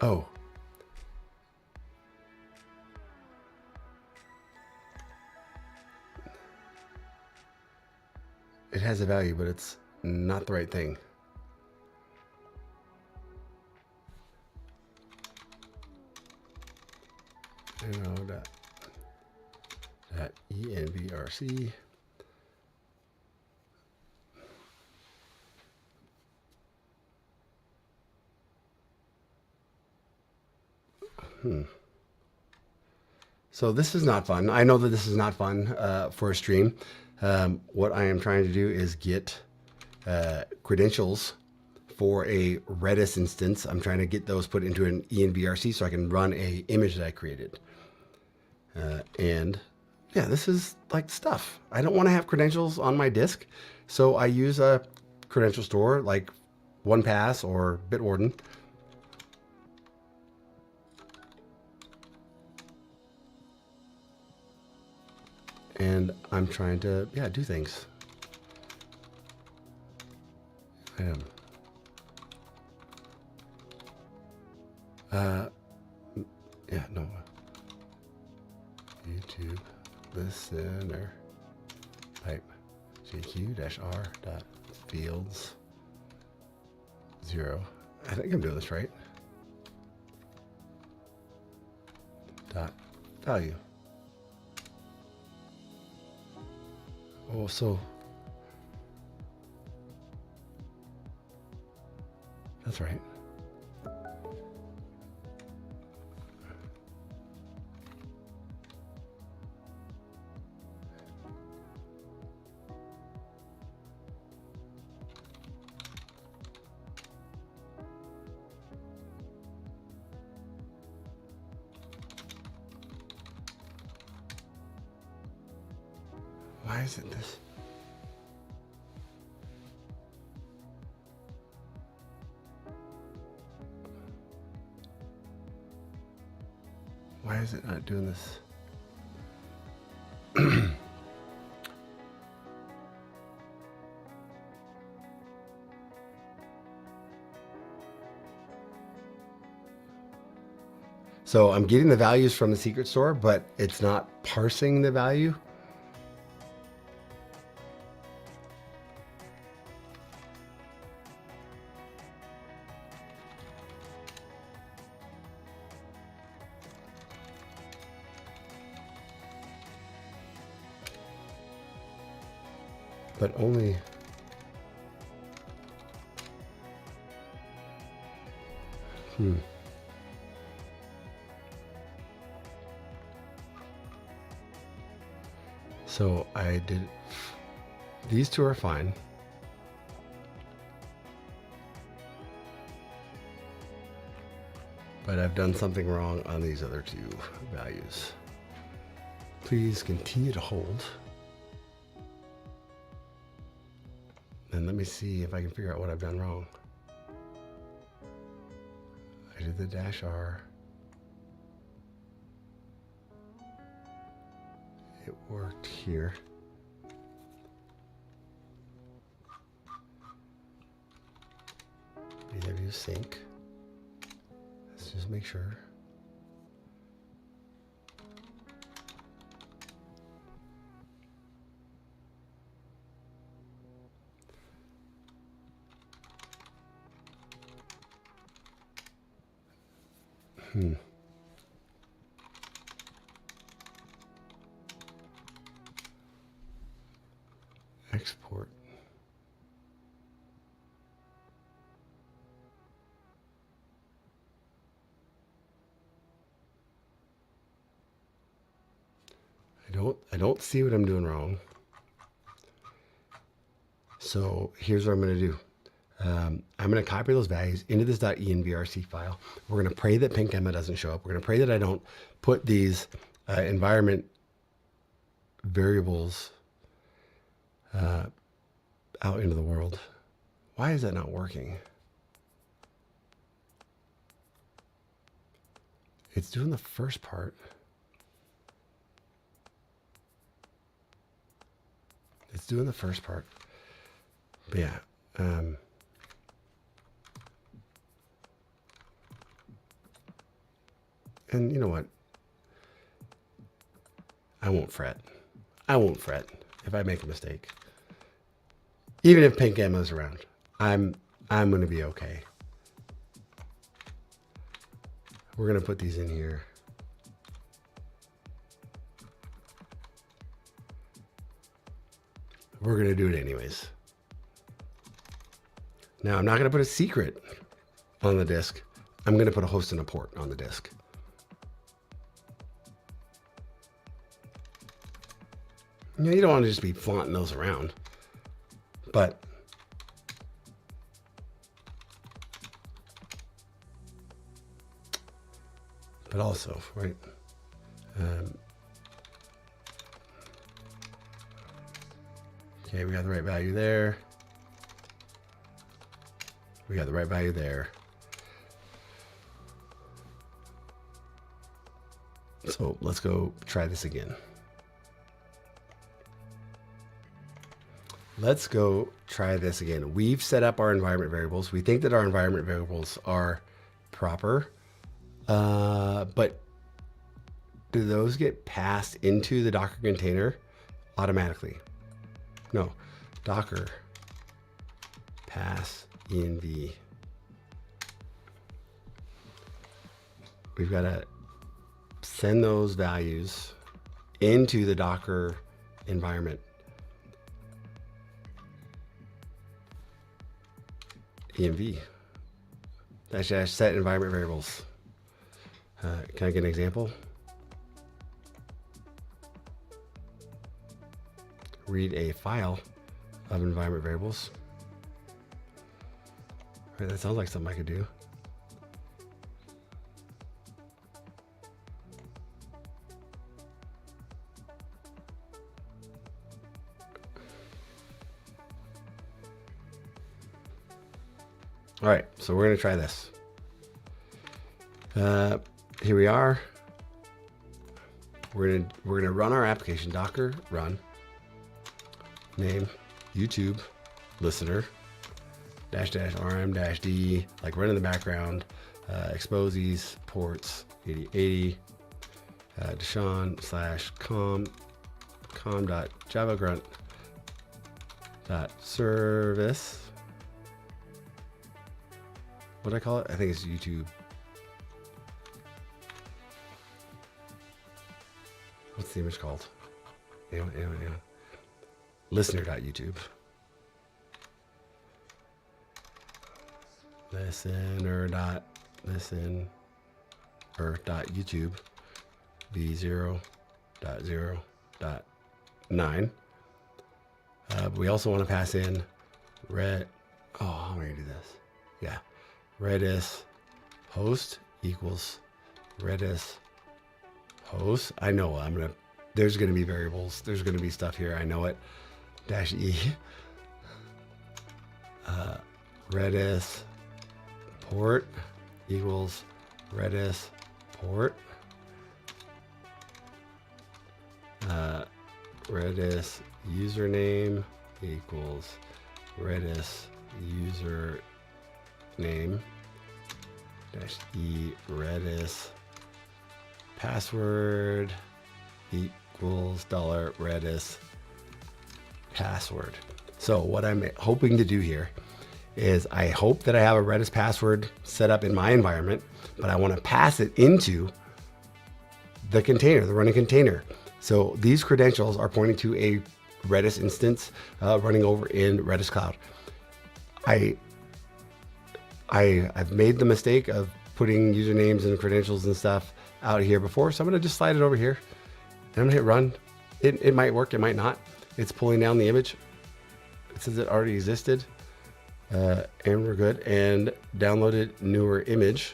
Oh. It has a value, but it's not the right thing. .envrc. So this is not fun. I know that this is not fun for a stream. What I am trying to do is get credentials for a Redis instance. I'm trying to get those put into an envrc so I can run a image that I created. And yeah, this is like stuff. I don't want to have credentials on my disk, so I use a credential store like 1Pass or Bitwarden. And I'm trying to, yeah, do things. I am. Yeah, no. YouTube listener pipe jq-r dot fields 0. I think I'm doing this right. Dot value. Oh, so that's right. Why is it this? Why is it not doing this? So I'm getting the values from the secret store, but it's not parsing the value. But only So I did, these two are fine. But I've done something wrong on these other two values. Please continue to hold. And let me see if I can figure out what I've done wrong. I did the dash R. It worked here. BW sync. Let's just make sure. Export. I don't see what I'm doing wrong. So here's what I'm going to do. I'm going to copy those values into this .envrc file. We're going to pray that pink Emma doesn't show up. We're going to pray that I don't put these environment variables out into the world. Why is that not working? It's doing the first part. It's doing the first part. But yeah. And you know what? I won't fret. I won't fret if I make a mistake. Even if pink Emma's around, I'm going to be okay. We're going to put these in here. We're going to do it anyways. Now, I'm not going to put a secret on the disk. I'm going to put a host and a port on the disk. You know, you don't want to just be flaunting those around. But also, right? Okay, we got the right value there. We got the right value there. So let's go try this again. Let's go try this again. We've set up our environment variables. We think that our environment variables are proper, but do those get passed into the Docker container automatically? No, Docker pass env. We've got to send those values into the Docker environment. env dash set environment variables. Can I get an example? Read a file of environment variables. Right, that sounds like something I could do. All right, so we're going to try this. Here we are. We're gonna run our application. Docker run. Name YouTube listener --rm -d, like run in the background. Expose these ports 8080. Deshaun /com.javagrunt.service. What do I call it? I think it's YouTube. What's the image called? Anyway. Listener.youtube. Listener.youtube v0.0.0 9. We also want to pass in red. Oh, how am I going to do this? Yeah. Redis host equals Redis host. I know there's going to be variables. There's going to be stuff here. I know it. -e. Redis port equals Redis port. Redis username equals Redis username -e Redis password equals $Redis password. So what I'm hoping to do here is I hope that I have a Redis password set up in my environment, but I want to pass it into the container, the running container. So these credentials are pointing to a Redis instance running over in Redis Cloud. I've made the mistake of putting usernames and credentials and stuff out here before, so I'm going to just slide it over here. And I'm going to hit run. It might work, it might not. It's pulling down the image. It says it already existed. And we're good. And downloaded newer image.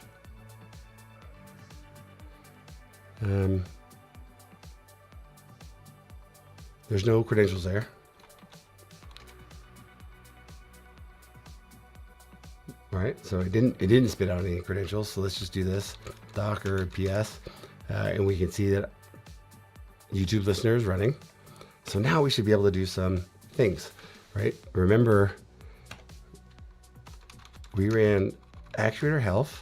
There's no credentials there. All right, so it didn't spit out any credentials. So let's just do this, Docker PS, and we can see that YouTube listener is running. So now we should be able to do some things, right? Remember, we ran actuator health.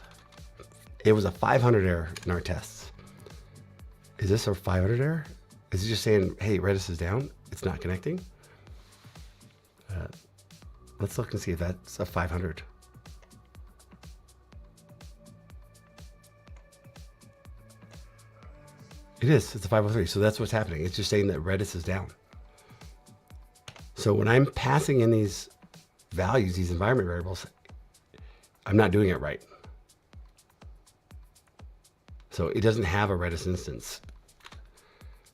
It was a 500 error in our tests. Is this a 500 error? Is it just saying, hey, Redis is down? It's not connecting? Let's look and see if that's a 500. It is, it's a 503. So that's what's happening. It's just saying that Redis is down. So when I'm passing in these values, these environment variables, I'm not doing it right. So it doesn't have a Redis instance.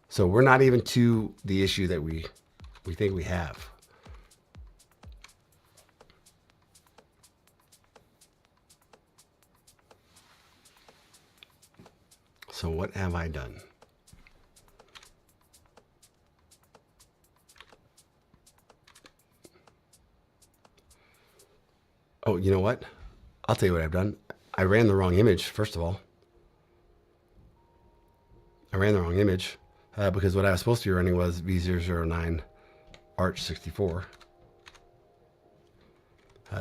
So we're not even to the issue that we think we have. So what have I done? Oh, you know what? I'll tell you what I've done. I ran the wrong image, first of all. I ran the wrong image because what I was supposed to be running was v009 Arch 64.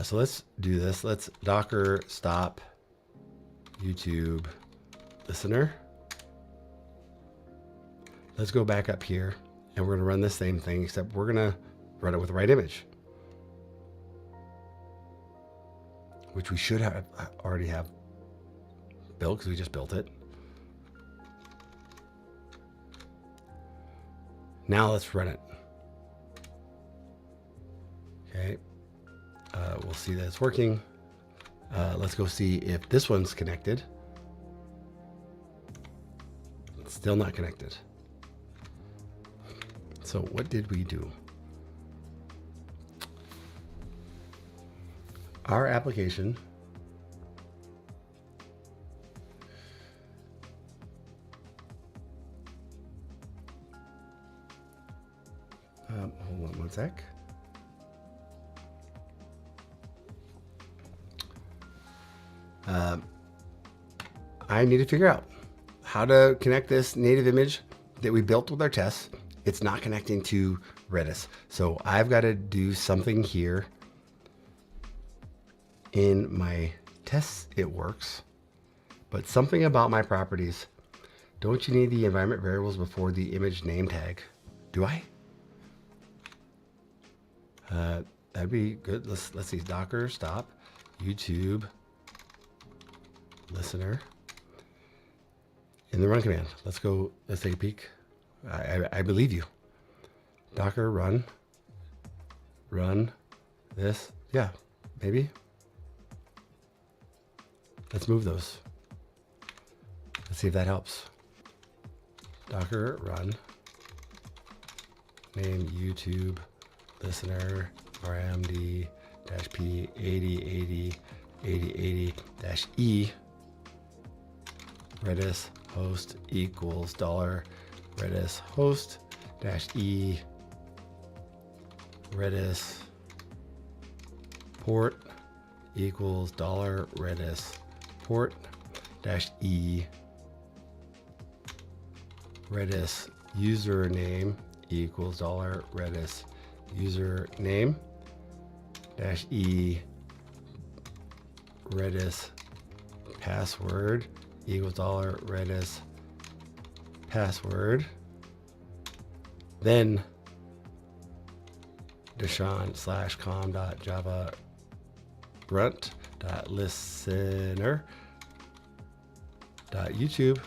So let's do this. Let's Docker stop YouTube listener. Let's go back up here and we're going to run the same thing, except we're going to run it with the right image, which we should have already have built because we just built it. Now let's run it. Okay, we'll see that it's working. Let's go see if this one's connected. It's still not connected. So what did we do? Our application hold on one sec. I need to figure out how to connect this native image that we built with our tests. It's not connecting to Redis. So I've got to do something here. In my tests, it works, but something about my properties. Don't you need the environment variables before the image name tag? Do I? That'd be good. Let's see. Docker stop YouTube listener in the run command. Let's go. Let's take a peek. I believe you. Docker run this. Yeah, maybe. Let's move those. Let's see if that helps. Docker run name YouTube listener RMD P 80808080-E Redis host equals $Redis host -E Redis port equals $Redis port -E Redis username equals $Redis username -E Redis password equals $Redis password. Then Deshaun/com.java grunt.listener.youtube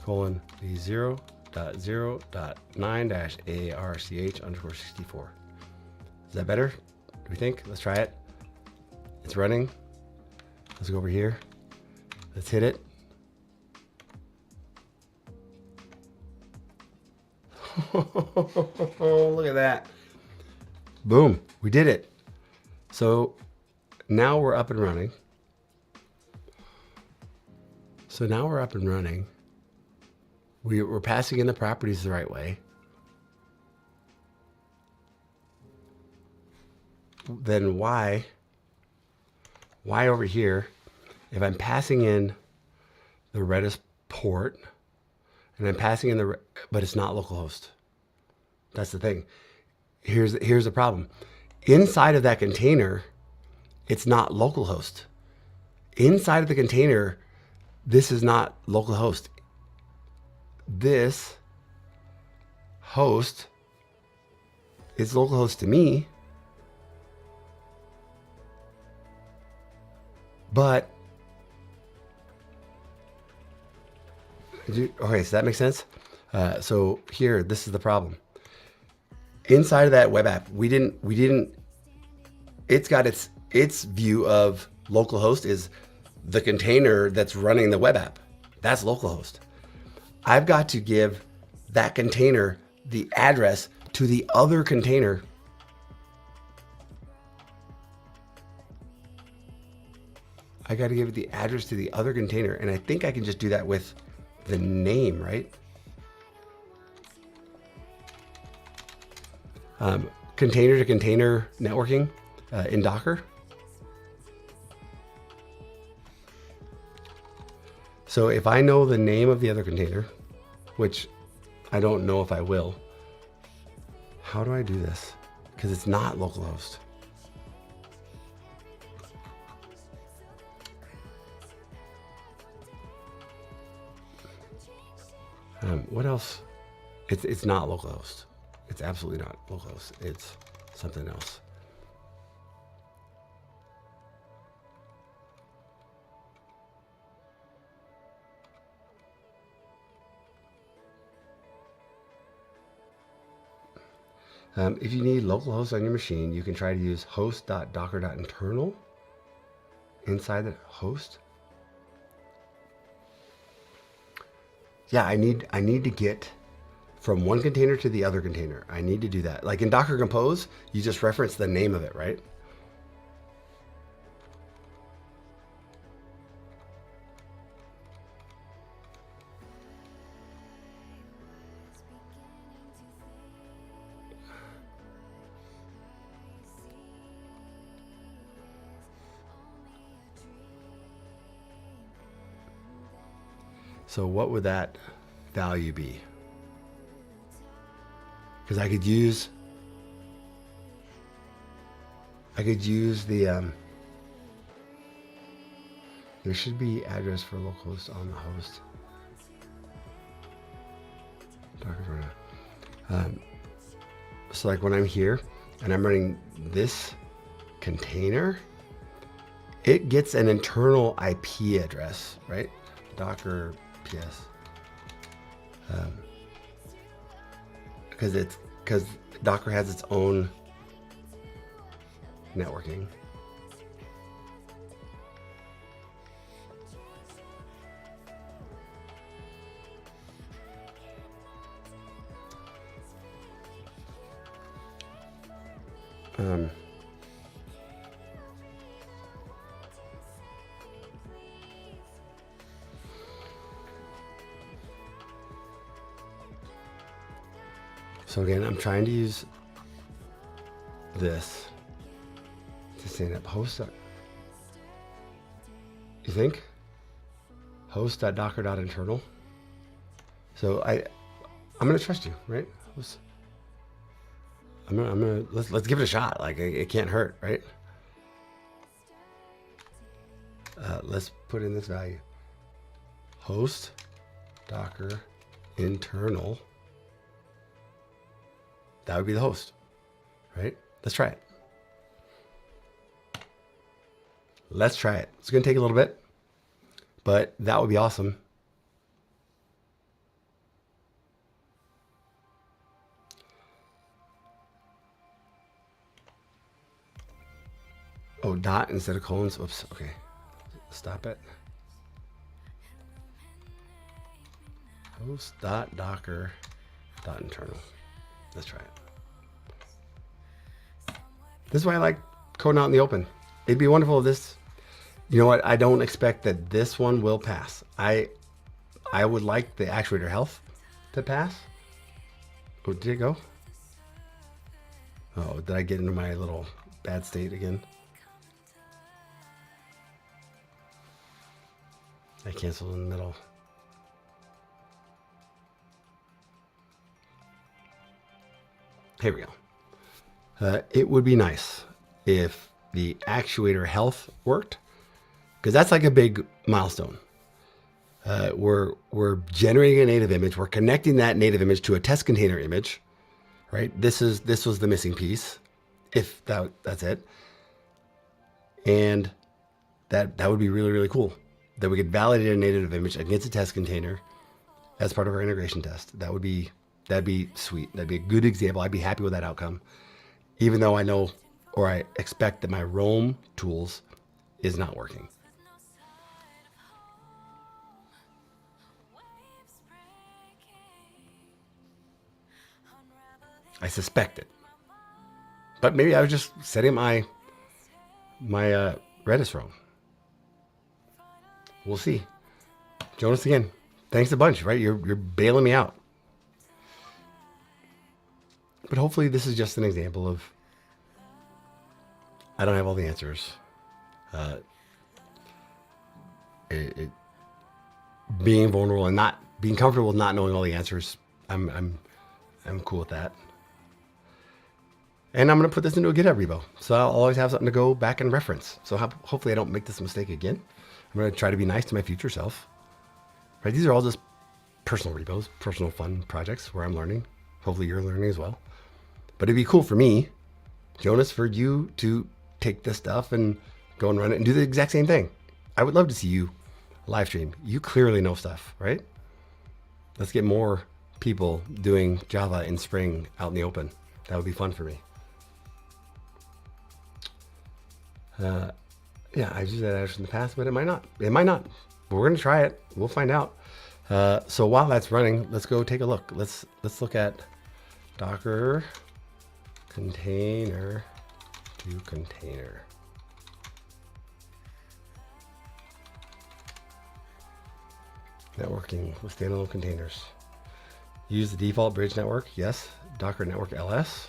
v0.0.9-arch_64. Is that better? Do we think? Let's try it. It's running. Let's go over here. Let's hit it. Look at that. Boom. We did it. So now we're up and running. We're passing in the properties the right way. Then why over here, if I'm passing in the Redis port and I'm passing in but it's not localhost. That's the thing. Here's the problem. Inside of that container, it's not localhost. Inside of the container, this is not localhost. This host is localhost to me, but okay, so that makes sense. So here, this is the problem. Inside of that web app, we didn't. It's got its view of localhost is the container that's running the web app. That's localhost. I've got to give that container the address to the other container. I got to give it the address to the other container, and I think I can just do that with the name, right? Container to container networking in Docker. So if I know the name of the other container, which I don't know if I will, how do I do this? Because it's not localhost. What else? It's not localhost. It's absolutely not localhost. It's something else. If you need localhost on your machine, you can try to use host.docker.internal inside the host. Yeah, I need to get from one container to the other container. I need to do that. Like in Docker Compose, you just reference the name of it, right? So what would that value be? Because I could use the there should be address for localhost on the host. Docker's running. So like when I'm here and I'm running this container, it gets an internal IP address, right? Docker PS. Because Docker has its own networking. So again, I'm trying to use this to stand up. Host. You think? Host.docker.internal. So I'm gonna trust you, right? I'm gonna let's give it a shot. Like it can't hurt, right? Let's put in this value. Host Docker internal. That would be the host, right? Let's try it. Let's try it. It's gonna take a little bit, but that would be awesome. Oh, dot instead of colons. Oops. Okay. Stop it. Host.docker.internal. Let's try it. This is why I like coding out in the open. It'd be wonderful if this, you know what? I don't expect that this one will pass. I would like the actuator health to pass. Oh, did it go? Oh, did I get into my little bad state again? I canceled in the middle. Here we go. It would be nice if the actuator health worked, because that's like a big milestone. We're generating a native image. We're connecting that native image to a test container image, right? This was the missing piece, if that's it. And that would be really, really cool. That we could validate a native image against a test container as part of our integration test. That'd be sweet. That'd be a good example. I'd be happy with that outcome, even though I know, or I expect, that my Roam tools is not working. I suspect it, but maybe I was just setting my Redis wrong. We'll see. Jonas, again, thanks a bunch, right? You're bailing me out. But hopefully this is just an example of, I don't have all the answers. Being vulnerable and not being comfortable with not knowing all the answers, I'm cool with that. And I'm going to put this into a GitHub repo, so I'll always have something to go back and reference. So hopefully I don't make this mistake again. I'm going to try to be nice to my future self. Right? These are all just personal repos, personal fun projects where I'm learning. Hopefully you're learning as well. But it'd be cool for me, Jonas, for you to take this stuff and go and run it and do the exact same thing. I would love to see you live stream. You clearly know stuff, right? Let's get more people doing Java in Spring out in the open. That would be fun for me. Yeah, I've used that address in the past, but it might not. It might not. But we're gonna try it. We'll find out. So while that's running, let's go take a look. Let's look at Docker container to container. Networking with standalone containers. Use the default bridge network. Yes. Docker network ls.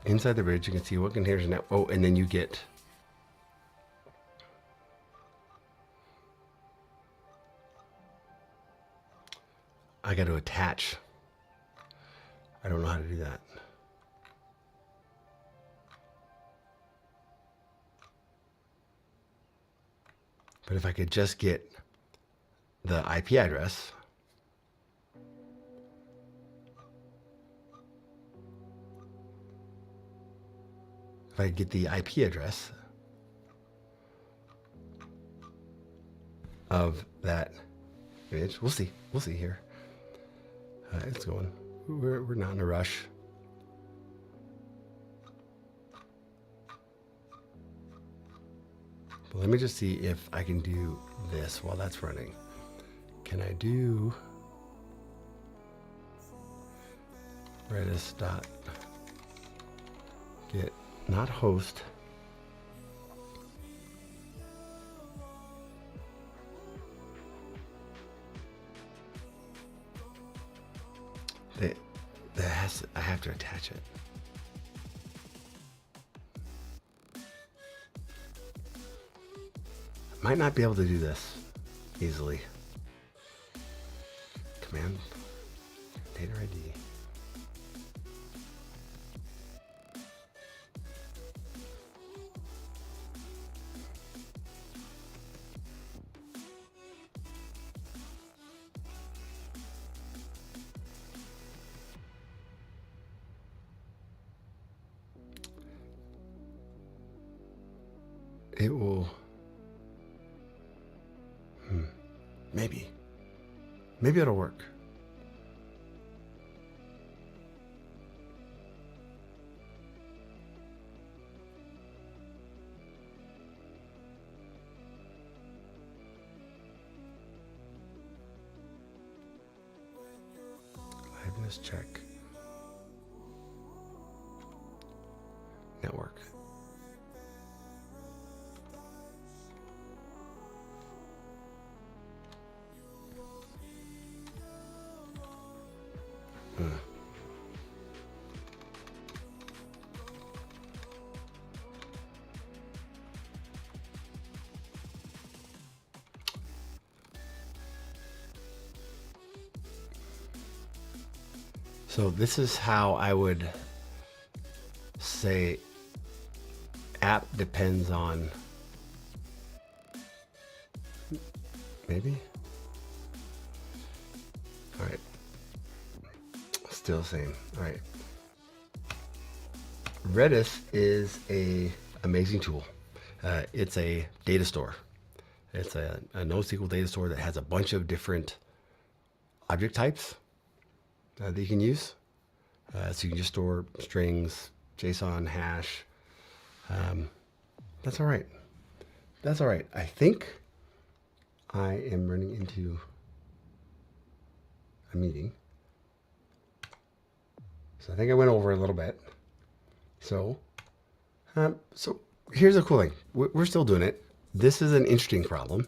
Inside the bridge, you can see what containers are now. Oh, and then you get I got to attach. I don't know how to do that. But if I could just get the IP address, if I get the IP address of that image, we'll see. We'll see here. It's going. We're not in a rush. Let me just see if I can do this while that's running. Can I do Redis dot get not host I have to attach it. Might not be able to do this easily. Command container ID. It will. Maybe it'll work. Liveness check. Network. So this is how I would say app depends on, maybe? All right, still the same. All right. Redis is a amazing tool. It's a data store. It's a NoSQL data store that has a bunch of different object types that you can use. So you can just store strings, JSON, hash. That's all right. That's all right. I think I am running into a meeting. So I think I went over a little bit. So here's the cool thing. We're still doing it. This is an interesting problem.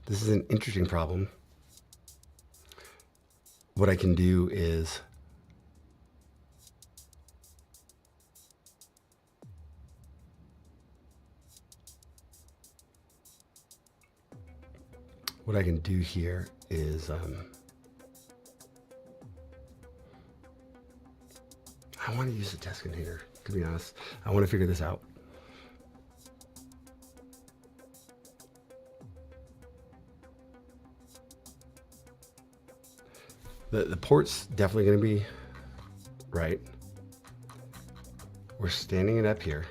This is an interesting problem. What I can do is what I can do here is I want to use the test container, to be honest. I want to figure this out. The port's definitely going to be right. We're standing it up here.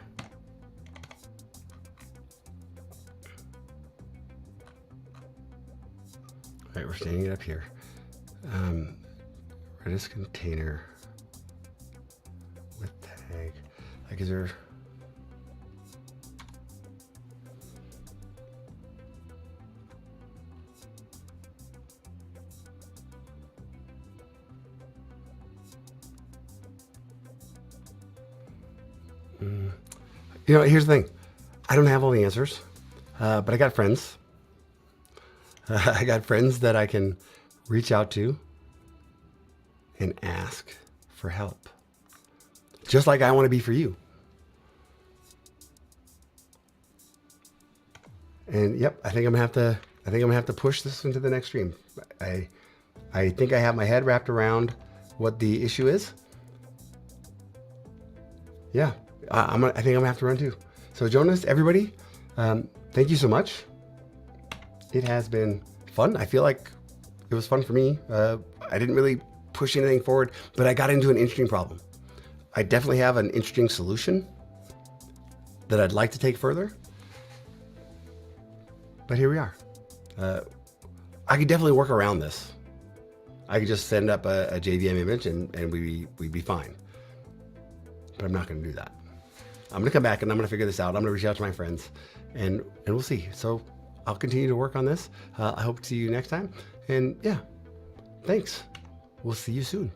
All right, we're standing it up here. Redis container with tag. Like, is there? You know, here's the thing. I don't have all the answers, but I got friends. I got friends that I can reach out to and ask for help. Just like I want to be for you. And yep, I think I'm gonna have to push this into the next stream. I think I have my head wrapped around what the issue is. Yeah. I think I'm gonna have to run too. So Jonas, everybody, thank you so much. It has been fun. I feel like it was fun for me. I didn't really push anything forward, but I got into an interesting problem. I definitely have an interesting solution that I'd like to take further. But here we are. I could definitely work around this. I could just send up a JVM image and we'd be fine. But I'm not gonna do that. I'm gonna come back and I'm gonna figure this out. I'm gonna reach out to my friends, and we'll see. So I'll continue to work on this. I hope to see you next time. And yeah, thanks. We'll see you soon.